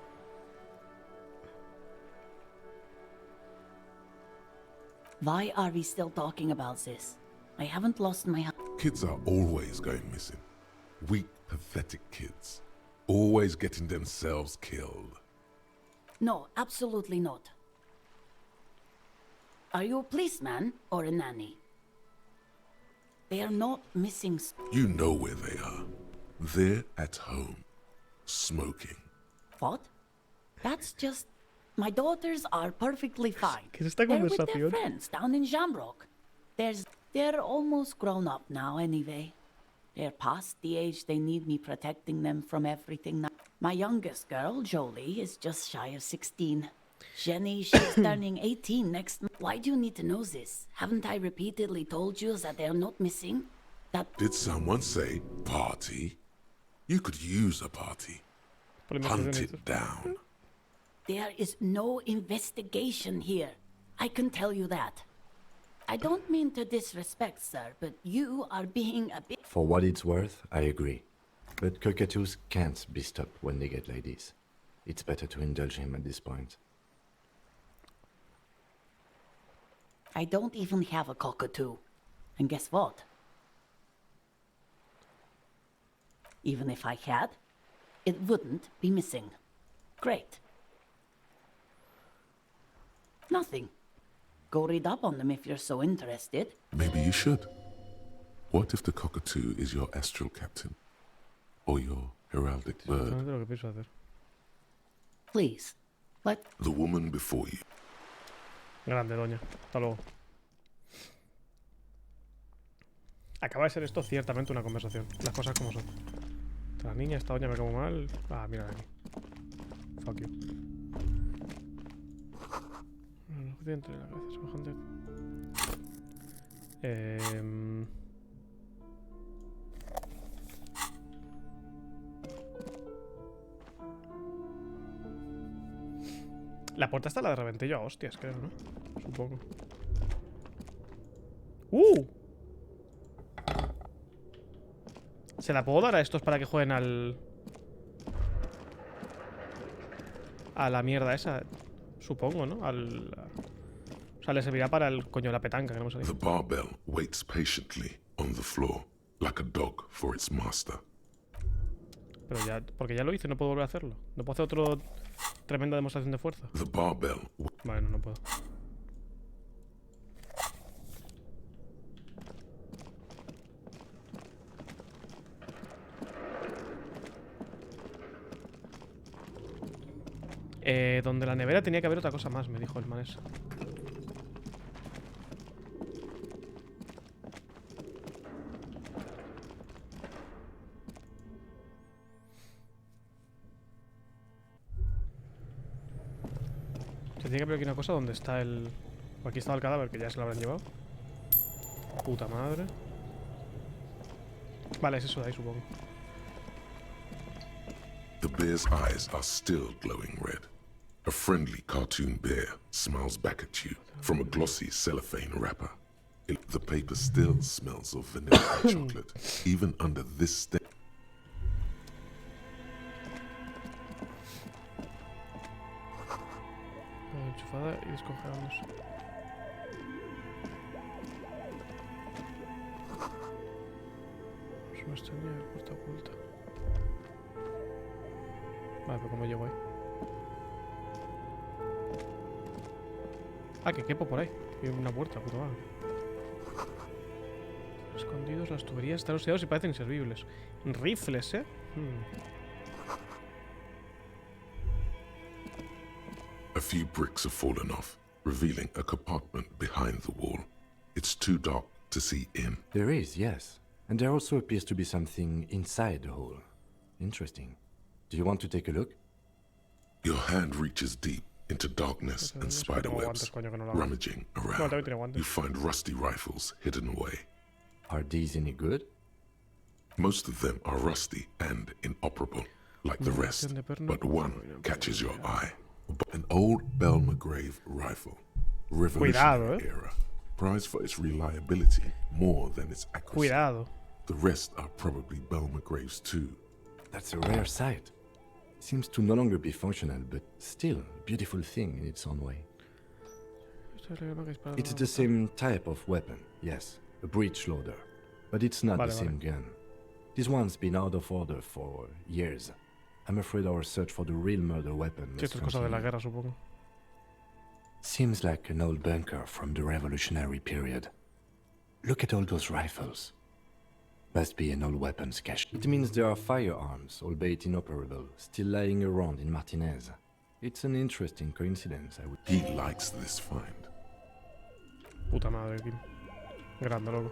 Why are we still talking about this? I haven't lost my... Kids are always going missing. Weak, pathetic kids. Always getting themselves killed. No, absolutely not. Are you a policeman or a nanny? They are not missing... You know where they are. They're at home. Smoking. What? That's just... My daughters are perfectly fine. ¿Qué es esta They're with their conversación? friends down in Jamrock. They're almost grown up now anyway. They're past the age they need me protecting them from everything now. My youngest girl, Jolie, is just shy of 16. Jenny, she's turning 18 next month. Why do you need to know this? Haven't I repeatedly told you that they're not missing? Did someone say party? You could use a party. Hunt it down. There is no investigation here. I can tell you that. I don't mean to disrespect, sir, but you are being a bit... For what it's worth, I agree. But cockatoos can't be stopped when they get like this. It's better to indulge him at this point. I don't even have a cockatoo. And guess what? Even if I had, it wouldn't be missing. Great. Nothing. Go read up on them if you're so interested. Maybe you should. What if the cockatoo is your astral captain? Or your heraldic bird? Please, let... The woman before you. Grande, doña. Hasta luego. Acaba de ser esto ciertamente una conversación. Las cosas como son. La niña, esta doña me como mal. Ah, mira aquí. Fuck you. Entre la cabeza semejante. La puerta está la de repente yo a hostias, creo, ¿no? supongo. ¿Se la puedo dar a estos para que jueguen al... a la mierda esa? Supongo, ¿no? Al... O sea, le servirá para el coño la petanca, que no me sale. The barbell waits patiently on the floor, like a dog for its master. Pero ya... Porque ya lo hice, no puedo volver a hacerlo. No puedo hacer otro... Tremenda demostración de fuerza. The barbell... Vale, no puedo. Donde la nevera tenía que haber otra cosa más, me dijo el man ese. Se tiene que haber aquí una cosa donde está el... O aquí estaba el cadáver, que ya se lo habrán llevado. Puta madre. Vale, es eso de ahí, supongo. The bear's eyes are still glowing red. A friendly cartoon bear smiles back at you from a glossy cellophane wrapper. The paper still smells of vanilla and chocolate, even under this stain. Enchufada y descongelándose. Es una extraña puerta oculta. Vale, pero ¿cómo llego ahí? Ah, que quepo por ahí. Hay una puerta, puta madre. Escondidos, las tuberías están oxidados y parecen inservibles. Rifles, ¿eh? A few bricks have fallen off, revealing a compartment behind the wall. It's too dark to see in. There is, yes. And there also appears to be something inside the hole. Interesting. Do you want to take a look? Your hand reaches deep into darkness and spiderwebs. Rummaging around, you find rusty rifles hidden away. Are these any good? Most of them are rusty and inoperable, like the rest, but one catches your eye. An old Belmagrave rifle, Revolutionary era, prized for its reliability more than its accuracy. The rest are probably Belmagraves too. That's a rare sight. Seems to no longer be functional, but still a beautiful thing in its own way. It's the same type of weapon, yes, a breech loader, but it's not the same gun. This one's been out of order for years. I'm afraid our search for the real murder weapon must continue. Seems like an old bunker from the Revolutionary period. Look at all those rifles. Must be an old weapons cache. It means there are firearms, albeit inoperable, still lying around in Martinez. It's an interesting coincidence, I would... He likes this find. Puta madre, Kim. Grande, loco.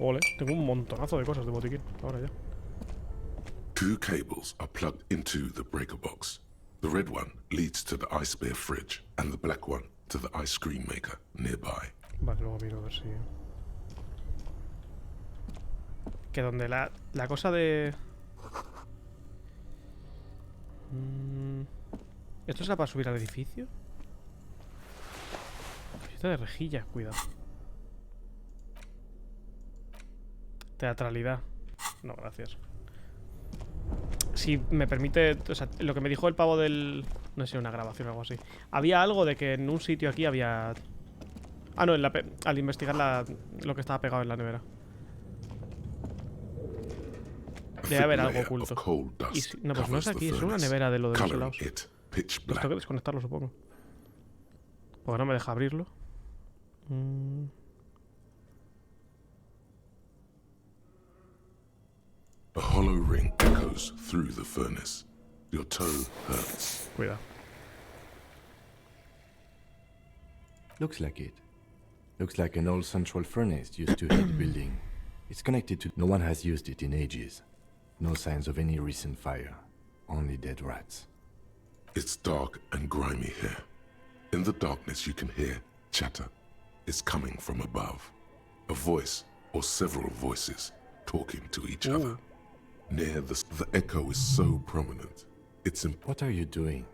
Ole, tengo un montonazo de cosas de botiquín. Ahora ya. Two cables are plugged into the breaker box. The red one leads to the ice bear fridge, and the black one to the ice cream maker nearby. Vale, luego miro a ver si... Que donde la cosa de... ¿Esto será para subir al edificio? Cosita de rejilla, cuidado. Teatralidad. No, gracias. Si me permite... O sea, lo que me dijo el pavo del... No sé si era una grabación o algo así. Había algo de que en un sitio aquí había... Ah, no, al investigar lo que estaba pegado en la nevera. Debe haber algo oculto. No, pues no es aquí, es una nevera de lo de los helados. Pues tengo que desconectarlo, supongo. Porque no me deja abrirlo. A hollow ring echoes through the furnace. Your toe hurts. Cuidado. Looks like it. Looks like an old central furnace used to heat the building. It's connected to... No one has used it in ages. No signs of any recent fire. Only dead rats. It's dark and grimy here. In the darkness you can hear Chatter is coming from above. A voice or several voices talking to each other. Near the echo is so prominent. It's What are you doing?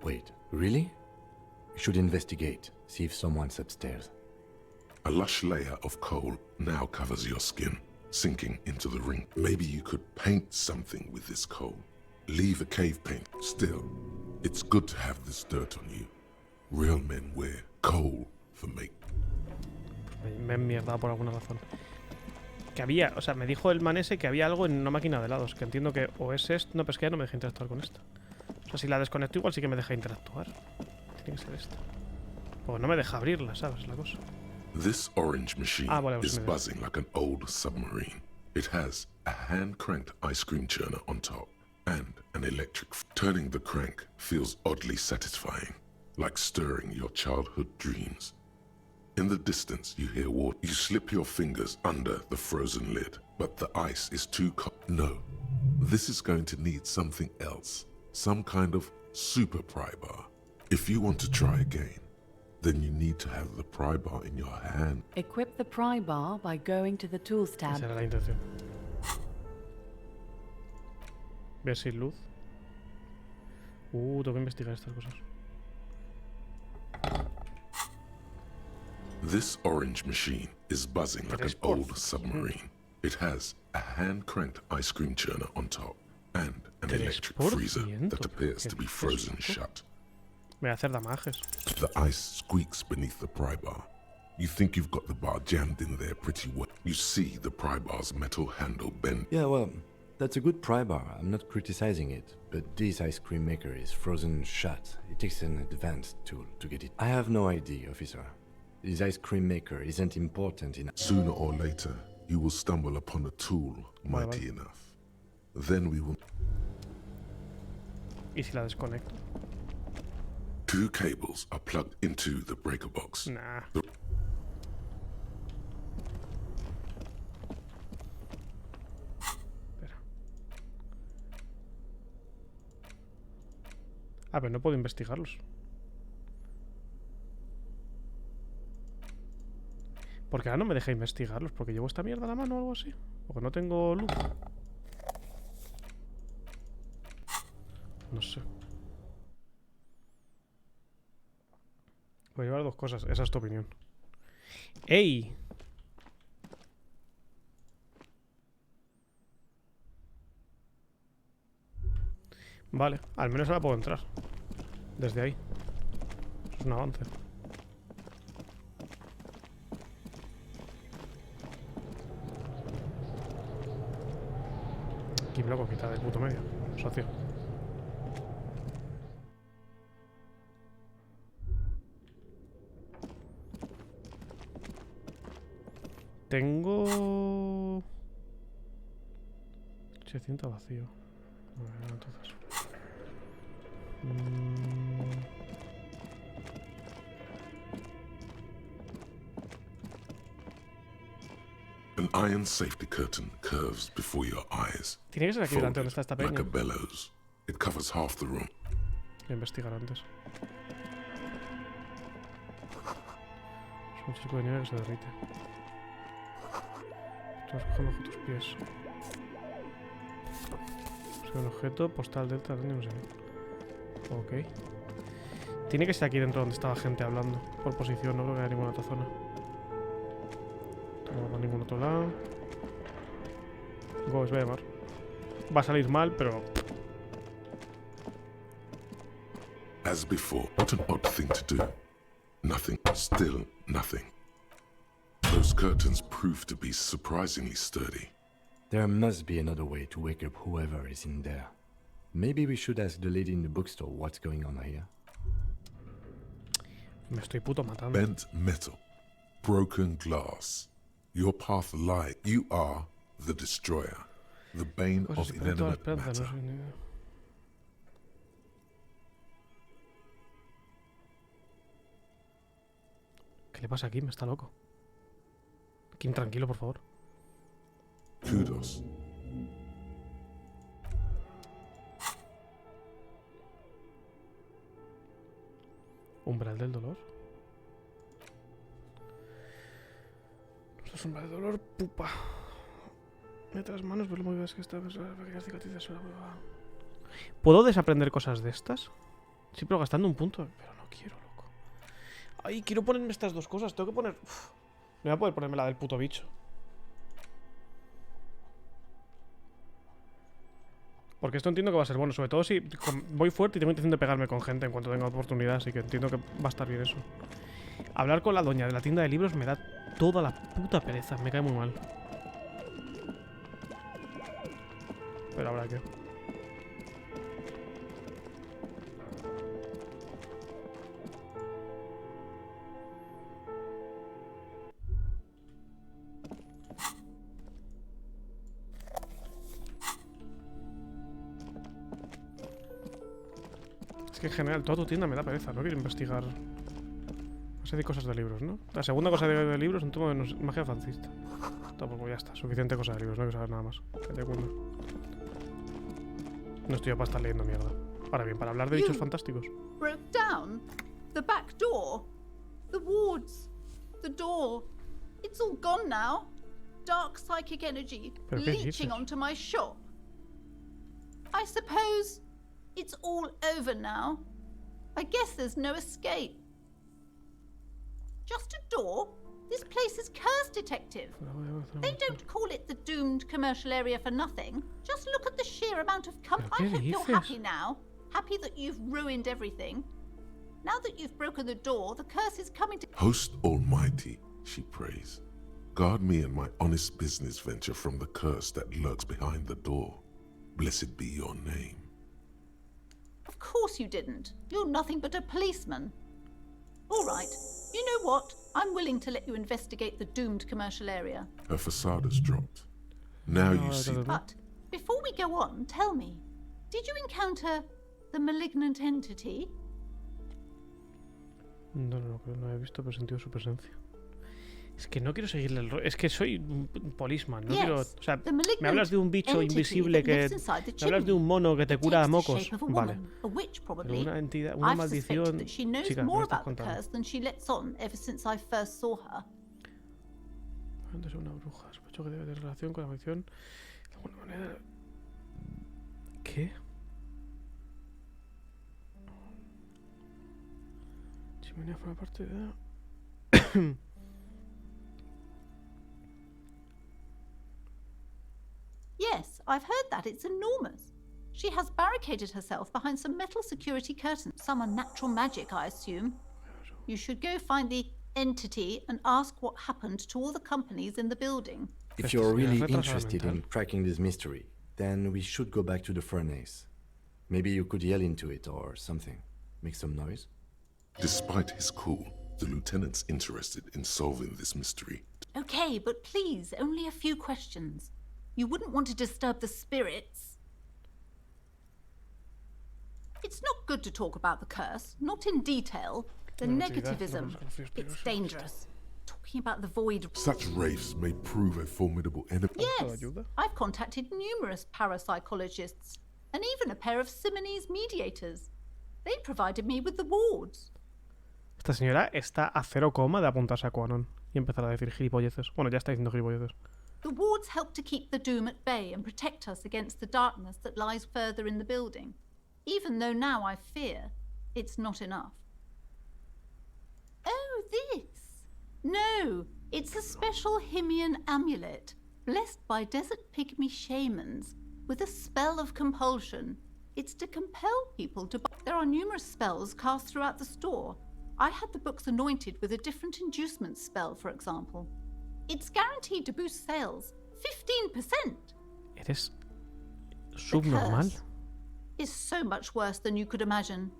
Wait, really? You should investigate. See if someone's upstairs. A lush layer of coal now covers your skin, sinking into the ring. Maybe you could paint something with this coal. Leave a cave paint. Still, it's good to have this dirt on you. Real men wear coal for make. Me he mierda por alguna razón. Que había, o sea, me dijo el man ese que había algo en una máquina de helados. Que entiendo que o es esto. No, pero es que ya no me deja interactuar con esto. O sea, si la desconecto igual sí que me deja interactuar. Tiene que ser esta. O no me deja abrirla, ¿sabes? Es la cosa. This orange machine is buzzing like an old submarine. It has a hand-cranked ice cream churner on top and an electric. Turning the crank feels oddly satisfying, like stirring your childhood dreams. In the distance, you hear water. You slip your fingers under the frozen lid, but the ice is too cold. No, this is going to need something else. Some kind of super pry bar. If you want to try again, then you need to have the pry bar in your hand. Equip the pry bar by going to the Tools tab. Esa era la intención. Ver sin luz. Tengo que investigar estas cosas. This orange machine is buzzing like an old submarine. It has a hand-cranked ice cream churner on top and an electric freezer that appears to be frozen shut. Me voy a hacer damajes. The ice squeaks beneath the pry bar. You think you've got the bar jammed in there pretty well. You see the pry bar's metal handle bend. Yeah, well, that's a good pry bar. I'm not criticizing it. But this ice cream maker is frozen shut. It takes an advanced tool to get it. I have no idea, officer. This ice cream maker isn't important enough. Sooner or later, you will stumble upon a tool mighty enough. Then we will... ¿Y si la desconecto? 2 cables are plugged into the breaker box. Nah. Espera. A ver, no puedo investigarlos. Porque ahora no me deja investigarlos. Porque llevo esta mierda a la mano o algo así. Porque no tengo luz. No sé. Voy a llevar 2 cosas. Esa es tu opinión. ¡Ey! Vale. Al menos ahora puedo entrar. Desde ahí. Eso es un avance. Aquí me lo quita del puto medio. Socio. Tengo... 800 vacío. Bueno, entonces... An iron safety curtain curves before your eyes. Tiene que ser aquí delante donde está esta peña. Like a bellows. It covers half the room. Voy a investigar antes. Es un chico de nieve que se derrite. Estamos cogiendo bajo tus pies. Es un objeto postal delta, no sé. Ok. Tiene que ser aquí dentro donde estaba gente hablando. Por posición, no creo que haya ninguna otra zona. No por ningún otro lado. Go, os voy a llamar. Va a salir mal, pero... As before, what an odd thing to do. Nothing, still nothing. Those curtains prove to be surprisingly sturdy. There must be another way to wake up whoever is in there. Maybe we should ask the lady in the bookstore what's going on here. Me estoy puto matando. Bent metal. Broken glass. Your path lies. You are the destroyer. The bane of inanimate matter. ¿Qué le pasa a Kim? Está loco. Kim, tranquilo, por favor. Kudos. Umbral del dolor. Nuestro umbral del dolor, pupa. Mete las manos, pero muy ves que esta pequeñas cicatrices son la hueva. ¿Puedo desaprender cosas de estas? Sí, pero gastando un punto. Pero no quiero, loco. Ay, quiero ponerme estas dos cosas. Tengo que poner... Uf, no voy a poder ponerme la del puto bicho. Porque esto entiendo que va a ser bueno. Sobre todo si voy fuerte y tengo intención de pegarme con gente en cuanto tenga oportunidad. Así que entiendo que va a estar bien eso. Hablar con la doña de la tienda de libros me da toda la puta pereza. Me cae muy mal. Pero habrá que... Es que en general toda tu tienda me da pereza. No quiero investigar... No sé de cosas de libros, ¿no? La segunda cosa de libros es un tomo de magia fascista. Tampoco, ya está. Suficiente cosa de libros. No hay que saber nada más. No estoy yo para estar leyendo mierda. Ahora bien, para hablar de bichos fantásticos. Broke down. The back door. The wards. The door. It's all gone now. Dark psychic energy leeching onto my shop. I suppose it's all over now. I guess there's no escape. Just a door? This place is cursed, Detective. They don't call it the doomed commercial area for nothing. Just look at the sheer amount of I hope you're happy now. Happy that you've ruined everything. Now that you've broken the door, the curse is coming to... Host Almighty, she prays. Guard me and my honest business venture from the curse that lurks behind the door. Blessed be your name. Of course you didn't. You're nothing but a policeman. All right. You know what? I'm willing to let you investigate the doomed commercial area. Her facade has dropped. Now you see... But before we go on, tell me, did you encounter the malignant entity? No he visto, pero he sentido su presencia. Es que no quiero seguirle el rollo. Es que soy un policeman. No quiero... O sea, me hablas de un bicho invisible que... Me hablas de un mono que te cura a mocos. Vale. Pero una entidad, una maldición... Chica, ¿qué me estás contando? Antes es una bruja. Sospecho que debe tener relación con la maldición. De alguna manera... ¿Qué? Chimenea forma parte de... Yes, I've heard that. It's enormous. She has barricaded herself behind some metal security curtains. Some unnatural magic, I assume. You should go find the entity and ask what happened to all the companies in the building. If you're really interested in cracking this mystery, then we should go back to the furnace. Maybe you could yell into it or something. Make some noise. Despite his cool, the lieutenant's interested in solving this mystery. Okay, but please, only a few questions. You wouldn't want to disturb the spirits. It's not good to talk about the curse, not in detail. The negativism, it's dangerous. Talking about the void... Such wraiths may prove a formidable enemy. Yes, I've contacted numerous parapsychologists, and even a pair of Simonese mediators. They provided me with the wards. Esta señora está a 0, de apuntarse a Quanon y empezar a decir gilipolleces. Bueno, ya está diciendo gilipolleces. The wards help to keep the doom at bay and protect us against the darkness that lies further in the building, even though now I fear it's not enough. Oh, this! No, it's a special Himian amulet, blessed by desert pygmy shamans, with a spell of compulsion. It's to compel people to buy. There are numerous spells cast throughout the store. I had the books anointed with a different inducement spell, for example. It's guaranteed to boost sales 15%. Eres subnormal. Is so much worse than you could imagine.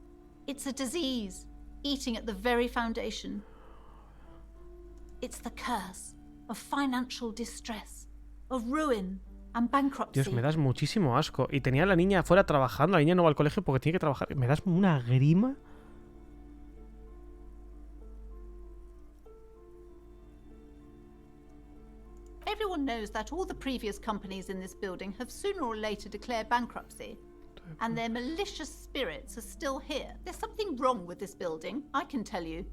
It's a disease, eating at the very foundation. It's the curse of financial distress, of ruin and bankruptcy. Dios, me das muchísimo asco. Y tenía a la niña afuera trabajando. La niña no va al colegio porque tiene que trabajar. Me das una grima. Everyone knows that all the previous companies in this building have sooner or later declared bankruptcy. and their malicious spirits are still here. There's something wrong with this building, I can tell you.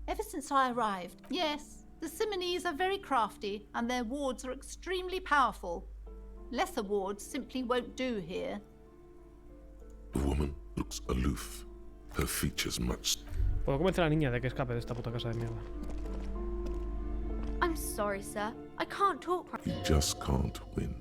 Ever since I arrived, yes, the Simonese are very crafty, and their wards are extremely powerful. Lesser wards simply won't do here. The woman looks aloof, her features much. Puedo convencer a la niña de que escape de esta puta casa de mierda. I'm sorry, sir. I can't talk. You just can't win.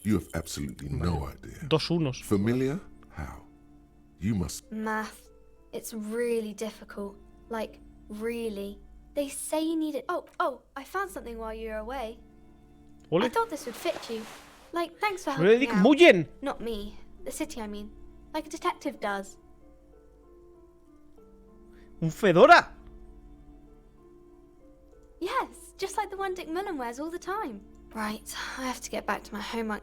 You have absolutely no idea. 2-1. Familiar? How? You must. Math. It's really difficult. Like, really. They say you need it. Oh, I found something while you were away. Ole. I thought this would fit you. Like, thanks for Really? helping out. Muy bien. Not me. The city, I mean. Like a detective does. Un fedora. Yes, just like the one Dick Mullen wears all the time. Right, I have to get back to my homework.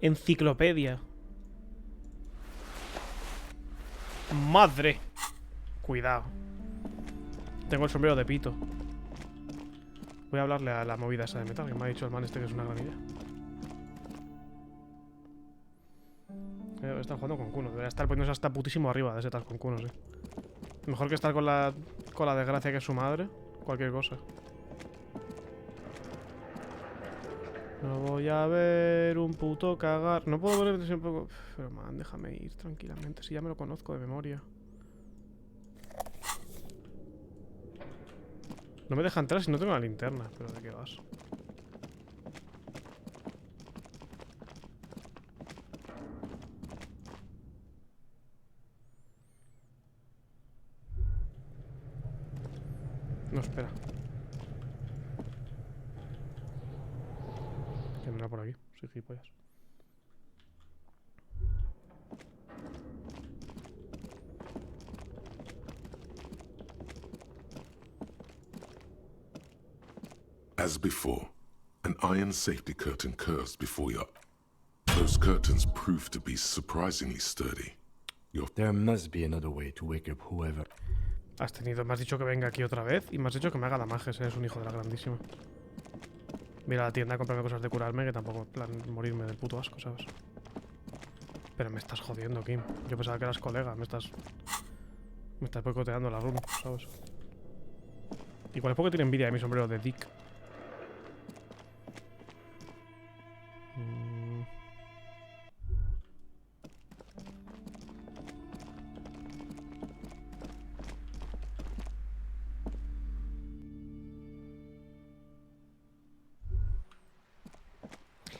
Enciclopedia. Madre. Cuidado. Tengo el sombrero de pito. Voy a hablarle a la movida esa de metal, que me ha dicho el man este que es una gran idea. Debe estar jugando con cunos. Debería estar poniéndose hasta putísimo arriba de setas con cunos, Mejor que estar con la desgracia que es su madre. Cualquier cosa. No voy a ver un puto cagar. No puedo poner un poco. Pero man, déjame ir tranquilamente. Si ya me lo conozco de memoria. No me deja entrar si no tengo la linterna. Pero ¿de qué vas? No, espera. Que no era por aquí. Soy gilipollas. As before, an iron safety curtain curves before you. Those curtains prove to be surprisingly sturdy. There must be another way to wake up whoever. Me has dicho que venga aquí otra vez y me has dicho que me haga damages, eres un hijo de la grandísima. Mira a la tienda a comprarme cosas de curarme, que tampoco es plan morirme del puto asco, ¿sabes? Pero me estás jodiendo, Kim. Yo pensaba que eras colega, me estás boicoteando la run, ¿sabes? Igual es porque tiene envidia de mi sombrero de Dick.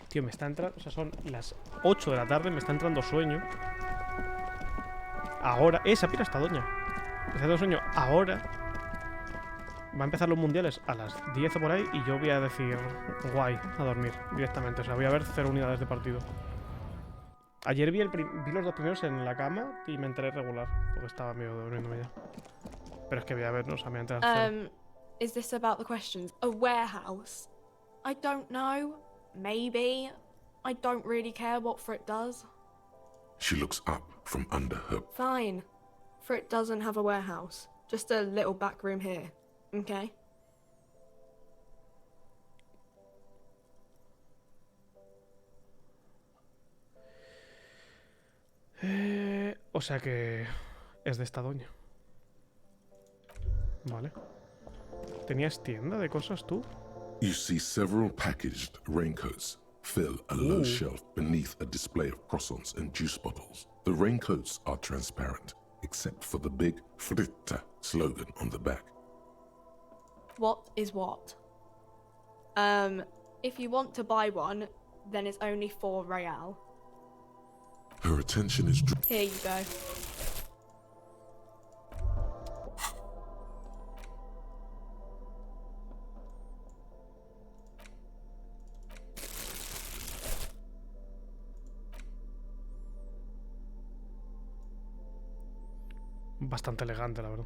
Tío, me está entrando... O sea, son las 8 de la tarde, me está entrando sueño. Ahora... ¡Esa pira esta doña! Me está entrando sueño ahora. Va a empezar los mundiales a las 10 o por ahí y yo voy a decir... guay, a dormir directamente. O sea, voy a ver 0 unidades de partido. Ayer vi los 2 primeros en la cama y me enteré regular. Porque estaba medio durmiéndome ya. Pero es que voy a ver, ¿no? O sea, me voy a enterar 0. Is this about the questions? A warehouse? I don't know. Maybe. I don't really care what Frit does. She looks up from under her. Fine. Frit doesn't have a warehouse. Just a little back room here. Okay? O sea que... es de esta doña. Vale. ¿Tenías tienda de cosas tú? You see several packaged raincoats fill a low shelf beneath a display of croissants and juice bottles. The raincoats are transparent, except for the big Fritta slogan on the back. What is what? If you want to buy one, then it's only 4 real. Her attention is Here you go. Bastante elegante, la verdad.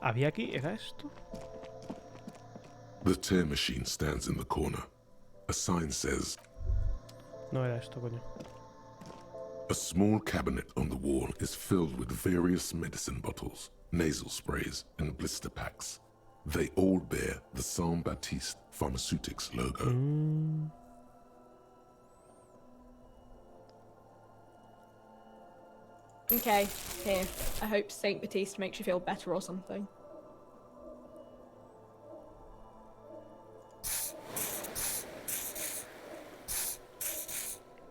¿Había aquí? ¿Era esto? The tear machine stands in the corner. A sign says, No era esto, coño. A small cabinet on the wall is filled with various medicine bottles, nasal sprays, and blister packs. They all bear the Saint Baptiste Pharmaceutics logo. Okay, here. I hope Saint Baptiste makes you feel better or something.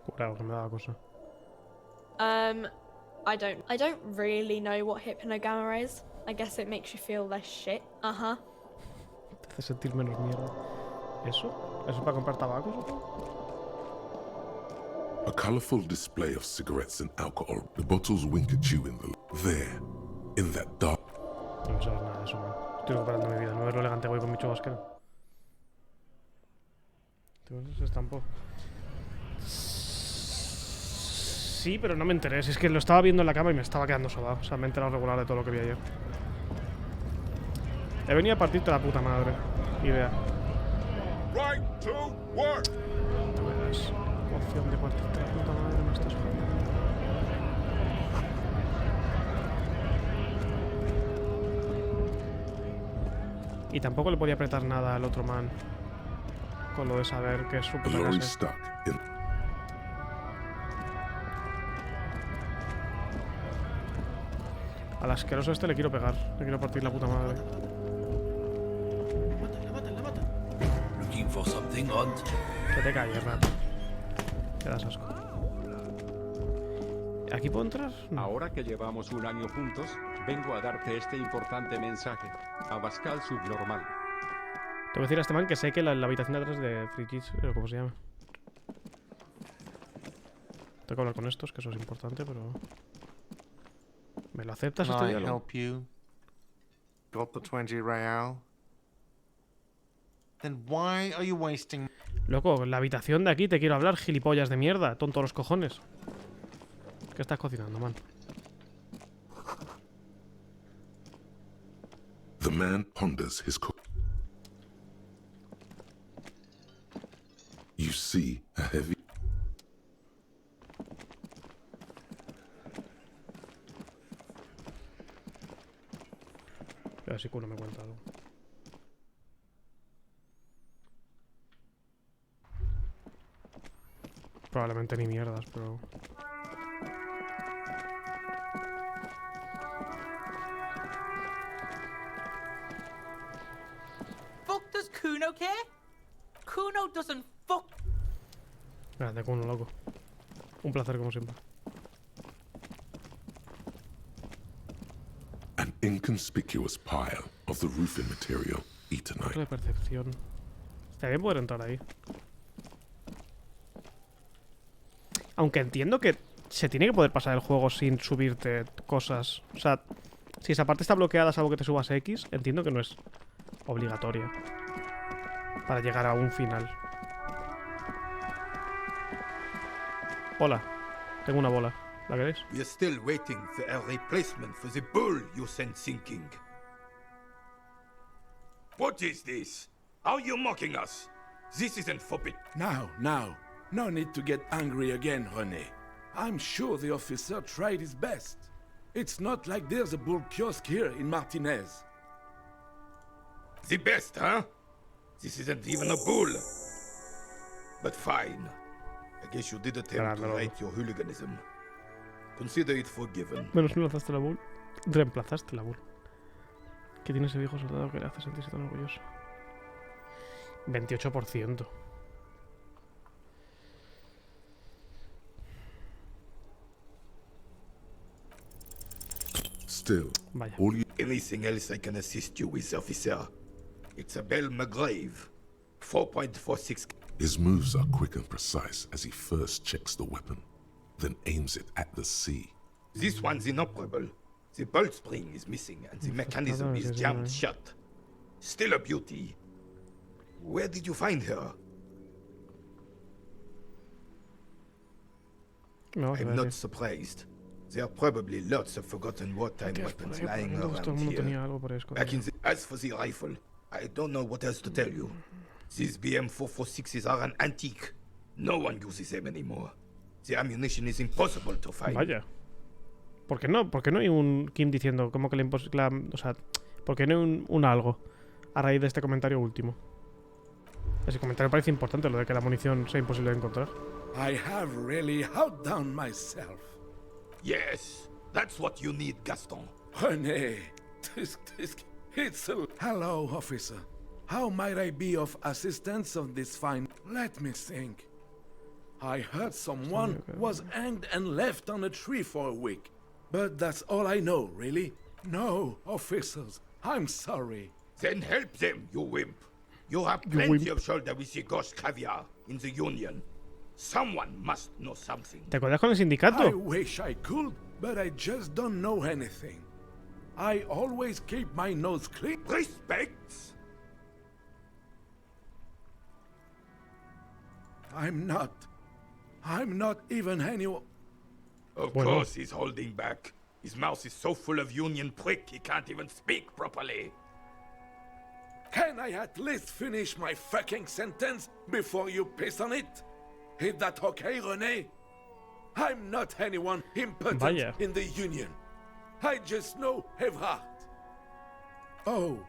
Curado, que me daba cosa. I don't really know what hypnogamma is. I guess it makes you feel less shit. Uh-huh. Te hace sentir menos mierda. ¿Eso? ¿Eso es para comprar tabaco, supongo? A colorful display of cigarettes and alcohol. The bottles wink at you there, in that dark. No sabes nada de eso, man. Estoy recuperando mi vida. No es lo elegante que voy con mi chubasquero. Se estampó. Sí, pero no me enteré. Si es que lo estaba viendo en la cama y me estaba quedando sobado. O sea, me he enterado regular de todo lo que vi ayer. He venido a partirte la puta madre. Idea. Right to work. No me das opción de partirte la puta madre. Me estás jodiendo. Y tampoco le podía apretar nada al otro man. Con lo de saber que es su puta casa. Al asqueroso este le quiero pegar. Le quiero partir la puta madre. Looking for something odd? Que te calles, rato. Te das asco. ¿Aquí puedo entrar? No. Ahora que llevamos un año juntos, vengo a darte este importante mensaje. Abascal subnormal. Tengo que decir a este man que sé que la habitación de atrás de Frigis, ¿cómo se llama? Tengo que hablar con estos, que eso es importante, pero... ¿Me lo aceptas este diálogo? help you? Got the 20 real? Then why are you wasting... Loco, la habitación de aquí te quiero hablar, gilipollas de mierda, tonto los cojones. ¿Qué estás cocinando, man? The man ponders his You see a heavy... A ver si culo me cuenta algo. Probablemente ni mierdas, pero... Fuck does Kuno care? Kuno doesn't fuck. Grande, Kuno, loco. Un placer como siempre. An inconspicuous pile of the roofing material, Etonite. De percepción. Está bien poder entrar ahí. Aunque entiendo que se tiene que poder pasar el juego sin subirte cosas. O sea, si esa parte está bloqueada salvo que te subas X, entiendo que no es obligatoria para llegar a un final. Hola, tengo una bola. ¿La queréis? We are still waiting for a replacement for the bull you sent sinking. What is this? Are you mocking us? This isn't forbidden. Now. No need to get angry again, René. I'm sure the officer tried his best. It's not like there's a bull kiosk here in Martinez. The best, huh? This isn't even a bull. But fine. I guess you did attempt to right your hooliganism. Consider it forgiven. Menos no lanzaste la bull. Reemplazaste la bull. ¿Qué tiene ese viejo soldado que le hace sentirse tan orgulloso? 28%. Still, vaya. Anything else I can assist you with, officer? It's a Bell McGrave. 4.46. His moves are quick and precise as he first checks the weapon, then aims it at the sea. This one's inoperable. The bolt spring is missing and the mechanism is jammed shut. Still a beauty. Where did you find her? No, I'm not surprised. There are probably lots of forgotten wartime weapons lying around here. Back in the... As for the rifle, I don't know what else to tell you. These BM-446s are an antique. No one uses them anymore. The ammunition is impossible to find. Vaya. ¿Por qué no? ¿Por qué no hay un Kim diciendo como que o sea, ¿por qué no hay un algo a raíz de este comentario último? Ese comentario parece importante, lo de que la munición sea imposible de encontrar. I have really outdone myself. Yes, that's what you need, Gaston. René, it's a... Hello, officer. How might I be of assistance on this fine... Let me think. I heard someone was hanged and left on a tree for a week. But that's all I know, really. No, officers, I'm sorry. Then help them, you wimp. You have plenty of shoulder with the ghost caviar in the Union. Someone must know something. ¿Te acuerdas con el sindicato? I wish I could, but I just don't know anything. I always keep my nose clean. Respect. I'm not even anyone. Of course he's holding back. His mouth is so full of Union prick he can't even speak properly. Can I at least finish my fucking sentence before you piss on it? Is that okay, René? I'm not anyone important in the Union. I just know Evrard. Oh,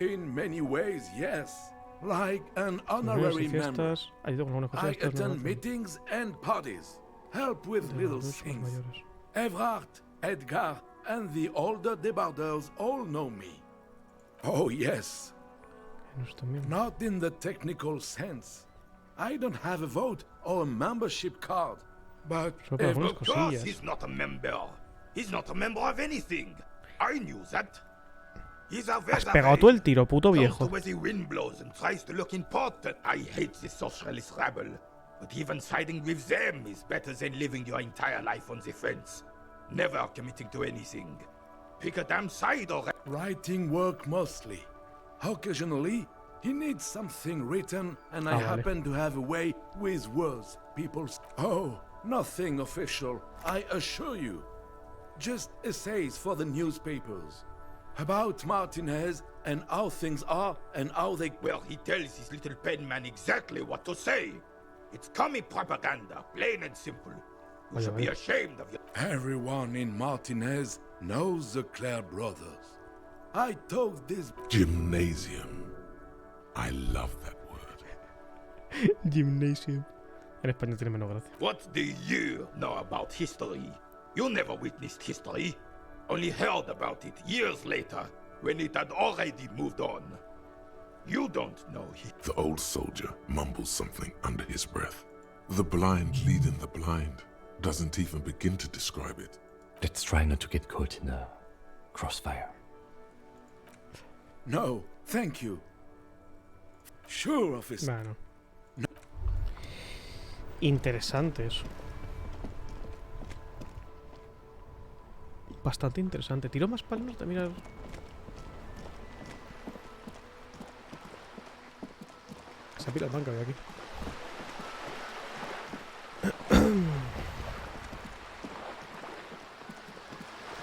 in many ways, yes. Like an honorary member. I attend meetings and parties. Help with little things. Evrard, Edgar, and the older debarders all know me. Oh, yes. Not in the technical sense. I don't have a vote or a membership card. But of course he's not a member. He's not a member of anything. I knew that. He's a Has pegado tú el tiro, puto viejo. Where the wind blows and tries to look important. I hate this socialist rabble. But even siding with them is better than living your entire life on the fence. Never committing to anything. Pick a damn side or... Writing work mostly. Occasionally, he needs something written, and I happen to have a way with words. Oh, nothing official, I assure you. Just essays for the newspapers. About Martinez and how things are and how they... Well, he tells his little pen man exactly what to say. It's commie propaganda, plain and simple. You should be ashamed of your... Everyone in Martinez knows the Clare brothers. I told this... Gymnasium. I love that word. Gymnasium. En español tiene menos gracia. What do you know about history? You never witnessed history. Only heard about it years later, when it had already moved on. You don't know The old soldier mumbles something under his breath. The blind leading the blind doesn't even begin to describe it. Let's try not to get caught in a crossfire. No, thank you. Sure, officer. Bueno. Interesante eso. Bastante interesante. Tiro más para el norte, mira. Se pira el banco de aquí.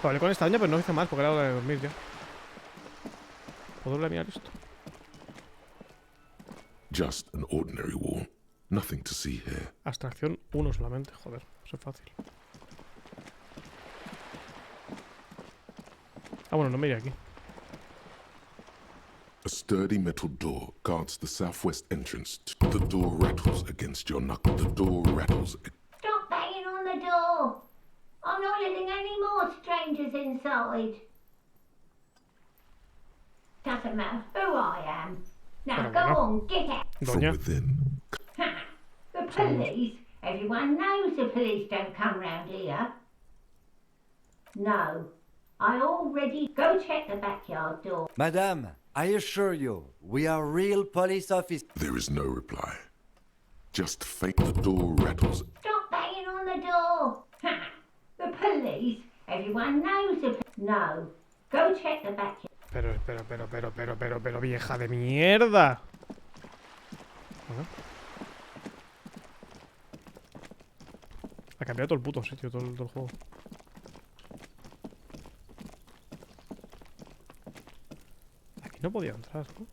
Vale, con esta daña, pero no hice más porque era hora de dormir ya. ¿Puedo volver a mirar esto? Just an ordinary wall. Nothing to see here. Abstracción 1 solamente, joder, eso es fácil. Ah, bueno, no me iré aquí. A sturdy metal door guards the southwest entrance. The door rattles against your knuckle. The door rattles. Stop banging on the door! I'm not letting any more strangers inside. Doesn't matter who I am. Now go on, get out. From within. Ha! The police? Everyone knows the police don't come round here. No. I already... Go check the backyard door. Madame, I assure you, we are real police officers. There is no reply. Just faint. The door rattles. Stop banging on the door! Ha! The police? Everyone knows the... No. Go check the backyard. Pero, vieja de mierda. Ha cambiado todo el puto sitio, todo el juego. Aquí no podía entrar, ¿no?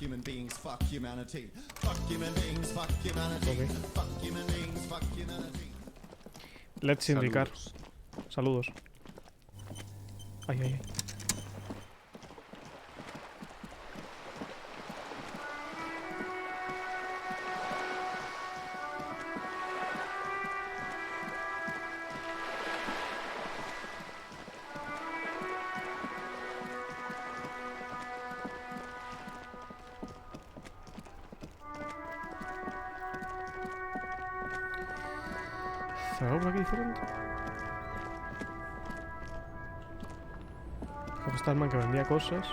human beings, fuck humanity. Fuck human beings, fuck humanity. Fuck human beings, fuck humanity. Let's indicar. Saludos. Ay, ay, ay. ¿Algo por aquí diferente? Creo que está el man que vendía cosas.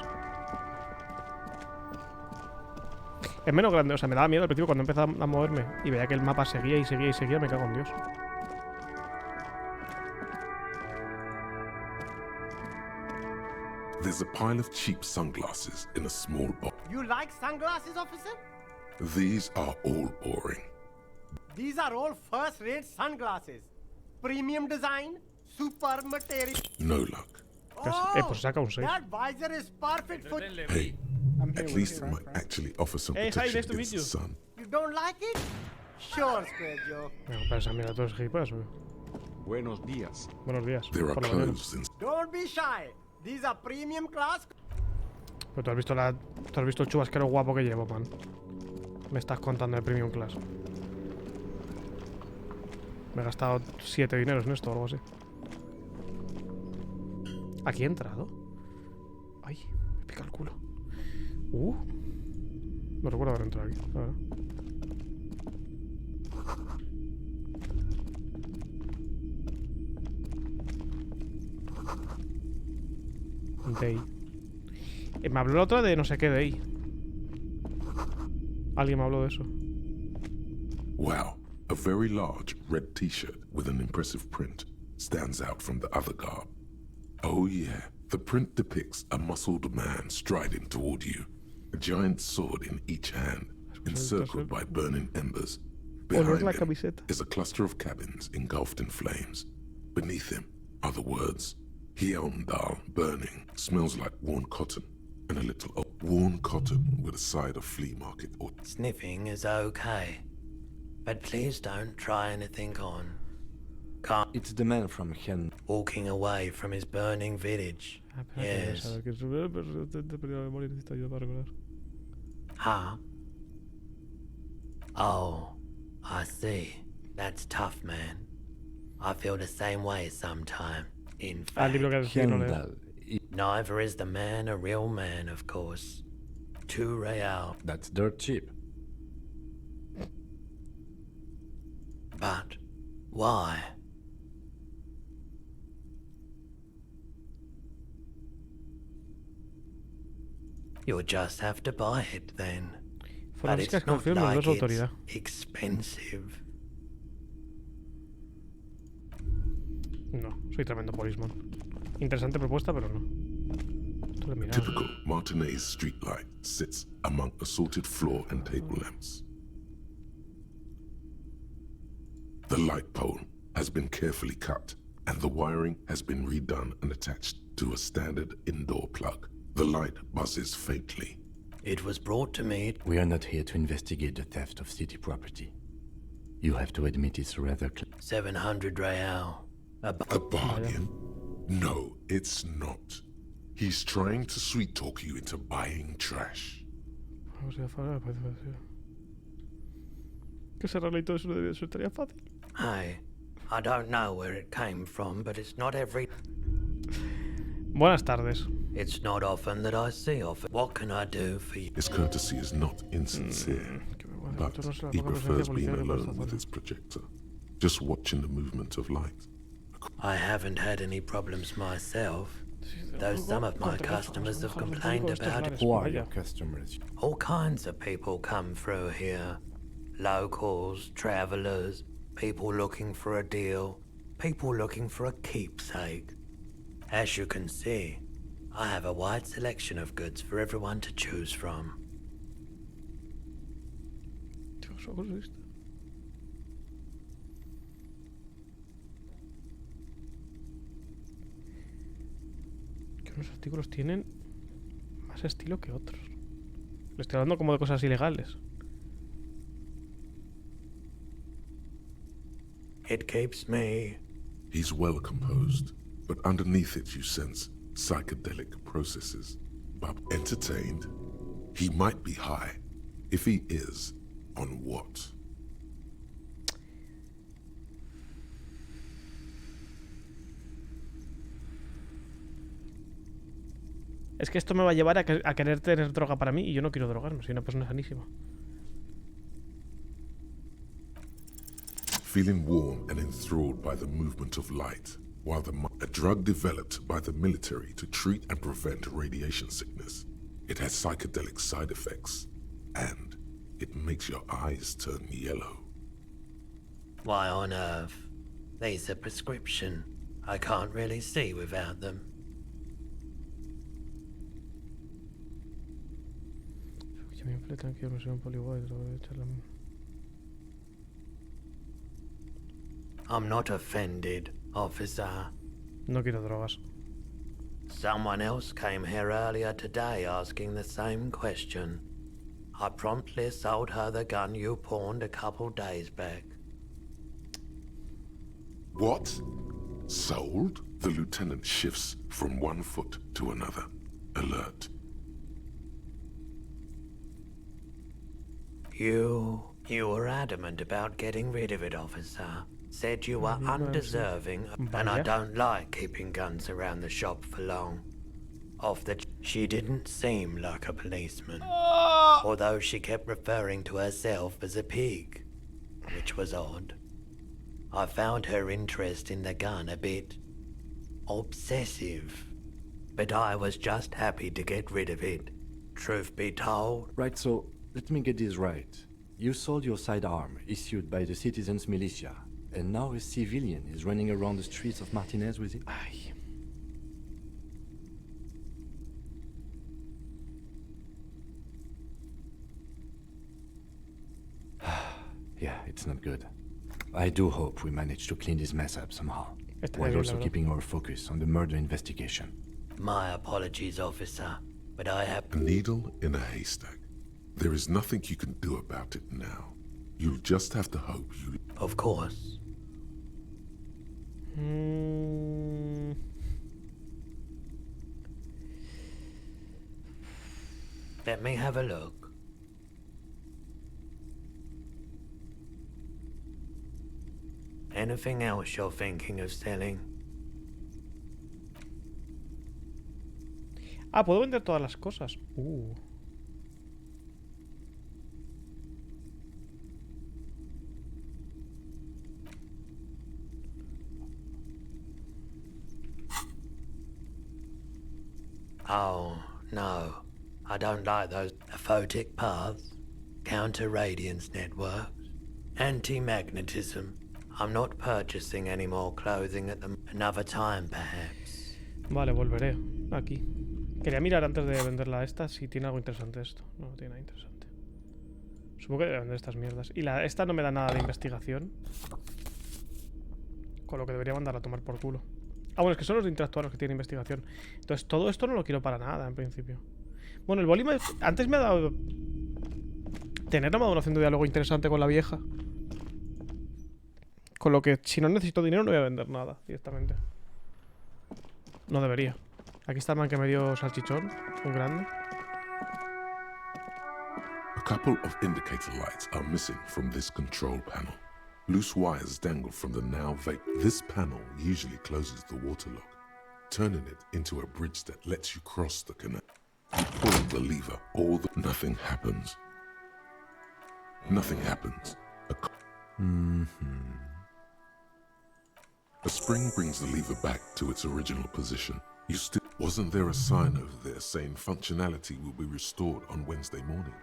Es menos grande, o sea, me daba miedo al principio cuando empezaba a moverme y veía que el mapa seguía y seguía y seguía, me cago en Dios. There's a pile of cheap sunglasses in a small box. You like sunglasses, officer? These are all boring. These are all first-rate sunglasses. Premium design, super material. No luck. Pues saca un 6. That visor is perfect for... Hey, at least it might actually offer some protection against the sun. You don't like it? Sure, Square Joe. No, pero esa mira, todos gilipollas, ¿o? Buenos días. Buenos días. There are Por la mañana. clothes in... Don't be shy. These are premium class. Pero tú has visto el chubasquero guapo que llevo, man. Me estás contando de Premium Class. Me he gastado 7 dineros en esto o algo así. ¿Aquí he entrado? Ay, me pica el culo. No recuerdo haber entrado aquí, la verdad. Day. Me habló la otra de no sé qué Day. Alguien me habló de eso. Wow, a very large red t-shirt with an impressive print stands out from the other garb. Oh yeah, the print depicts a muscled man striding toward you, a giant sword in each hand, encircled by burning embers. Behind him is a cluster of cabins engulfed in flames. Beneath him are the words, Hyundai burning, smells like worn cotton, and a little worn cotton with a side of flea market or... Sniffing is okay, but please don't try anything on. Can't. It's the man from Hyundai. Walking away from his burning village. Yes. Huh? Oh, I see. That's tough, man. I feel the same way sometimes. In fact, neither is the man a real man, of course. 2 real. That's dirt cheap. But why? You'll just have to buy it then. But it's not like it's expensive. No, soy tremendo policeman. Interesante propuesta, pero no. Typical Martinez streetlight sits among assorted floor and table lamps. The light pole has been carefully cut, and the wiring has been redone and attached to a standard indoor plug. The light buzzes faintly. It was brought to me. We are not here to investigate the theft of city property. You have to admit it's rather 700 real. A bargain? No, it's not. He's trying to sweet-talk you into buying trash. Que cerrarle y todo eso debe ser tarea fácil. I don't know where it came from, but it's not every... Buenas tardes. It's not often that I see of it. What can I do for you? His courtesy is not insincere, but he prefers being alone with his projector, just watching the movement of light. I haven't had any problems myself, though some of my customers have complained about it. Who are your customers? All kinds of people come through here. Locals, travelers, people looking for a deal, people looking for a keepsake. As you can see, I have a wide selection of goods for everyone to choose from. Que unos artículos tienen más estilo que otros. Le estoy hablando como de cosas ilegales. It keeps me. He's well composed, but underneath it you sense psychedelic processes. But entertained? He might be high. If he is, on what? Es que esto me va a llevar a querer tener droga para mí y yo no quiero drogarme, soy una persona sanísima. Feeling warm and enthralled by the movement of light, while a drug developed by the military to treat and prevent radiation sickness. It has psychedelic side effects, and it makes your eyes turn yellow. Why on earth? These are prescription. I can't really see without them. I'm not offended, officer. No quiero drogas. Someone else came here earlier today asking the same question. I promptly sold her the gun you pawned a couple days back. What? Sold? The lieutenant shifts from one foot to another. Alert. You were adamant about getting rid of it, officer. Said you were undeserving, and I don't like keeping guns around the shop for long. She didn't seem like a policeman, although she kept referring to herself as a pig, which was odd. I found her interest in the gun a bit obsessive, but I was just happy to get rid of it, truth be told. Right, so let me get this right. You sold your sidearm, issued by the citizens' militia, and now a civilian is running around the streets of Martinez with it? Yeah, it's not good. I do hope we manage to clean this mess up somehow, while also keeping our focus on the murder investigation. My apologies, officer, but I have... A needle in a haystack. There is nothing you can do about it now. You'll just have to hope you... Of course. Let me have a look. Anything else you're thinking of selling? Ah, puedo vender todas las cosas. Oh, no. I don't like those aphotic paths, counter-radiance networks, anti-magnetism. I'm not purchasing any more clothing at another time, perhaps. Vale, volveré. Aquí. Quería mirar antes de venderla a esta si tiene algo interesante esto. No, no tiene nada interesante. Supongo que debe vender estas mierdas. Y esta no me da nada de investigación. Con lo que debería mandarla a tomar por culo. Ah, bueno, es que son los de interactuar los que tienen investigación. Entonces todo esto no lo quiero para nada, en principio. Bueno, el boli antes me ha dado... Tener una modulación de diálogo interesante con la vieja. Con lo que si no necesito dinero no voy a vender nada directamente. No debería. Aquí está el man que me dio salchichón. Un grande. A couple of indicator lights are missing from this control panel. Loose wires dangle from the now vacant. This panel usually closes the water lock, turning it into a bridge that lets you cross the canal. You pull the lever, nothing happens. Nothing happens. A spring brings the lever back to its original position. Wasn't there a sign over there saying functionality will be restored on Wednesday morning?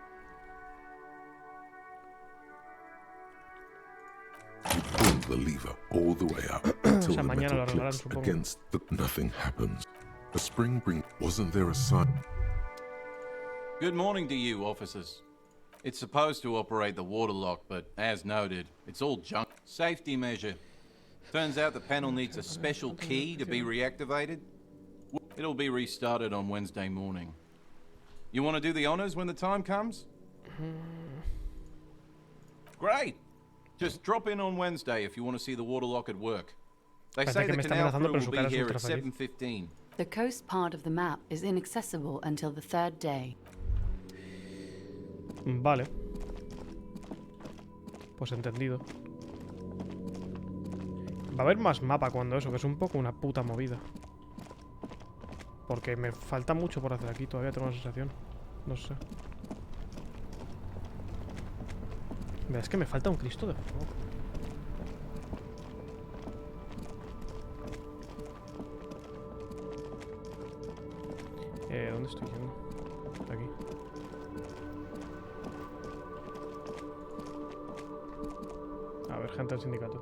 You pull the lever all the way up until the metal clicks against nothing happens. A spring wasn't there a sign? Good morning to you, officers. It's supposed to operate the water lock, but as noted, it's all junk. Safety measure. Turns out the panel needs a special key to be reactivated. It'll be restarted on Wednesday morning. You want to do the honors when the time comes? Great. Just drop in on Wednesday if you want to see the waterlock at work. They say the canal crew will be here at 7:15. The coast part of the map is inaccessible until the third day. Vale. Pues entendido. Va a haber más mapa cuando eso, que es un poco una puta movida. Porque me falta mucho por hacer aquí, todavía tengo la sensación. No sé. Es que me falta un Cristo de fuego. ¿Dónde estoy yendo? Aquí. A ver, gente del sindicato.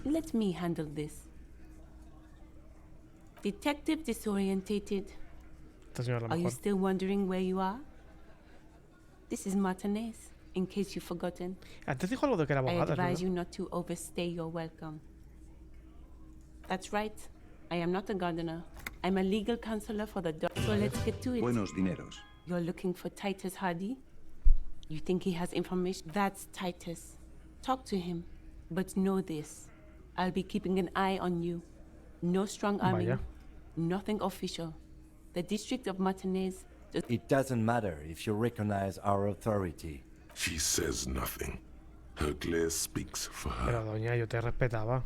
Let me handle this. Detective disorientated. Are you still wondering where you are? This is Martinez, in case you've forgotten. Antes dijo algo de que era abogada, I advise you not to overstay your welcome. That's right. I am not a gardener. I'm a legal counselor for the dog. So let's get to it. Buenos dineros. You're looking for Titus Hardy? You think he has information? That's Titus. Talk to him. But know this. I'll be keeping an eye on you. No strong arming. Vaya. Nothing official. The District of Martinez. It doesn't matter if you recognize our authority. She says nothing. Her glare speaks for her. Pero doña, yo te respetaba.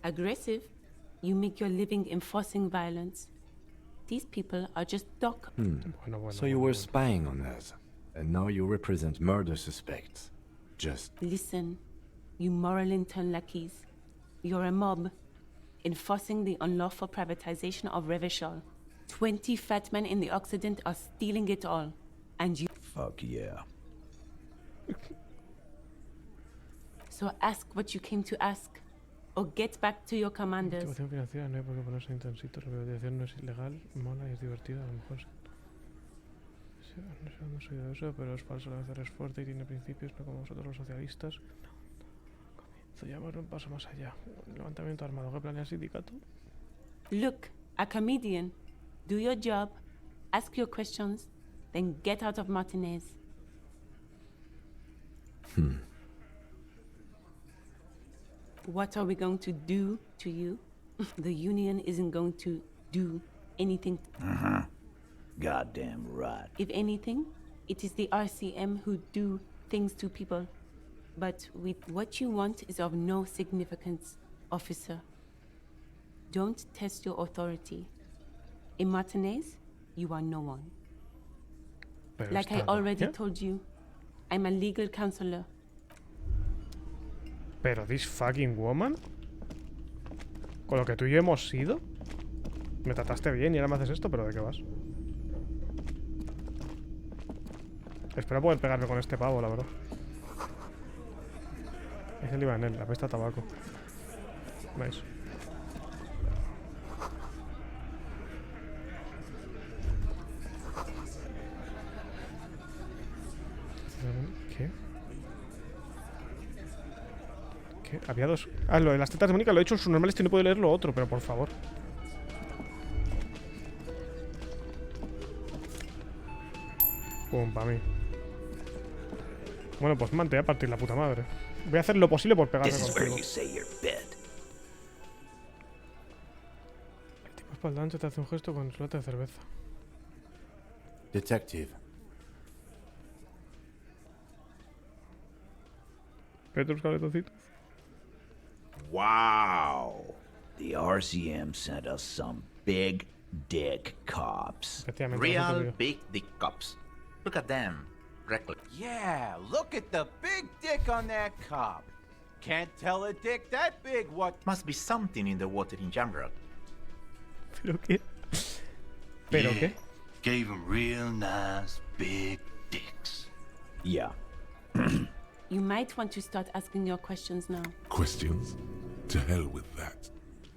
Aggressive? You make your living enforcing violence. These people are just doc. So you were spying on us, and now you represent murder suspects. Just Listen, you moral intern lackeys. You're a mob, enforcing the unlawful privatization of Revachol. 20 fat men in the Occident are stealing it all. And you... Fuck yeah. So ask what you came to ask. Or get back to your commanders. Motivación financiera, no hay por qué ponerse intensito. La privatización no es ilegal, mola y es divertida. A lo mejor sí. No sé dónde soy de eso, pero es falso. La vez es fuerte y tiene principios, no como vosotros los socialistas. Comienzo ya a un paso más allá. Levantamiento armado. ¿Qué planea el sindicato? Look, a comedian. Do your job, ask your questions, then get out of Martinez. What are we going to do to you? The union isn't going to do anything. Goddamn right. If anything, it is the RCM who do things to people. But with what you want is of no significance, officer. Don't test your authority. In Martinez, you are no one. Pero like I already told you, I'm a legal counselor. Pero this fucking woman, con lo que tú y yo hemos sido, me trataste bien y ahora me haces esto, pero ¿de qué vas? Espero poder pegarme con este pavo, la verdad. Es el Ivanel, la pesta a tabaco. ¿Veis? ¿Qué? ¿Qué? Había dos... Ah, lo de las tetas de Mónica lo he hecho en su normal, y no puedo leer lo otro, pero por favor. Pum, pa' mí. Bueno, pues man, te voy a partir la puta madre. Voy a hacer lo posible por pegarme contigo. El tipo espalda ancha te hace un gesto con su lata de cerveza. Detective. Petrus caletoncitos. Wow. The RCM sent us some big dick cops. Real big dick cops. Look at them. Reckless. Yeah, look at the big dick on that cop. Can't tell a dick that big what... Must be something in the water in Jamrock. ¿Pero qué? ¿Pero qué? Gave them real nice big dicks. Yeah. You might want to start asking your questions now. Questions? To hell with that.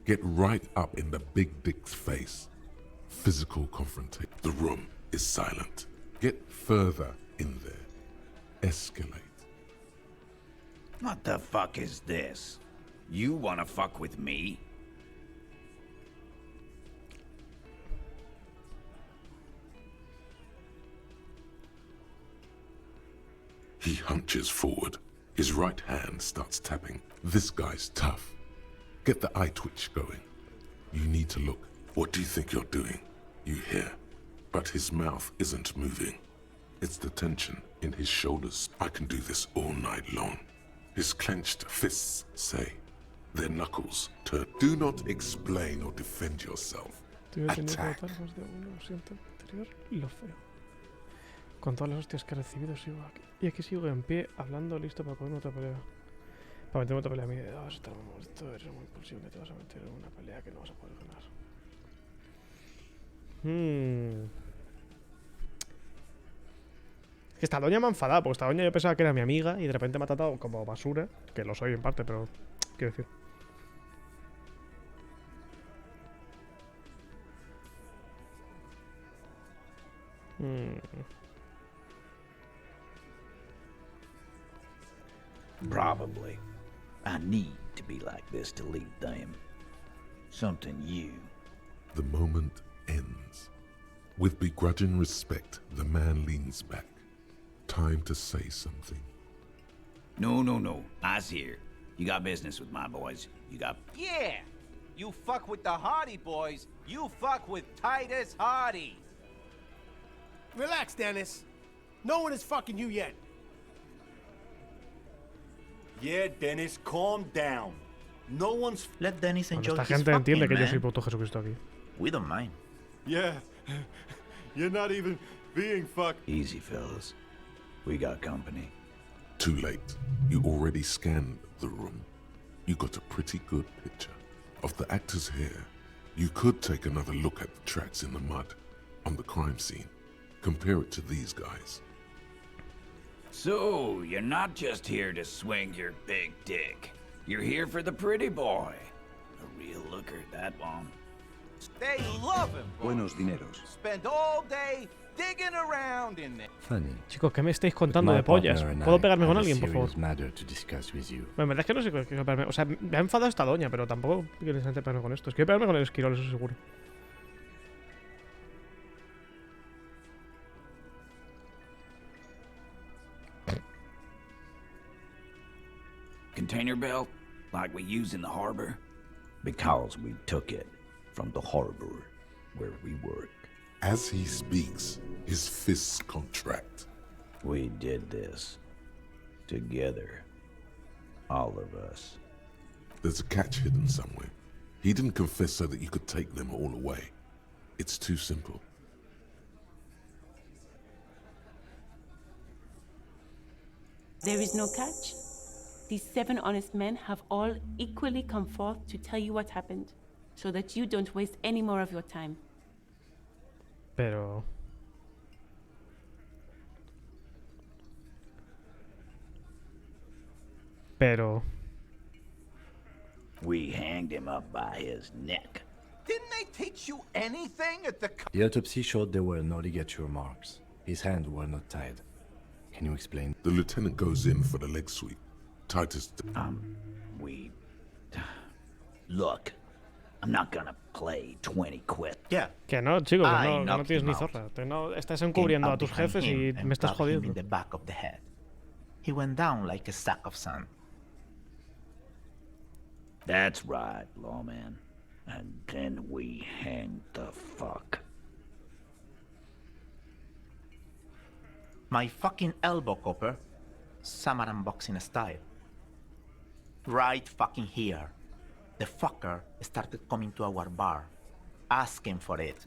Get right up in the big dick's face. Physical confrontation. The room is silent. Get further in there. Escalate. What the fuck is this? You wanna fuck with me? He hunches forward. His right hand starts tapping. This guy's tough. Get the eye twitch going. You need to look. What do you think you're doing? You hear. But his mouth isn't moving. It's the tension in his shoulders. I can do this all night long. His clenched fists say. Their knuckles turn. Do not explain or defend yourself. Attack. Con todas las hostias que he recibido sigo aquí. Y aquí sigo en pie, hablando, listo para coger otra pelea. Para meterme otra pelea a mí. Vas a estar muy molesto, eres muy impulsivo, te vas a meter en una pelea que no vas a poder ganar. Es que esta doña me ha enfadado, porque esta doña yo pensaba que era mi amiga y de repente me ha tratado como basura, que lo soy en parte, pero quiero decir. Probably. I need to be like this to lead them. Something you. The moment ends. With begrudging respect, the man leans back. Time to say something. No. I's here. You got business with my boys. You got... Yeah! You fuck with the Hardy boys, you fuck with Titus Hardy. Relax, Dennis. No one is fucking you yet. Yeah, Dennis, calm down. No one's... Let Dennis enjoy Esta his gente fucking, entiende que yo man. soy puto Jesucristo aquí. We don't mind. Yeah. You're not even being fucked. Easy, fellas. We got company. Too late. You already scanned the room. You got a pretty good picture of the actors here. You could take another look at the tracks in the mud on the crime scene. Compare it to these guys. So, you're not just here to swing your big dick. You're here for the pretty boy. A real looker, that one. They love him. Buenos dineros. Spend all day digging around in there. Funny. Chicos, ¿qué me estáis contando My de pollas? partner and ¿Puedo I pegarme con have a alguien, por favor? serious matter to discuss with you. Bueno, en verdad es que no sé qué pegarme. O sea, me ha enfadado esta doña, pero tampoco quiero necesariamente pegarme con esto. Es que voy a pegarme con el esquirol, eso seguro. Container belt, like we use in the harbor? Because we took it from the harbor where we work. As he speaks, his fists contract. We did this. Together. All of us. There's a catch hidden somewhere. He didn't confess so that you could take them all away. It's too simple. There is no catch. These 7 honest men have all equally come forth to tell you what happened, so that you don't waste any more of your time. Pero... We hanged him up by his neck. Didn't they teach you anything at the... The autopsy showed there were no ligature marks. His hands were not tied. Can you explain? The lieutenant goes in for the leg sweep. Titus... we... Look, I'm not gonna play 20 quit. Yeah. Que no, chico, que I no knocked tienes him ni out. zorra. Estás encubriendo a tus jefes y me estás Him in jodiendo. the back of the head. He went down like a sack of sand. That's right, lawman. And then we hanged the fuck. My fucking elbow, Copper. Samaran boxing style. Right fucking here. The fucker started coming to our bar, asking for it.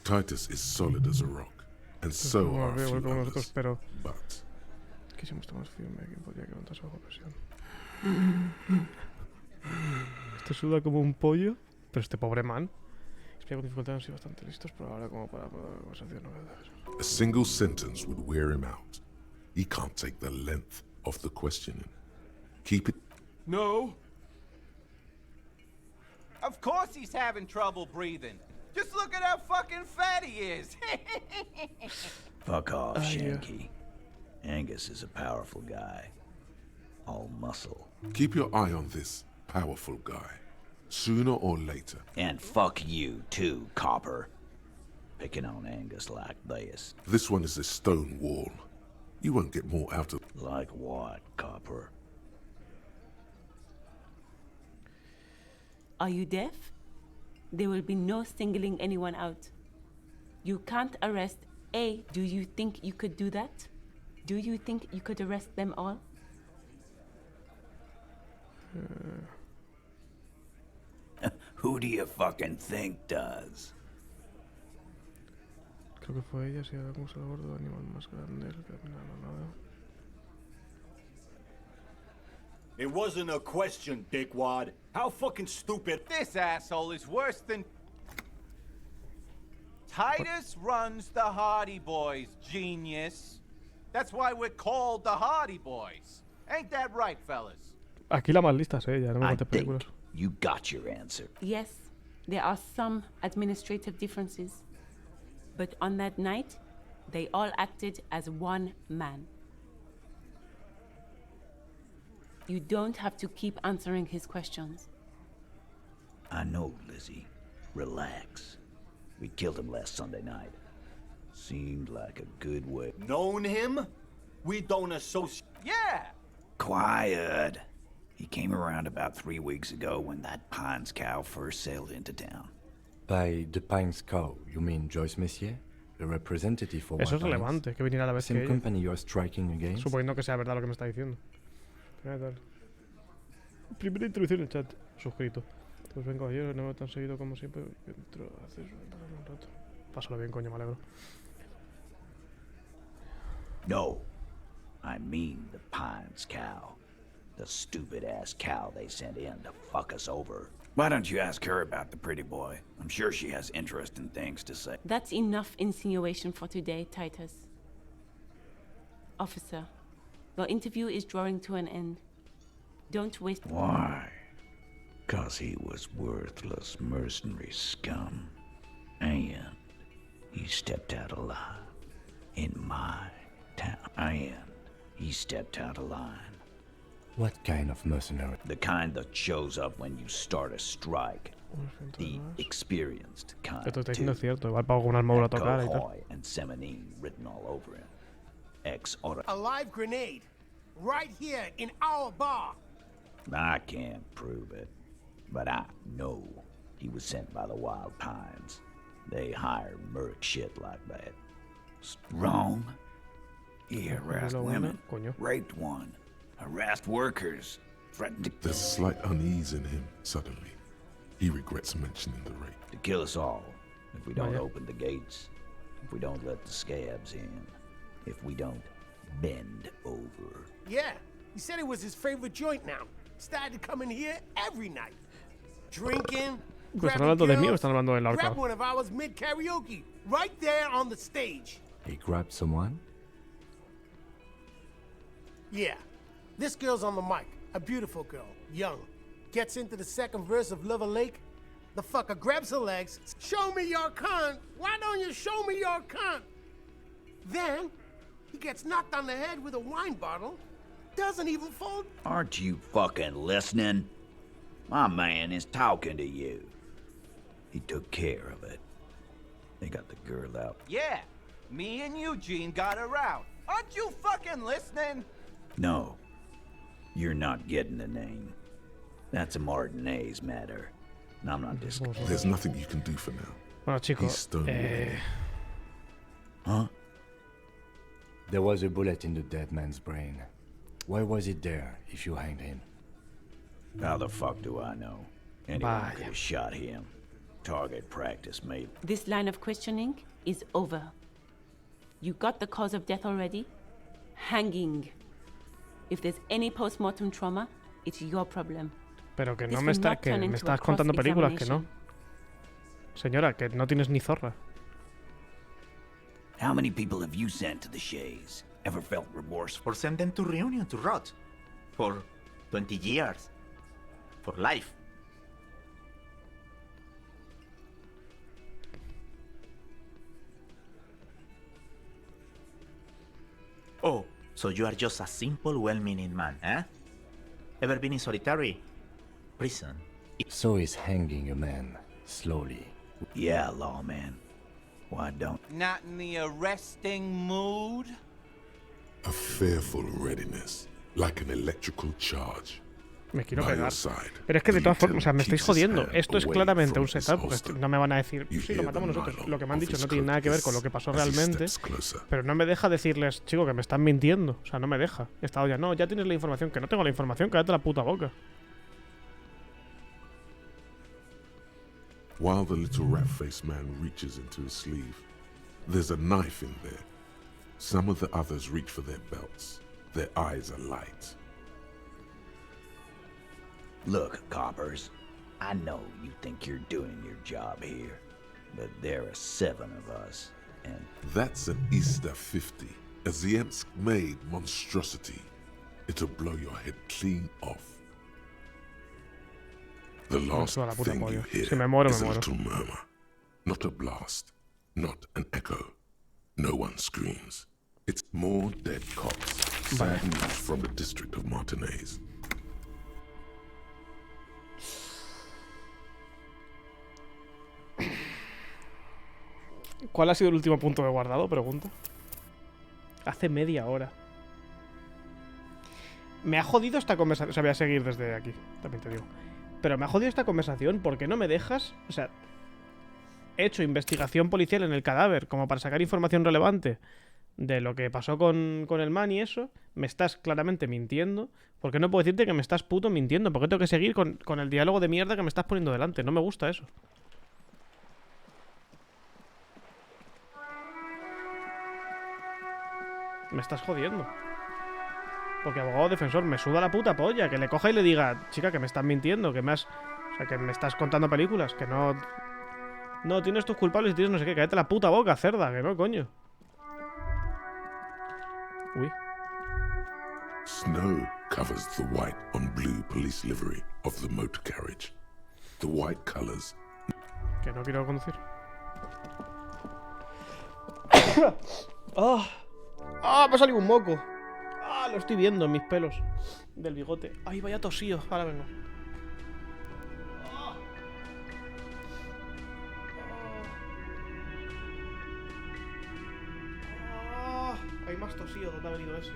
Titus is solid as a rock, and so are a few others. Pero... But... Quisimos tomar firme que podía levantarse bajo presión. Este suda como un pollo, pero este pobre man. Explica con dificultad, han sido bastante listos, pero ahora como para la conversación no A single sentence would wear him out. He can't take the length of the questioning. Keep it... No. Of course he's having trouble breathing. Just look at how fucking fat he is. Fuck off, Shanky. Angus is a powerful guy. All muscle. Keep your eye on this powerful guy. Sooner or later. And fuck you too, Copper. Picking on Angus like this. This one is a stone wall. You won't get more out of... Like what, Copper? Are you deaf? There will be no singling anyone out. You can't arrest A. Do you think you could do that? Do you think you could arrest them all? Who do you fucking think does? Creo que fue ella, si ahora como se lo gordo, animal más grande, el que nada. It wasn't a question, dickwad. How fucking stupid. This asshole is worse than... Titus runs the Hardy Boys, genius. That's why we're called the Hardy Boys. Ain't that right, fellas? Aquí la más lista es ella, no me cuentes películas. You got your answer. Yes, there are some administrative differences. But on that night, they all acted as one man. You don't have to keep answering his questions. I know, Lizzie. Relax. We killed him last Sunday night. Seemed like a good way. Known him? We don't associate. Yeah! Quiet. He came around about 3 weeks ago when that Pines cow first sailed into town. By the Pines cow, you mean Joyce Messier? The representative for Eso es White relevante, que viniera a la vez que Same ella. company you're striking against? Suponiendo que sea verdad lo que me está diciendo. Primera introducción en el chat. Suscrito. Pues ven, caballero, no me tan seguido como siempre. Entro a hacer un rato. Pásalo bien, coño, me alegro. No. I mean the Pines cow. The stupid-ass cow they sent in to fuck us over. Why don't you ask her about the pretty boy? I'm sure she has interesting things to say. That's enough insinuation for today, Titus. Officer, your interview is drawing to an end. Don't waste... Why? 'Cause he was worthless mercenary scum. And he stepped out of line. In my town. And he stepped out of line. What kind of mercenary? The kind that shows up when you start a strike. The experienced kind. Esto está diciendo es cierto. Igual pago con una armadura a tocar y tal. Alcohol and Seminine written all over him. Ex-auto. A live grenade. Right here in our bar. I can't prove it. But I know he was sent by the Wild Pines. They hire merc shit like that. Wrong. He harassed women. Raped one. Harassed workers. Threatened to... There's a slight unease in him suddenly. He regrets mentioning the rape. To kill us all. If we don't open the gates. If we don't let the scabs in. If we don't bend over. Yeah, he said it was his favorite joint now. Started to come in here every night. Drinking, ¿Están hablando de mí o están hablando del grab ahorcado? one of ours mid-karaoke. Right there on the stage. He grabbed someone? Yeah. This girl's on the mic. A beautiful girl. Young. Gets into the second verse of Lover Lake. The fucker grabs her legs. Show me your cunt. Why don't you show me your cunt? Then, he gets knocked on the head with a wine bottle. Doesn't even fall. Aren't you fucking listening? My man is talking to you. He took care of it. They got the girl out. Yeah, me and Eugene got her out. Aren't you fucking listening? No. You're not getting the name. That's a Martinez matter. And I'm not discussing. There's nothing you can do for now. Bueno, chicos, Huh? There was a bullet in the dead man's brain. Why was it there if you hanged him? How the fuck do I know? Anyone could have shot him. Target practice, mate. This line of questioning is over. You got the cause of death already? Hanging. If there's any post-mortem trauma, it's your problem. Pero que no me está, que me estás contando películas, que no. Señora, que no tienes ni zorra. How many people have you sent to the Shays? Ever felt remorse? Or send them to Reunion to rot. For 20 years. For life. So you are just a simple, well-meaning man, eh? Ever been in solitary prison? So is hanging a man, slowly. Yeah, lawman. Why don't? Not in the arresting mood? A fearful readiness, like an electrical charge. Me quiero pegar. Pero es que de todas formas, o sea, me estáis jodiendo. Esto es claramente un setup, porque no me van a decir, sí, lo matamos nosotros. Lo que me han dicho no tiene nada que ver con lo que pasó realmente, pero no me deja decirles, chico, que me están mintiendo. O sea, no me deja. He estado ya, no, ya tienes la información, que no tengo la información, cállate la puta boca. While the little rat-faced man reaches into his sleeve, there's a knife in there. Some of the others reach for their belts. Their eyes are light. Look, coppers, I know you think you're doing your job here, but there are 7 of us, and... That's an Easter 50, a Ziemsk-made monstrosity. It'll blow your head clean off. The last thing you hear is a little murmur. Not a blast, not an echo. No one screams. It's more dead cops. Sad news from the district of Martinez. ¿Cuál ha sido el último punto que he guardado? Pregunta. Hace media hora. Me ha jodido esta conversación. O sea, voy a seguir desde aquí, también te digo. Pero me ha jodido esta conversación porque no me dejas. O sea, he hecho investigación policial en el cadáver como para sacar información relevante de lo que pasó con el man y eso. Me estás claramente mintiendo. ¿Por qué no puedo decirte que me estás puto mintiendo? ¿Por qué tengo que seguir con el diálogo de mierda que me estás poniendo delante? No me gusta eso. Me estás jodiendo. Porque abogado defensor me suda la puta polla. Que le coja y le diga, chica, que me estás mintiendo, que me has... O sea, que me estás contando películas, que no... No, tienes tus culpables y tienes no sé qué. Cállate la puta boca, cerda, que no, coño. Uy. Snow covers the white on blue police livery of the motor carriage. The white colors. Que no quiero conducir. ¡Ah! ¡Ah! Me ha salido un moco. ¡Ah! Lo estoy viendo en mis pelos del bigote. ¡Ay, vaya tosío! Ahora vengo. Hay más tosío. ¿Dónde ha venido ese?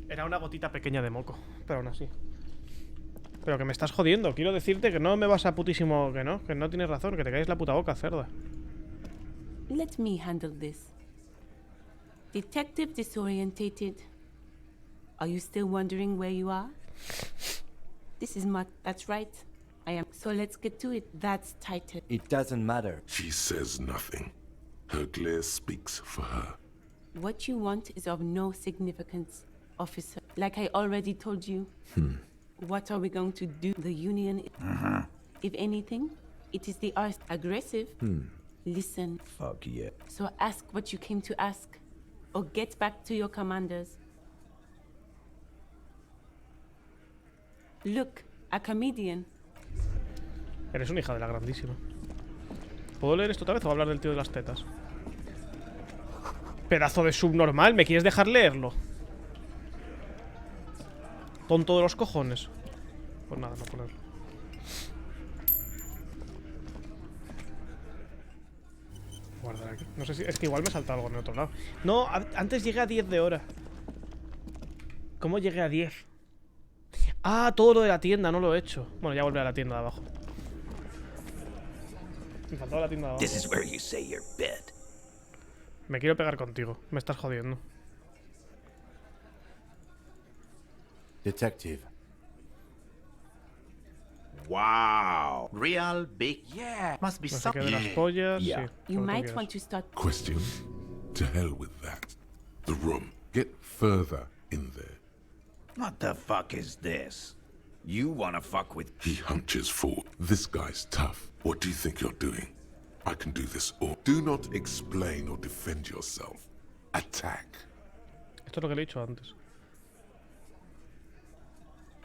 Era una gotita pequeña de moco, pero aún así. Pero que me estás jodiendo. Quiero decirte que no me vas a putísimo... Que no tienes razón, que te caes la puta boca, cerda. Let me handle this. Detective disorientated. Are you still wondering where you are? This is Matt, that's right. I am. So let's get to it. That's tighter. It doesn't matter. She says nothing. Her glare speaks for her. What you want is of no significance, officer. Like I already told you. What are we going to do? The union... If anything, it is the arse aggressive. Listen. Fuck yeah. So ask what you came to ask. Or get back to your commanders. Look, a comedian. Eres una hija de la grandísima. ¿Puedo leer esto otra vez o hablar del tío de las tetas? Pedazo de subnormal, ¿me quieres dejar leerlo? Tonto de los cojones. Pues nada, no ponerlo. Guardar aquí. No sé si... Es que igual me salta algo en el otro lado. No, antes llegué a 10 de hora. ¿Cómo llegué a 10? Ah, todo lo de la tienda, no lo he hecho. Bueno, ya volveré a la tienda de abajo. Me faltaba la tienda de abajo. This is where you say your bed. Me quiero pegar contigo. Me estás jodiendo. Detective. Wow. Real big. Yeah. Must be No sé something. qué de las pollas. Yeah. Sí, You lo que might quieras. want to start... Question? To hell with that. The room Get further in there. What the fuck is this? You wanna fuck with... He hunches forward. This guy's tough. What do you think you're doing? I can do this all. Do not explain or defend yourself. Attack. Esto es lo que le he dicho antes.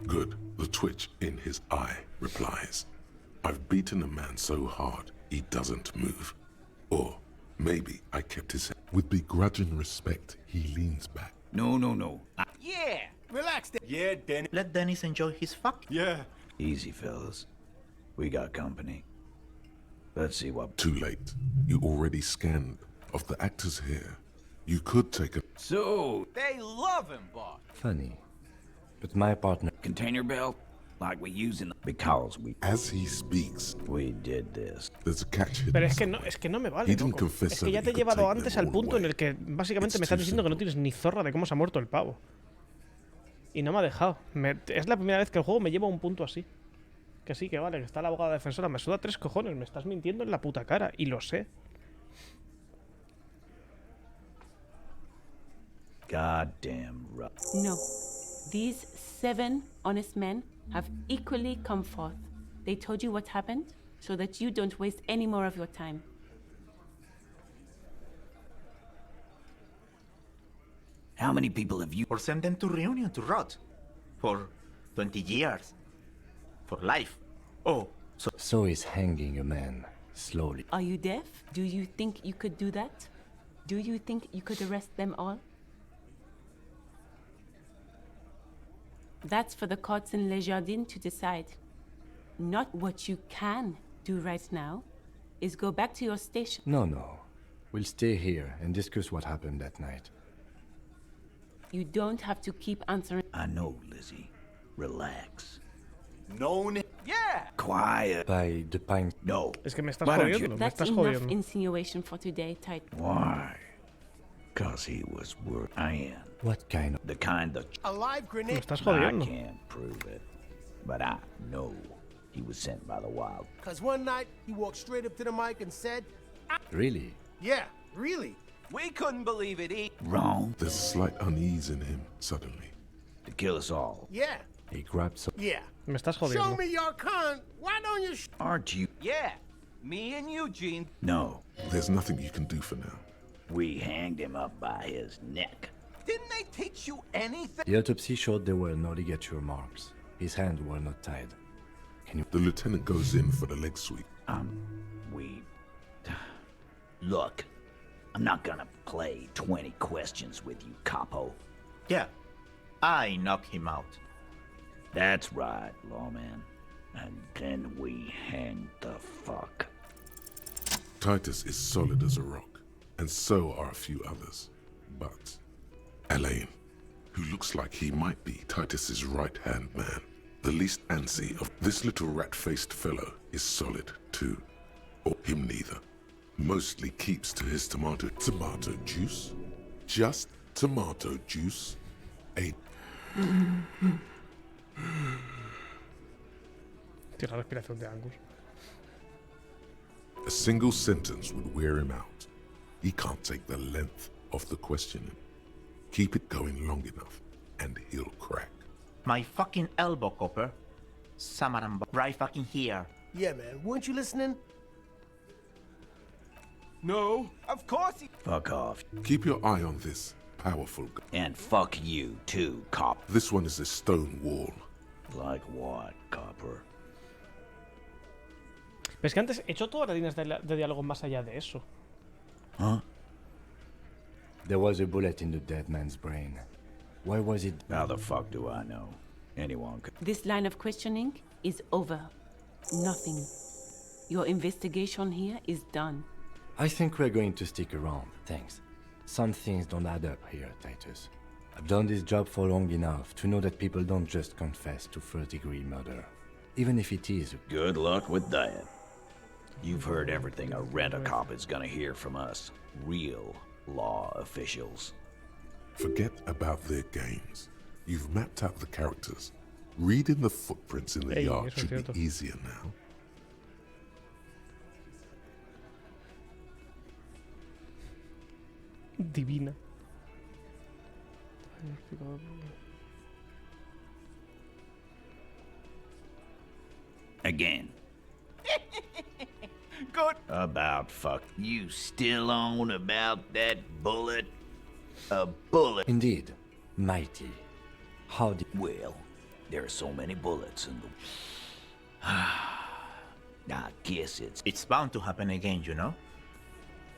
Good. The twitch in his eye replies. I've beaten a man so hard he doesn't move. Or maybe I kept his head. With begrudging respect, he leans back. No. Yeah! Relax, Yeah, Dennis. Let Dennis enjoy his fuck. Yeah. Easy, fellas. We got company. Let's see what... Too late. You already scanned. Of the actors here, you could take a... So... They love him, boss. Funny. But my partner... Container belt? Like we use in the... Because we... As he speaks... We did this. There's a catch hidden Pero es somewhere. que no me vale, He didn't loco. confess Es so que ya that te he he could llevado take antes them al all punto en away. el que básicamente It's me estás too diciendo que no simple. tienes ni zorra de cómo se ha muerto el pavo. Y no me ha dejado. Es la primera vez que el juego me lleva a un punto así. Que sí, que vale, que está la abogada defensora. Me suda 3 cojones, me estás mintiendo en la puta cara. Y lo sé. Goddamn rough. No. These 7 honest men have equally come forth. They told you what happened so that you don't waste any more of your time. How many people have you... Or send them to Reunion to rot. For 20 years. For life. Oh, So is hanging a man, slowly. Are you deaf? Do you think you could do that? Do you think you could arrest them all? That's for the courts in Les Jardins to decide. Not what you can do right now is go back to your station. No. We'll stay here and discuss what happened that night. You don't have to keep answering. I know, Lizzie. Relax. No. Yeah! Quiet. By the pine... No. Es que me estás Why don't you- jodiendo. Me That's estás enough jodiendo. insinuation for today, Tight. Why? Cause he was worth... I am. What kind of... The kind that... A live Me grenade. estás I jodiendo. can't prove it. But I know he was sent by the wild. Cause one night he walked straight up to the mic and said, Really? yeah, really. We couldn't believe it. Wrong. There's a slight unease in him, suddenly. To kill us all. Yeah, He grabbed some... yeah. Me estás Show jodiendo. me your con. Why don't you... Aren't you... Yeah. Me and Eugene. No. There's nothing you can do for now. We hanged him up by his neck. Didn't they teach you anything? The autopsy showed there were no ligature marks. His hands were not tied. The lieutenant goes in for the leg sweep. We... Look, I'm not gonna play 20 questions with you, capo. yeah. I knock him out. That's right, lawman. And then we hang the fuck. Titus is solid as a rock, and so are a few others. But Elaine, who looks like he might be Titus's right-hand man, the least antsy of this little rat-faced fellow, is solid too. Or him neither. Mostly keeps to his tomato juice. Just tomato juice. Tira la respiración de Angus. A single sentence would wear him out. He can't take the length of the questioning. Keep it going long enough, and he'll crack. My fucking elbow, Copper. Samaran, right fucking here. Yeah, man. Weren't you listening? No. Of course he... Fuck off. Keep your eye on this powerful guy. And fuck you too, cop. This one is a stone wall. Like what, copper? Pero es que antes he hecho todas las líneas de diálogo más allá de eso. Huh? There was a bullet in the dead man's brain. Why was it... How the fuck do I know? Anyone could... This line of questioning is over. Nothing. Your investigation here is done. I think we're going to stick around, thanks. Some things don't add up here, Titus. I've done this job for long enough to know that people don't just confess to first-degree murder. Even if it is... Good luck with that. You've heard everything a rent-a-cop is gonna hear from us. Real law officials. Forget about their games. You've mapped out the characters. Reading the footprints in the yard should be easier now. Divina. Again. Good. About fuck. You still on about that bullet? A bullet. Indeed. Mighty. How did... Well, there are so many bullets in the... I guess It's bound to happen again, you know?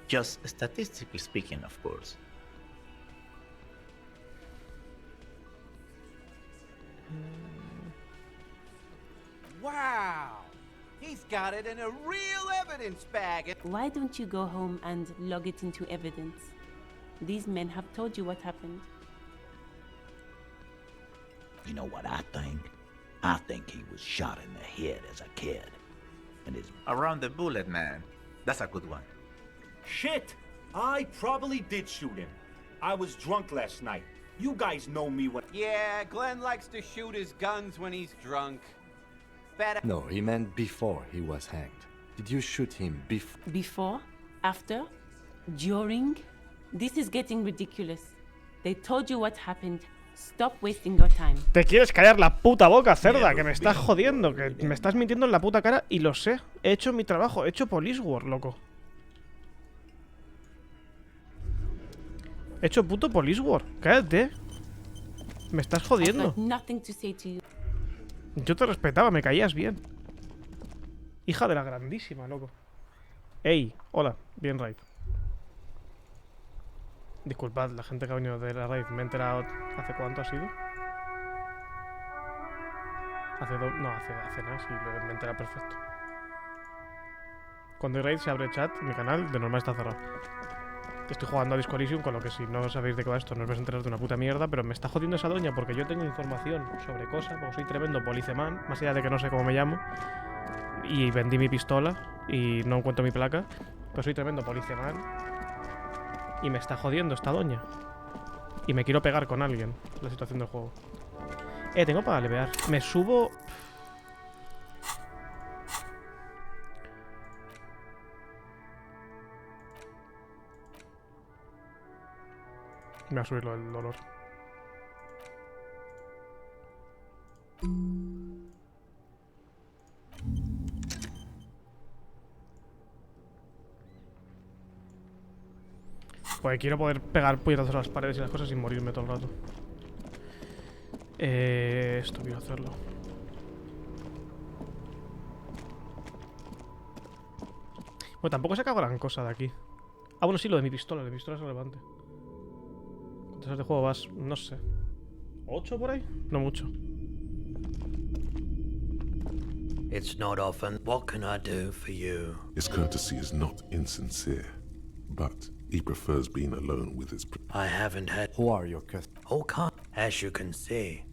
Just statistically speaking, of course. Wow. He's got it in a real evidence bag. Why don't you go home and log it into evidence? These men have told you what happened. You know what I think? I think he was shot in the head as a kid. And his... Around the bullet, man. That's a good one. Shit! I probably did shoot him. I was drunk last night. You guys know me when... Yeah, Glenn likes to shoot his guns when he's drunk. No, he meant before he was hanged. Did you shoot him Before? After? During? This is getting ridiculous. They told you what happened. Stop wasting your time. Te quieres callar la puta boca, cerda, que me estás jodiendo, que me estás mintiendo en la puta cara y lo sé. He hecho mi trabajo, he hecho police work, loco. He hecho puto police work. Cállate. Me estás jodiendo. Yo te respetaba, me caías bien. Hija de la grandísima, loco. Ey, hola, bien raid. Disculpad, la gente que ha venido de la raid, me he enterado. ¿Hace cuánto ha sido? Hace nada, sí, me he enterado perfecto. Cuando hay raid se abre chat, mi canal de normal está cerrado. Estoy jugando a Disco Elysium, con lo que si no sabéis de qué va esto, no os vais a enterar de una puta mierda, pero me está jodiendo esa doña porque yo tengo información sobre cosas, porque soy tremendo policemán, más allá de que no sé cómo me llamo, y vendí mi pistola y no encuentro mi placa, pero soy tremendo policemán y me está jodiendo esta doña. Y me quiero pegar con alguien, la situación del juego. Tengo para levear. Me subo... Me va a subirlo el dolor. Pues quiero poder pegar puñetazos a las paredes y las cosas sin morirme todo el rato. Esto quiero hacerlo. Bueno, tampoco se acaba gran cosa de aquí. Ah, bueno, sí, lo de mi pistola. La pistola es relevante. ¿Cuántas horas de juego vas? No sé. ¿8 por ahí? No mucho. It's not often. What can I do for you? His courtesy is not insincere, but he prefers being alone with his... I haven't had... Who are your customers? Oh, can't. As you can see,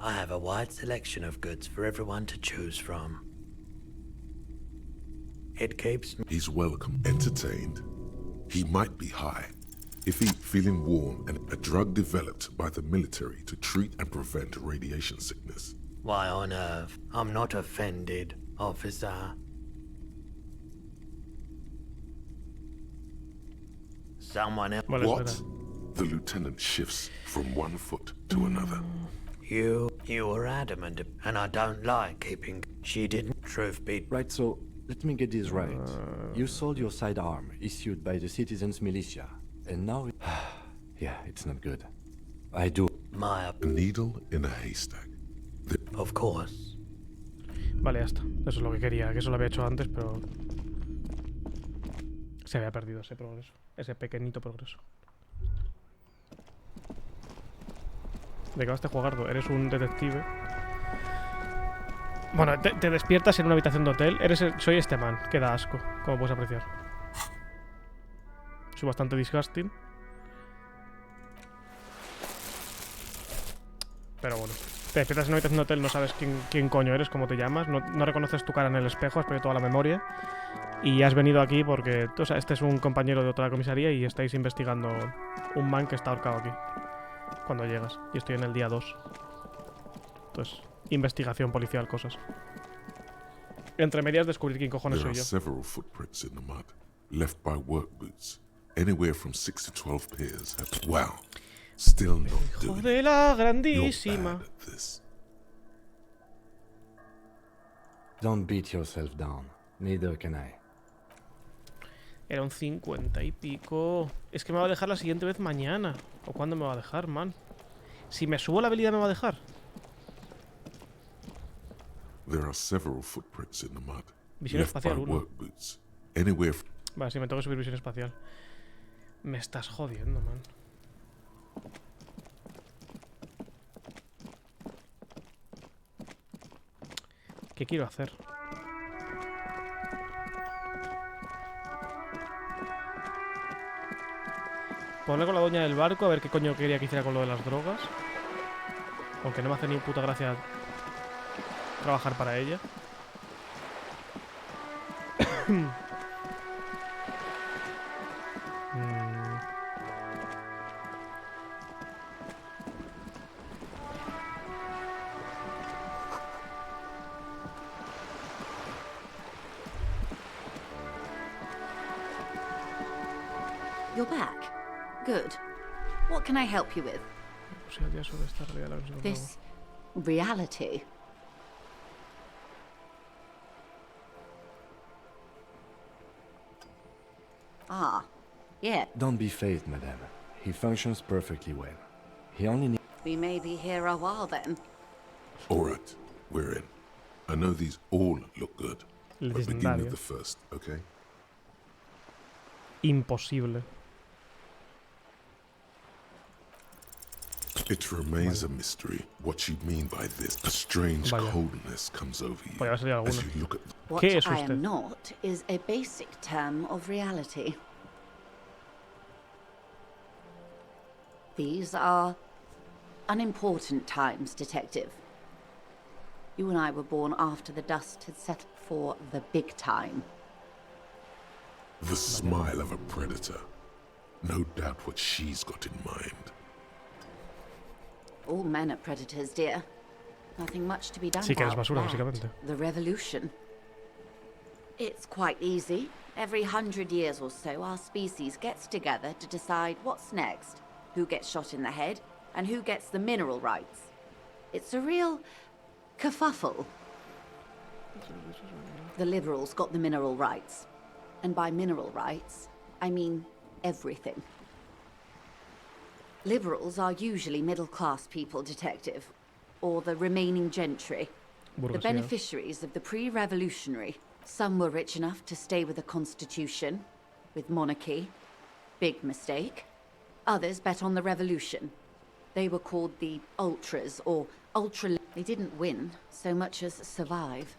I have a wide selection of goods for everyone to choose from. It keeps me... He's welcome, entertained. He might be high. If he feeling warm and a drug developed by the military to treat and prevent radiation sickness. Why on earth? I'm not offended, officer. Someone else. What? The lieutenant shifts from one foot to another. You were adamant, and I don't like keeping... She didn't, truth be... Right, so, let me get this right. You sold your sidearm, issued by the citizens' militia, and now... Yeah, it's not good. I do... A needle in a haystack. Of course. Vale, ya está. Eso es lo que quería, que eso lo había hecho antes, pero... Se había perdido ese progreso. Ese pequeñito progreso. ¿De qué vas a jugar? Eres un detective. Bueno, te despiertas en una habitación de hotel. Soy este man, que da asco, como puedes apreciar. Soy bastante disgusting. Pero bueno. Te despiertas en una habitación de hotel, no sabes quién coño eres, cómo te llamas, no reconoces tu cara en el espejo, has perdido toda la memoria. Y has venido aquí porque, o sea, este es un compañero de otra comisaría y estáis investigando un man que está ahorcado aquí. Cuando llegas. Y estoy en el día 2. Entonces, investigación policial, cosas. Entre medias descubrir quién cojones soy yo. Several footprints in the mud, left by work boots. Anywhere from 6 to 12 pairs. Wow. Still not Hijo doing de la it. grandísima. You're bad at this. Don't beat yourself down. Neither can I. Era un 50 y pico. Es que me va a dejar la siguiente vez mañana. ¿O cuándo me va a dejar, man? Si me subo la habilidad me va a dejar. There are several footprints in the mud. Visión Left by espacial 1. work boots. Anywhere. Vale, sí, me tengo que subir visión espacial. Me estás jodiendo, man. ¿Qué quiero hacer? Ponle con la doña del barco a ver qué coño quería que hiciera con lo de las drogas. Aunque no me hace ni puta gracia trabajar para ella. You're back. Good. What can I help you with? This reality. Ah, yeah. Don't be phased, madame. He functions perfectly well. He only needs... We may be here a while then. Alright, we're in. I know these all look good. But begin with the first, okay? Imposible. It remains a mystery what you mean by this. A strange coldness comes over you as you look at... What I am not is a basic term of reality. These are unimportant times, Detective. You and I were born after the dust had settled for the big time. The smile of a predator. No doubt what she's got in mind. All men are predators, dear. Nothing much to be done Sí, que eres about basura, that. básicamente. The revolution. It's quite easy. Every 100 years or so, our species gets together to decide what's next, who gets shot in the head, and who gets the mineral rights. It's a real kerfuffle. The liberals got the mineral rights. And by mineral rights, I mean everything. Liberals are usually middle-class people, Detective, or the remaining gentry, the beneficiaries of the pre-revolutionary. Some were rich enough to stay with the Constitution, with monarchy. Big mistake. Others bet on the revolution. They were called the Ultras, or Ultra... They didn't win so much as survive.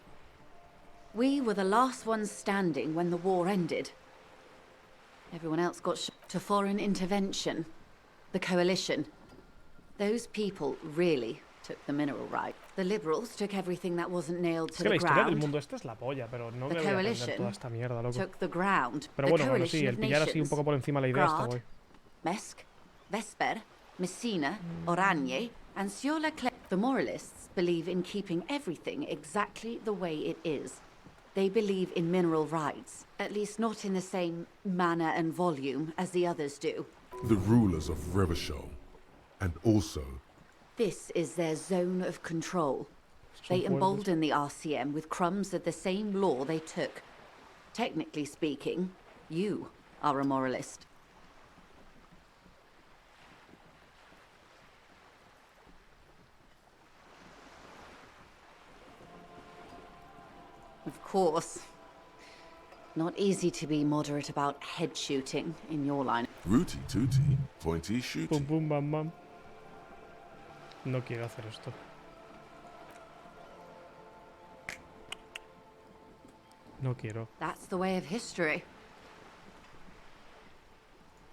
We were the last ones standing when the war ended. Everyone else got to foreign intervention. The coalition. Those people really took the mineral right. The liberals took everything that wasn't nailed to the ground. Del mundo este es la polla, pero no the me voy a aprender coalition toda esta mierda, loco. took the ground. Pero bueno, bueno, sí, el pillar así un poco por encima la idea está guay. Mesk, Vesper, Messina, Oranje, and Sur-la-Claire. The moralists believe in keeping everything exactly the way it is. They believe in mineral rights, at least not in the same manner and volume as the others do. The rulers of Revachol, and also... This is their zone of control. They embolden the RCM with crumbs of the same law they took. Technically speaking, you are a moralist. Of course. Not easy to be moderate about head shooting in your line. Rooty tooty, pointy shooty. Pum pum bam bam. No quiero hacer esto. No quiero. That's the way of history.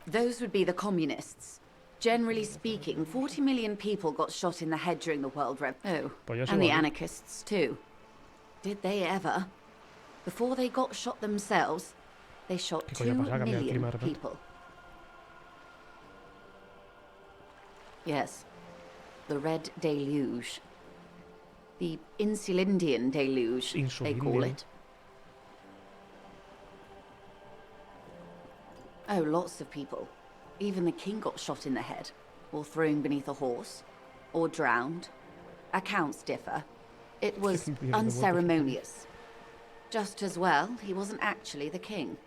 Those would be the communists. Generally speaking, 40 million people got shot in the head during the World Rev. Oh, and the anarchists too. Did they ever? Before they got shot themselves, they shot 2 million people. Yes. The Red Deluge. The Insulindian Deluge, they call it. Oh, lots of people. Even the king got shot in the head. or thrown beneath a horse, or drowned. Accounts differ. It was unceremonious. Just as well, he wasn't actually the king.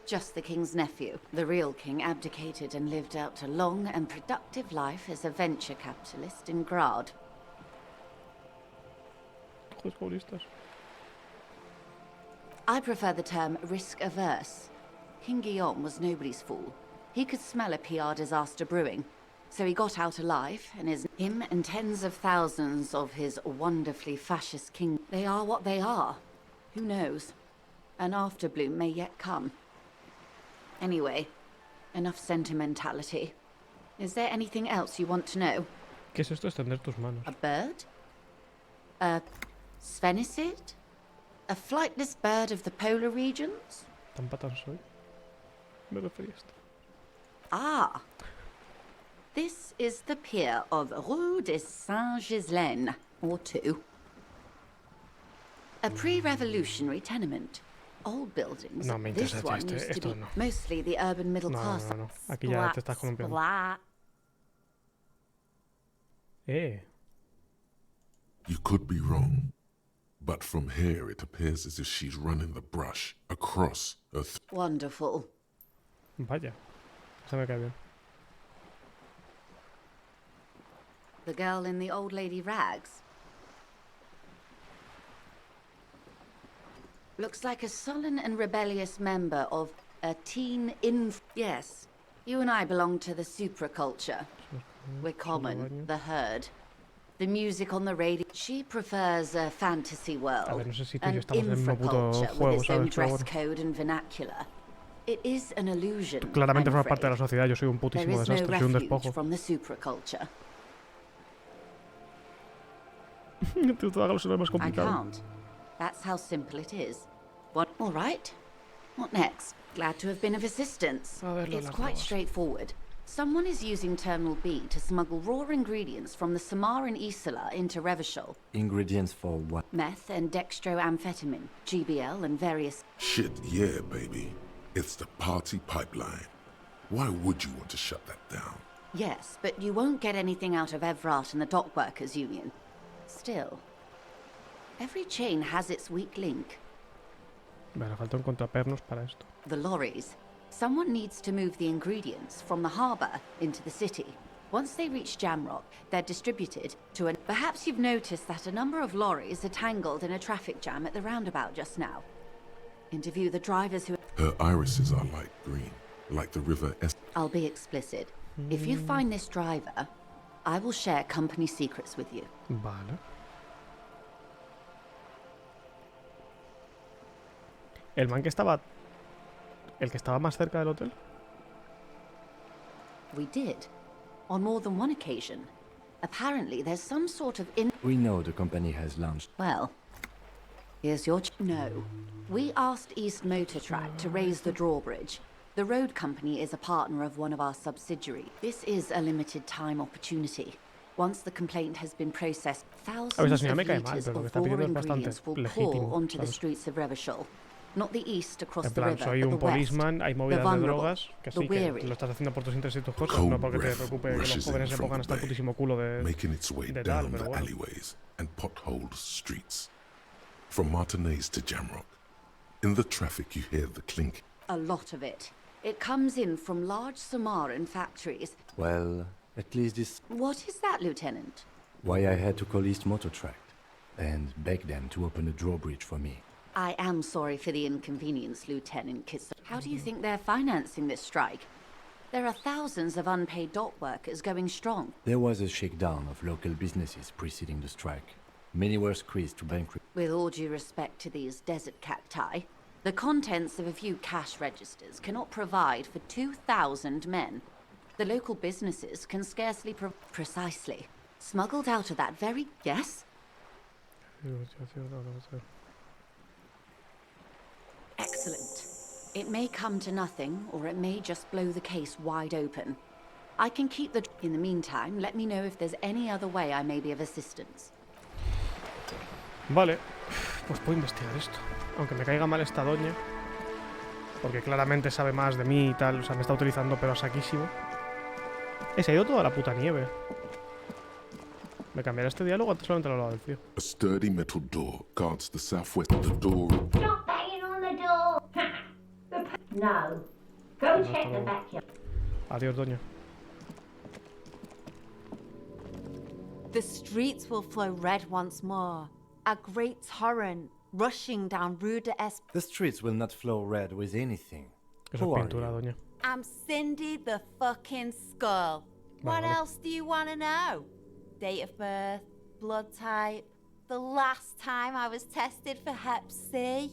Just the king's nephew. The real king abdicated and lived out a long and productive life as a venture capitalist in Grad. I prefer the term risk-averse. King Guillaume was nobody's fool. He could smell a PR disaster brewing, so he got out alive, and him and tens of thousands of his wonderfully fascist king. They are what they are. Who knows? An afterbloom may yet come. Anyway, enough sentimentality. Is there anything else you want to know? ¿Qué es esto? Extender tus manos. A bird? A sphenicid? A flightless bird of the polar regions? Tan patán soy. Me refería a esto. Ah. This is the pier of Rue de Saint-Ghislain, or 2. A pre-revolutionary tenement. Old buildings. No me This interesa one used to esto be no. mostly the urban middle class. No. Aquí ya te estás columpiando. You could be wrong, but from here it appears as if she's running the brush across her. Wonderful. Vaya, se me cae bien. The girl in the old lady rags. Looks like a sullen and rebellious member of a teen Yes, you and I belong to the supraculture. We're common, the herd. The music on the radio. She prefers a fantasy world, an infraculture with its own dress code and vernacular. It is an illusion. Claramente forma parte de la sociedad. Yo soy un putísimo desastre, soy un despojo. From the supraculture. I can't. That's how simple it is. What? All right. What next? Glad to have been of assistance. It's quite straightforward. Someone is using Terminal B to smuggle raw ingredients from the Samar and Isola into Revachol. Ingredients for what? Meth and dextroamphetamine, GBL and various... Shit, yeah, baby. It's the party pipeline. Why would you want to shut that down? Yes, but you won't get anything out of Evrat and the Dock Workers Union. Still, every chain has its weak link. Me falta un contrapernos para esto. The lorries. Someone needs to move the ingredients from the harbour into the city. Once they reach Jamrock, they're distributed to an... Perhaps you've noticed that a number of lorries are tangled in a traffic jam at the roundabout just now. Interview the drivers who... Her irises are light green, like the river I'll be explicit. If you find this driver, I will share company secrets with you. Vale. El man que estaba... ¿El que estaba más cerca del hotel? We did. On more than one occasion. Apparently there's some sort of We know the company has launched. Well, here's your... No. We asked East Motor Track to raise the drawbridge. The road company is a partner of one of our subsidiaries. This is a limited time opportunity. Once the complaint has been processed, thousands of litres of raw ingredients will pour onto the streets of Revachol. Not the east across the river, soy un but the west. policeman, hay movidas de drogas, que sí, que lo estás haciendo por tus intereses y tus cosas, no porque te preocupe que los jóvenes se pongan hasta el putísimo culo de tal, pero bueno. Alleyways and potholed streets. From Martinez to Jamrock. In the traffic you hear the clink. A lot of it. It comes in from large Samaran factories. Well, at least this... What is that, Lieutenant? Why I had to call East Motor Track and beg them to open a drawbridge for me. I am sorry for the inconvenience, Lieutenant Kitson. How do you think they're financing this strike? There are thousands of unpaid dock workers going strong. There was a shakedown of local businesses preceding the strike. Many were squeezed to bankruptcy. With all due respect to these desert cacti, the contents of a few cash registers cannot provide for 2,000 men. The local businesses can scarcely precisely. Smuggled out of that very... Yes? Excellent. It may come to nothing, or it may just blow the case wide open. I can keep the... In the meantime, let me know if there's any other way I may be of assistance. Vale, pues puedo investigar esto. Aunque me caiga mal esta doña, porque claramente sabe más de mí y tal, o sea, me está utilizando pero a saquísimo. Se ha ido toda la puta nieve. ¿Me cambiará este diálogo? Antes solamente lo hablaba del tío. A sturdy metal door guards the southwest of the door. Stop banging on the door! No. Go check the backyard. Adiós, doña. The streets will flow red once more. A great torrent rushing down Rue de Esp. The streets will not flow red with anything. Eso Who es are pintura, you? doña. I'm Cindy the fucking Skull. What Vale. else do you want to know? Date of birth, blood type, the last time I was tested for Hep C.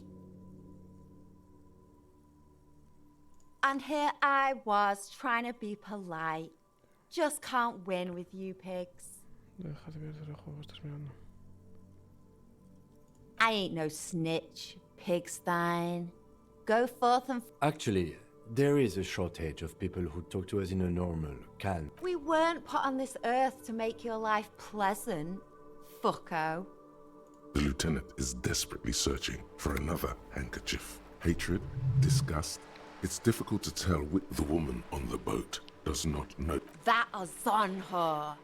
And here I was trying to be polite. Just can't win with you pigs. I ain't no snitch, Pigstein. Go forth and... Actually, there is a shortage of people who talk to us in a normal, calm. We weren't put on this earth to make your life pleasant, fucko. The lieutenant is desperately searching for another handkerchief. Hatred, disgust. It's difficult to tell which the woman on the boat does not know. That is on her.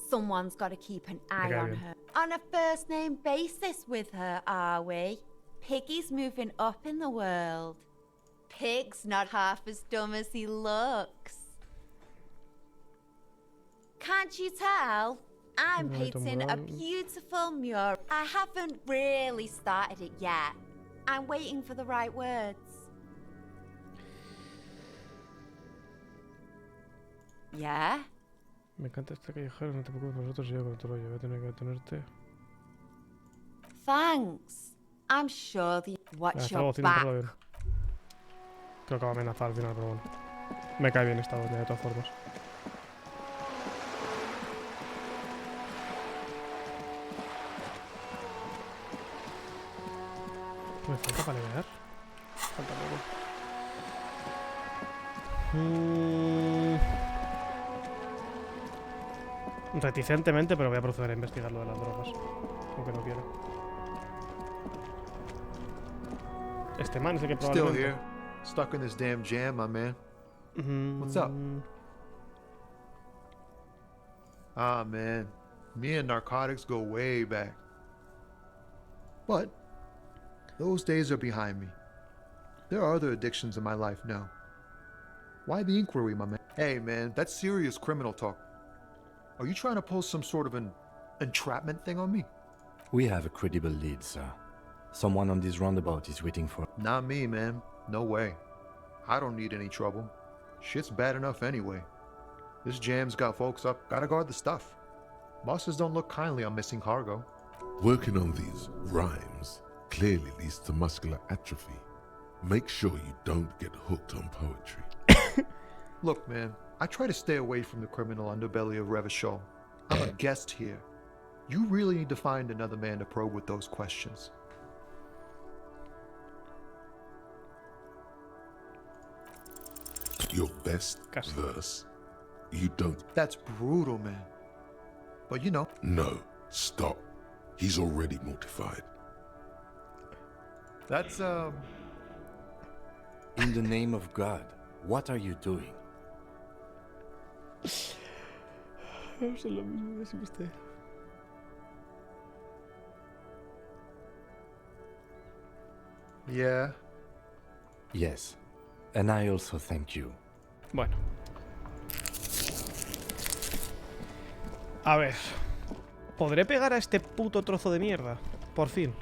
Someone's got to keep an eye on her. On a first-name basis with her, are we? Piggy's moving up in the world. Pig's not half as dumb as he looks. Can't you tell? I'm painting a beautiful mural. I haven't really started it yet. I'm waiting for the right words. Yeah? Me encanta este callejero, no te preocupes por nosotros y yo con todo rollo. Voy a tener que detenerte. Thanks. I'm sure the... Watch Está your haciendo un back. poco bien. Creo que va a amenazar al final, pero bueno. Me cae bien esta doña de todas formas. ¿Me falta para leer? Falta poco. Reticentemente, pero voy a proceder a investigar lo de las drogas. Aunque no quiero. Este man es el que Still probablemente... here, stuck in this damn jam, my man. What's up? Ah, man, me and narcotics go way back. But those days are behind me. There are other addictions in my life now. Why the inquiry, my man? Hey, man, that's serious criminal talk. Are you trying to pull some sort of an entrapment thing on me? We have a credible lead, sir. Someone on this roundabout is waiting for... Not me, man. No way. I don't need any trouble. Shit's bad enough anyway. This jam's got folks up. Gotta guard the stuff. Bosses don't look kindly on missing cargo. Working on these rhymes clearly leads to muscular atrophy. Make sure you don't get hooked on poetry. Look, man, I try to stay away from the criminal underbelly of Revachol. I'm a guest here. You really need to find another man to probe with those questions. Your best verse, you don't... That's brutal, man. But you know... No, stop. He's already mortified. That's, In the name of God, what are you doing? Es lo mismo de supiste. Yeah. Yes, and I also thank you. Bueno. A ver. ¿Podré pegar a este puto trozo de mierda? Por fin.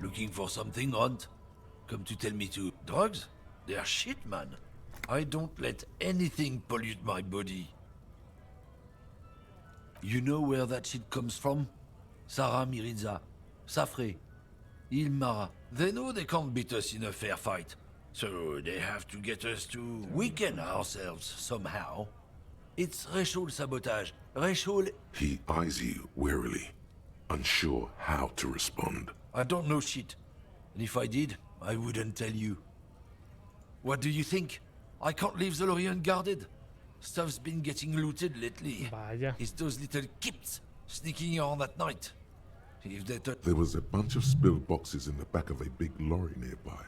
Looking for something, Hunt? Come to tell me to... Drugs? They're shit, man. I don't let anything pollute my body. You know where that shit comes from? Sarah Miriza, Safre, Ilmara. They know they can't beat us in a fair fight. So they have to get us to weaken ourselves somehow. It's racial sabotage. Racial... He eyes you warily, unsure how to respond. I don't know shit. And if I did, I wouldn't tell you. What do you think? I can't leave the lorry unguarded. Stuff's been getting looted lately. Vaya. It's those little kips sneaking around at night. If they There was a bunch of spilled boxes in the back of a big lorry nearby.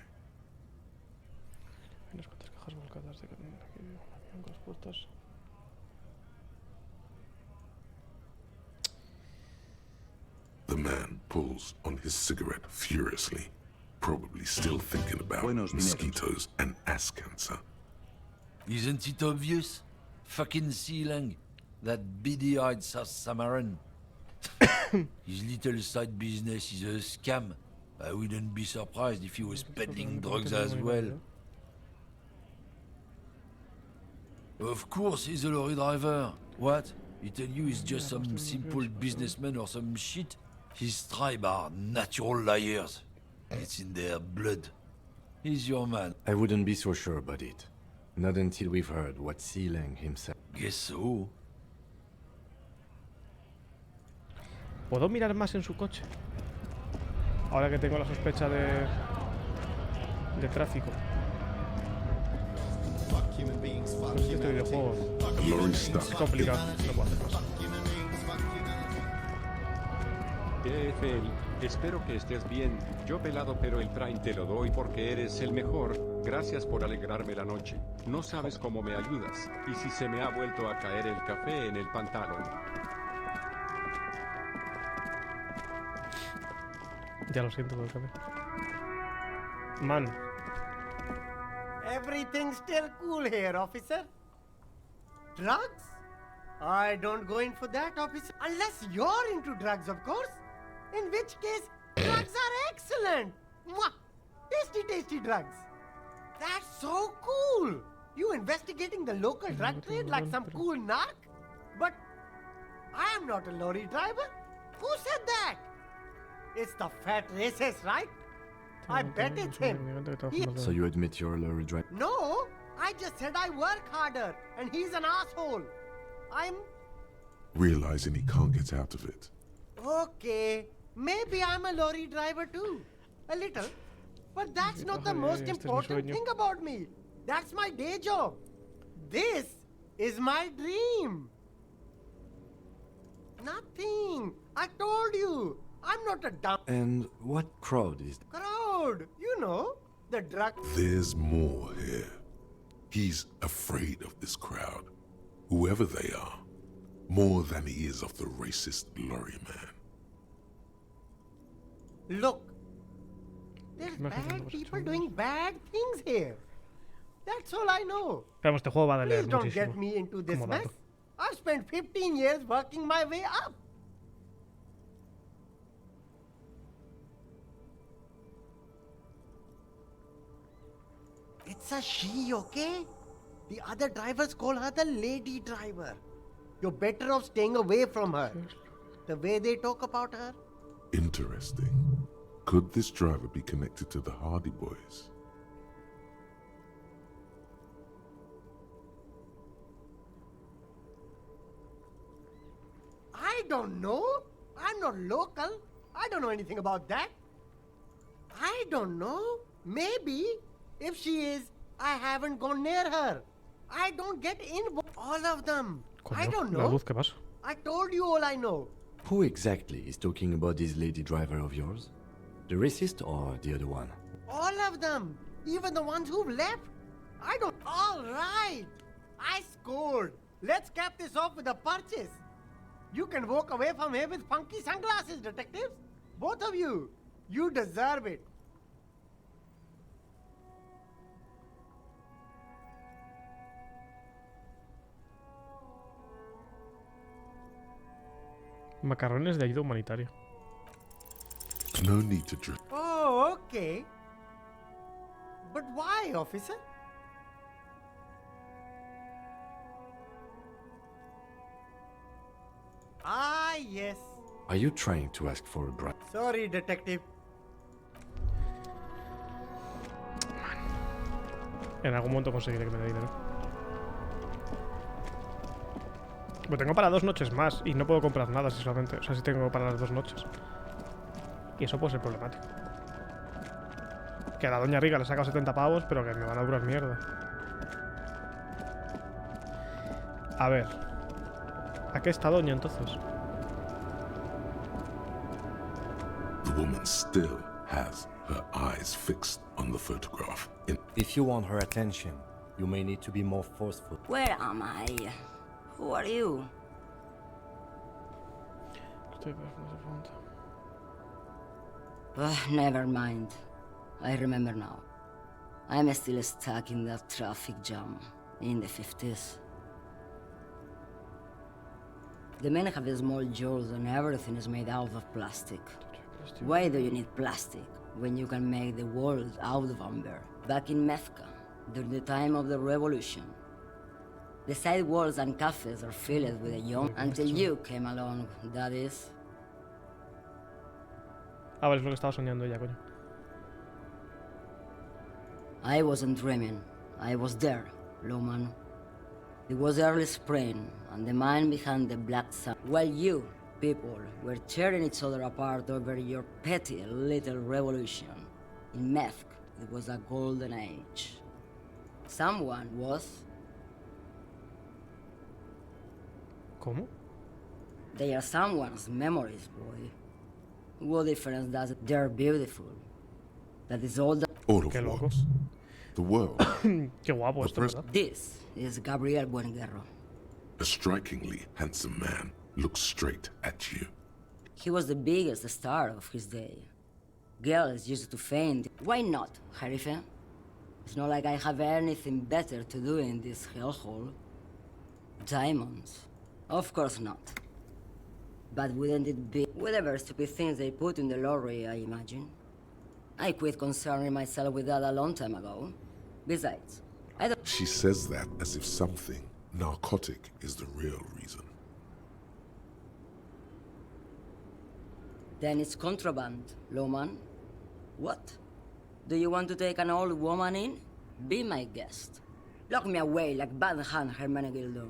justos. The man pulls on his cigarette furiously, probably still thinking about mosquitoes and ass cancer. Isn't it obvious? Fucking Sealang, that beady-eyed South Samaran. His little side business is a scam. I wouldn't be surprised if he was peddling drugs as well. Of course he's a lorry driver. What? He tell you he's just some simple businessman or some shit? His tribe are natural liars. It's in their blood. He's your man. I wouldn't be so sure about it. Not until we've heard what Sealang himself... Guess so. ¿Puedo mirar más en su coche? Ahora que tengo la sospecha de tráfico. No sé si este videojuego es complicado, no puedo hacer más. TFL, espero que estés bien. Yo pelado, pero el train te lo doy porque eres el mejor. Gracias por alegrarme la noche. No sabes cómo me ayudas. Y si se me ha vuelto a caer el café en el pantalón. Ya lo siento por el café. Man. Everything's still cool here, officer. Drugs? I don't go in for that, officer. Unless you're into drugs, of course. In which case, drugs are excellent. Mwah! Tasty, tasty drugs. That's so cool. You investigating the local drug trade like some cool narc? But I am not a lorry driver. Who said that? It's the fat racist, right? I bet it's him. So you admit you're a lorry driver? No, I just said I work harder, and he's an asshole. I'm... Realizing he can't get out of it. Okay, maybe I'm a lorry driver too. A little. But that's not the most important thing about me. That's my day job. This is my dream. Nothing. I told you. I'm not a dumb... And what crowd is that? Crowd. You know, the drug... There's more here. He's afraid of this crowd, whoever they are, more than he is of the racist lorry man. Look, there's bad people doing bad things here. That's all I know. Pero este juego va a doler Please don't muchísimo. get me into this Como mess. dato. I've spent 15 years working my way up. It's a she, okay? The other drivers call her the lady driver. You're better off staying away from her. The way they talk about her. Interesting. Could this driver be connected to the Hardy Boys? I don't know. I'm not local. I don't know anything about that. I don't know. Maybe. If she is, I haven't gone near her. I don't get involved. All of them. I don't La know. luz, ¿qué pasa? I told you all I know. Who exactly is talking about this lady driver of yours? The racist or the other one? All of them. Even the ones who've left. I don't. All right. I scored. Let's cap this off with a purchase. You can walk away from here with funky sunglasses, detectives. Both of you. You deserve it. Macarrones de ayuda humanitaria. No need to drink. Oh, okay. But why, officer? Ah, yes. Are you trying to ask for a bribe? Sorry, detective. En algún momento conseguiré que me dé dinero. Pues tengo para 2 noches más y no puedo comprar nada si solamente. O sea, si tengo para las 2 noches. Y eso puede ser problemático. Que a la doña Riga le he sacado 70 pavos, pero que me van a durar mierda. A ver. ¿A qué está doña entonces? The woman still has her eyes fixed on the photograph. If you want her attention, You may need to be more forceful. Where am I? Who are you? Never mind. I remember now. I'm still stuck in that traffic jam in the 50s. The men have small jaws and everything is made out of plastic. Why do you need plastic when you can make the world out of amber? Back in Mecca, during the time of the revolution, the sidewalks and cafes are filled with a young until you came along, that is. Ah, vale, es lo que estaba soñando ella, coño. I wasn't dreaming. I was there, Lowman. It was early spring, and the man behind the black sun. While you, people, were tearing each other apart over your petty little revolution. In Meth, it was a golden age. Someone was... ¿Cómo? They are someone's memories, boy. What difference does it? They're beautiful. That is all that... All of what? The world. Qué guapo esto, ¿verdad? This is Gabriel Buenguerro. A strikingly handsome man looks straight at you. He was the biggest star of his day. Girls used to faint. Why not, Harife? It's not like I have anything better to do in this hellhole. Diamonds? Of course not. But wouldn't it be whatever stupid things they put in the lorry, I imagine? I quit concerning myself with that a long time ago. Besides, I don't... She says that as if something narcotic is the real reason. Then it's contraband, Lowman. What? Do you want to take an old woman in? Be my guest. Lock me away like Bad Hand Hermenegildo.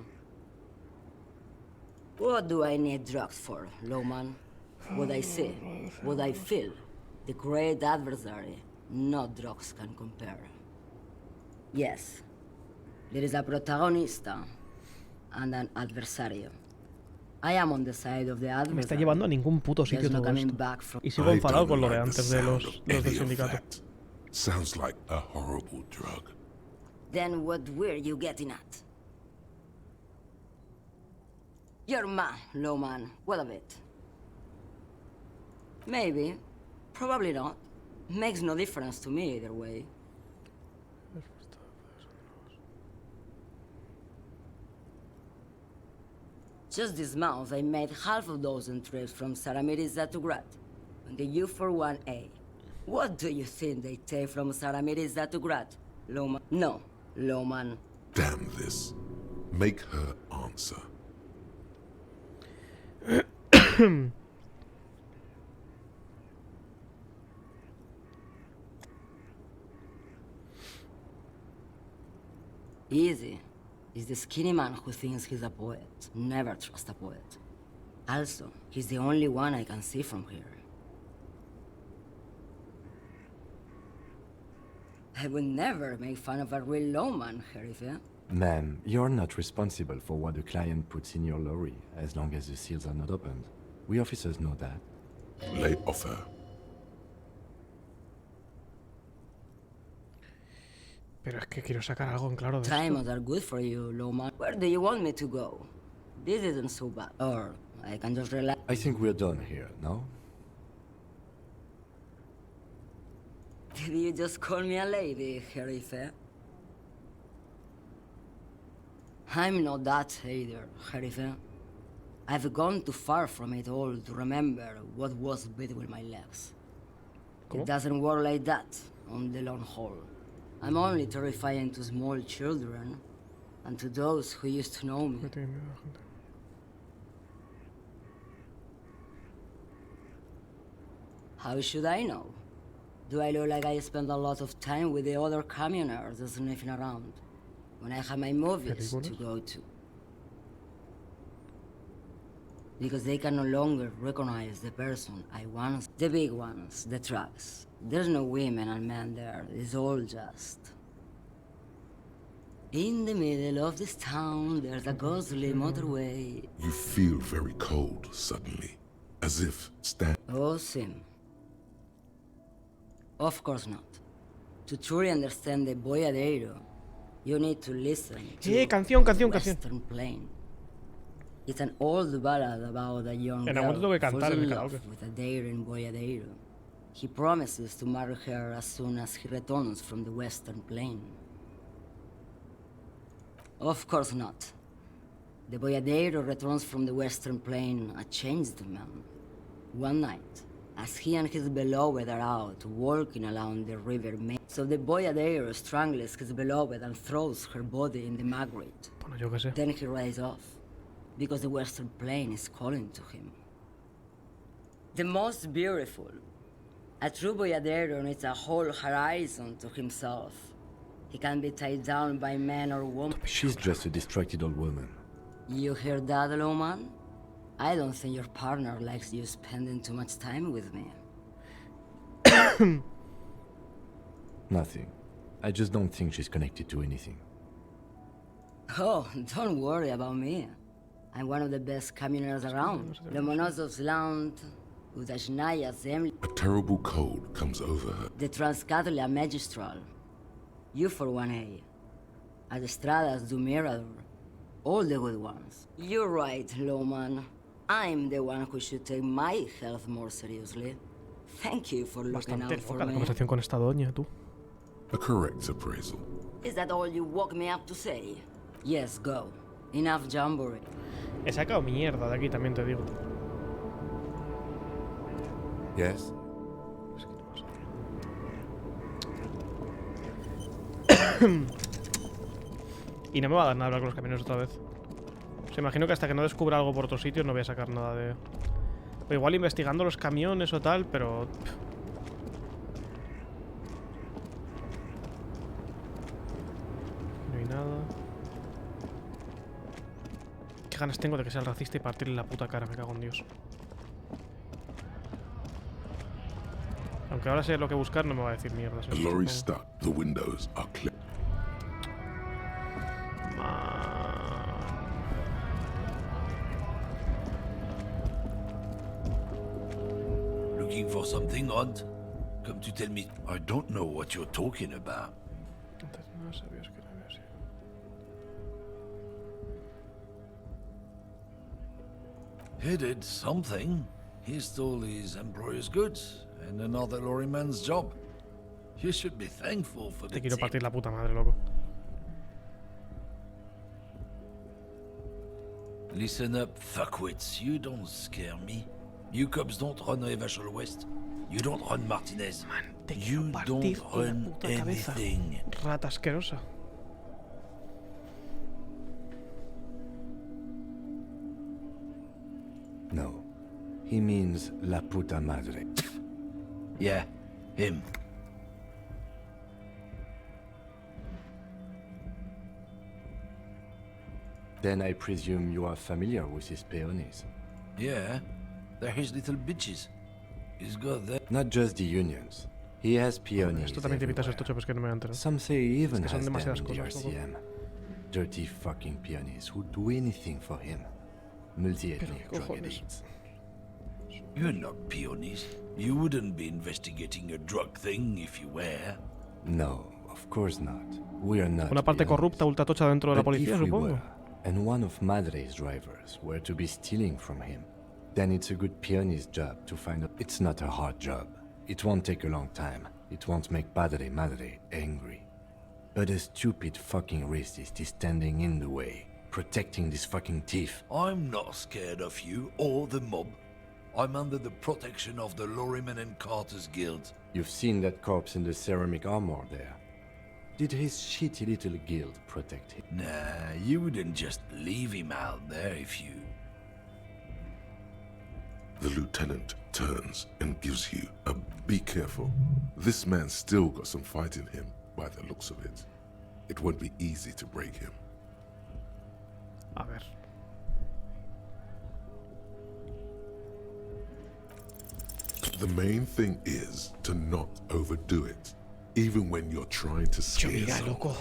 What do I need drugs for, Lowman? What I see, what I feel. The great adversary, no drugs can compare. Yes, there is a protagonista and an adversario. I am on the side of the adversary. Me está llevando a ningún puto sitio todo esto. Y sigo enfadado con lo de antes de los del sindicato. Sounds like a horrible drug. Then what were you getting at? You're mad, Lowman. What of it? Maybe. Probably not. Makes no difference to me either way. Just this month, I made half a dozen trips from Saramiriza to Grat on the U41A. What do you think they take from Saramiriza to Grat, Lowman? No, Lowman. Damn this. Make her answer. Easy. He's the skinny man who thinks he's a poet. Never trust a poet. Also, he's the only one I can see from here. I would never make fun of a real lowman, Herife. Ma'am, you're not responsible for what the client puts in your lorry, as long as the seals are not opened. We officers know that. Lay off her. Pero es que quiero sacar algo en claro de esto. Diamonds are good for you, Lowman. Where do you want me to go? This isn't so bad. Or I can just relax. I think we're done here, no? Did you just call me a lady, Herife? I'm not that either, Herife. I've gone too far from it all to remember what was between my legs. It doesn't work like that on the long haul. I'm only terrifying to small children and to those who used to know me. How should I know? Do I look like I spend a lot of time with the other communers sniffing around when I have my movies to go to? Because they can no longer recognize the person I once... The big ones, the trucks. There's no women and men there. It's all just... In the middle of this town, there's a ghostly motorway. You feel very cold suddenly, as if Oh, Sim. Of course not. To truly understand the boyadero, You need to listen to canción. Western Plain. It's an old ballad about a young En algún tengo girl que who falls cantar en el in love karaoke. with a daring boyadero. He promises to marry her as soon as he returns from the Western Plain. Of course not. The boyadero returns from the Western Plain a changed man. One night, as he and his beloved are out walking along the river so the boyadero strangles his beloved and throws her body in the Magritte. Bueno, yo qué sé. Then he rides off, because the Western Plain is calling to him. The most beautiful. A true boyadero needs a whole horizon to himself. He can be tied down by man or woman. She's just a distracted old woman. You hear that, Lowman? I don't think your partner likes you spending too much time with me. Nothing. I just don't think she's connected to anything. Oh, don't worry about me. I'm one of the best communers around. Lomonosov's land, Udashnaya Zemlya, A terrible cold comes over her. the Transcatolia Magistral. You for 1A. Adestradas du Mirador. All the good ones. You're right, Lowman. I'm the one who should take my health more seriously. Thank you for looking Bastante out for loca la me. conversación con esta doña, tú. A correct appraisal. Is that all you woke me up to say? Yes, go. Enough jamboree. He sacado mierda de aquí, también te digo. Yes? Y no me va a dar nada hablar con los camiones otra vez. O sea, imagino que hasta que no descubra algo por otro sitio no voy a sacar nada de... O igual investigando los camiones o tal, pero... No hay nada. Qué ganas tengo de que sea el racista y partirle la puta cara, me cago en Dios. Aunque ahora sé lo que buscar, no me va a decir mierda. A lorry stuck. The windows are clear. Looking for something odd? Come to tell me. I don't know what you're talking about. No sabías que era así. He did something. He stole his employer's goods and another lorryman's job. You should be thankful for the Te quiero tip. partir la puta madre, loco. Listen up, fuckwits. You don't scare me. You cops don't run Evashel West. You don't run Martinez. You don't run anything. Rata asquerosa. No. He means la puta madre. Yeah, him. Then I presume you are familiar with his peonies. Yeah, they're his little bitches. He's got that. Not just the unions. He has peonies Esto también te evitas everywhere. esto, chopes, que no me voy a enterar. Some say he even Es que son has them demasiadas in the cosas, loco. RCM. Dirty fucking peonies who do anything for him. Multi-ethnic Pero, ¿qué drug cojones? addicts. You're not peonies. You wouldn't be investigating a drug thing if you were. No, of course not. We are not Una parte peonies. corrupta, ultratocha dentro de la But policía, if we supongo. were, and one of Madre's drivers were to be stealing from him, then it's a good peonist job to find out. It's not a hard job. It won't take a long time. It won't make Madre angry. But a stupid fucking racist is standing in the way, protecting this fucking thief. I'm not scared of you or the mob. I'm under the protection of the Lorrymen and Carters Guild. You've seen that corpse in the ceramic armor there. Did his shitty little guild protect him? Nah, you wouldn't just leave him out there if you... The lieutenant turns and gives you a be careful. This man's still got some fight in him by the looks of it. It won't be easy to break him. A ver. The main thing is to not overdo it, even when you're trying to scare Mira, someone. loco.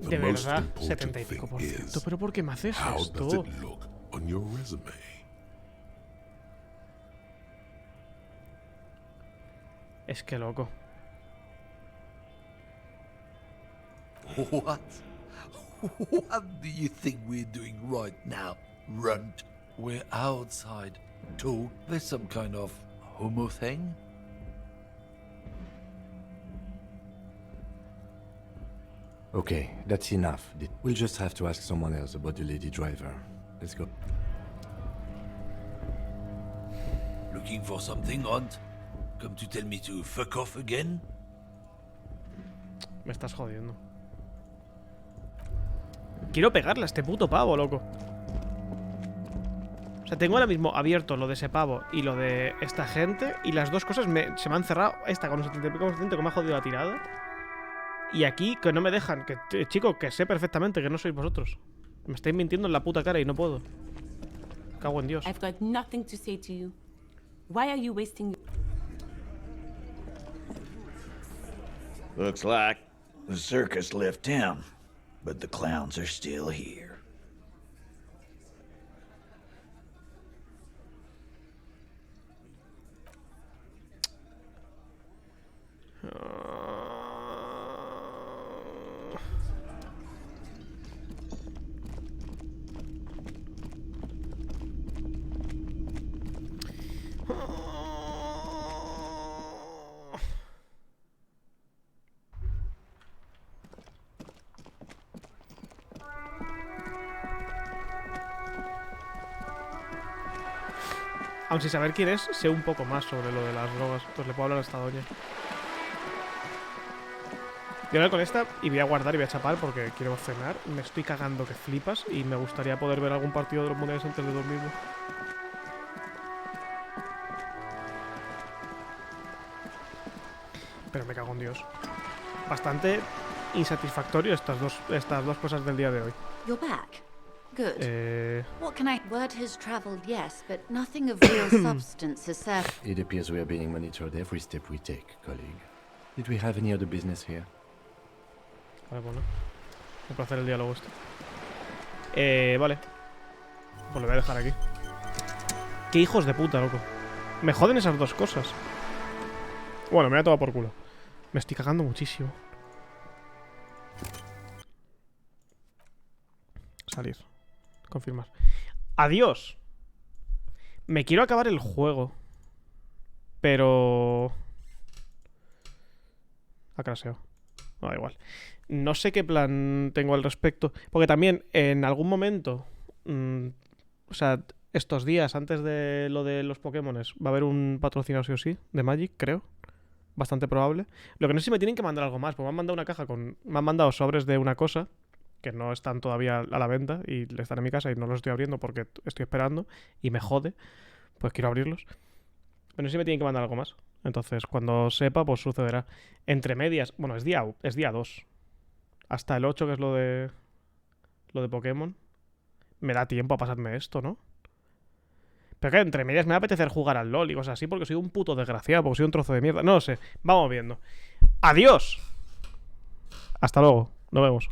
The De most verdad, important 70 y thing pico por is ciento. ¿Pero por qué me haces how does esto? it look on your resume? Es que loco. What? What do you think we're doing right now, runt? We're outside. Too. There's some kind of homo thing? Okay, that's enough. We'll just have to ask someone else about the lady driver. Let's go. Looking for something, runt? Come to tell me to fuck off again? Me estás jodiendo. Quiero pegarle a este puto pavo, loco. O sea, tengo ahora mismo abierto lo de ese pavo y lo de esta gente, y las dos cosas se me han cerrado. Esta con un 70% que me ha jodido la tirada. Y aquí que no me dejan. Que, chico, que sé perfectamente que no sois vosotros. Me estáis mintiendo en la puta cara y no puedo. Cago en Dios. I've got nothing to say to you. Why are you wasting... Looks like the circus left town, but the clowns are still here. Aun sin saber quién es, sé un poco más sobre lo de las drogas. Pues le puedo hablar a esta doña. Voy a hablar con esta y voy a guardar y voy a chapar porque quiero cenar. Me estoy cagando que flipas y me gustaría poder ver algún partido de los mundiales antes de dormirme. Pero me cago en Dios. Bastante insatisfactorio estas dos cosas del día de hoy. You're back. Good. What can I... Word has traveled, yes, but nothing of real substance has surfaced. It appears we are being monitored every step we take, colleague. Did we have any other business here? Vale, bueno. Voy a hacer el diálogo este. Vale. Pues lo voy a dejar aquí. Qué hijos de puta, loco. Me joden esas dos cosas. Bueno, me voy a tomar por culo. Me estoy cagando muchísimo. Salir. Confirmar. Adiós. Me quiero acabar el juego. Pero... ha crasheado. No, da igual. No sé qué plan tengo al respecto. Porque también en algún momento... o sea, estos días antes de lo de los Pokémones va a haber un patrocinado sí o sí de Magic, creo. Bastante probable. Lo que no sé si me tienen que mandar algo más. Porque me han mandado una caja con... me han mandado sobres de una cosa que no están todavía a la venta y están en mi casa y no los estoy abriendo porque estoy esperando y me jode. Pues quiero abrirlos. Pero no sé si me tienen que mandar algo más. Entonces, cuando sepa, pues sucederá. Entre medias... bueno, es día 2. Hasta el 8, que es lo de Pokémon. Me da tiempo a pasarme esto, ¿no? Pero que entre medias me va a apetecer jugar al LoL y cosas así porque soy un puto desgraciado, porque soy un trozo de mierda. No lo sé. Vamos viendo. ¡Adiós! Hasta luego. Nos vemos.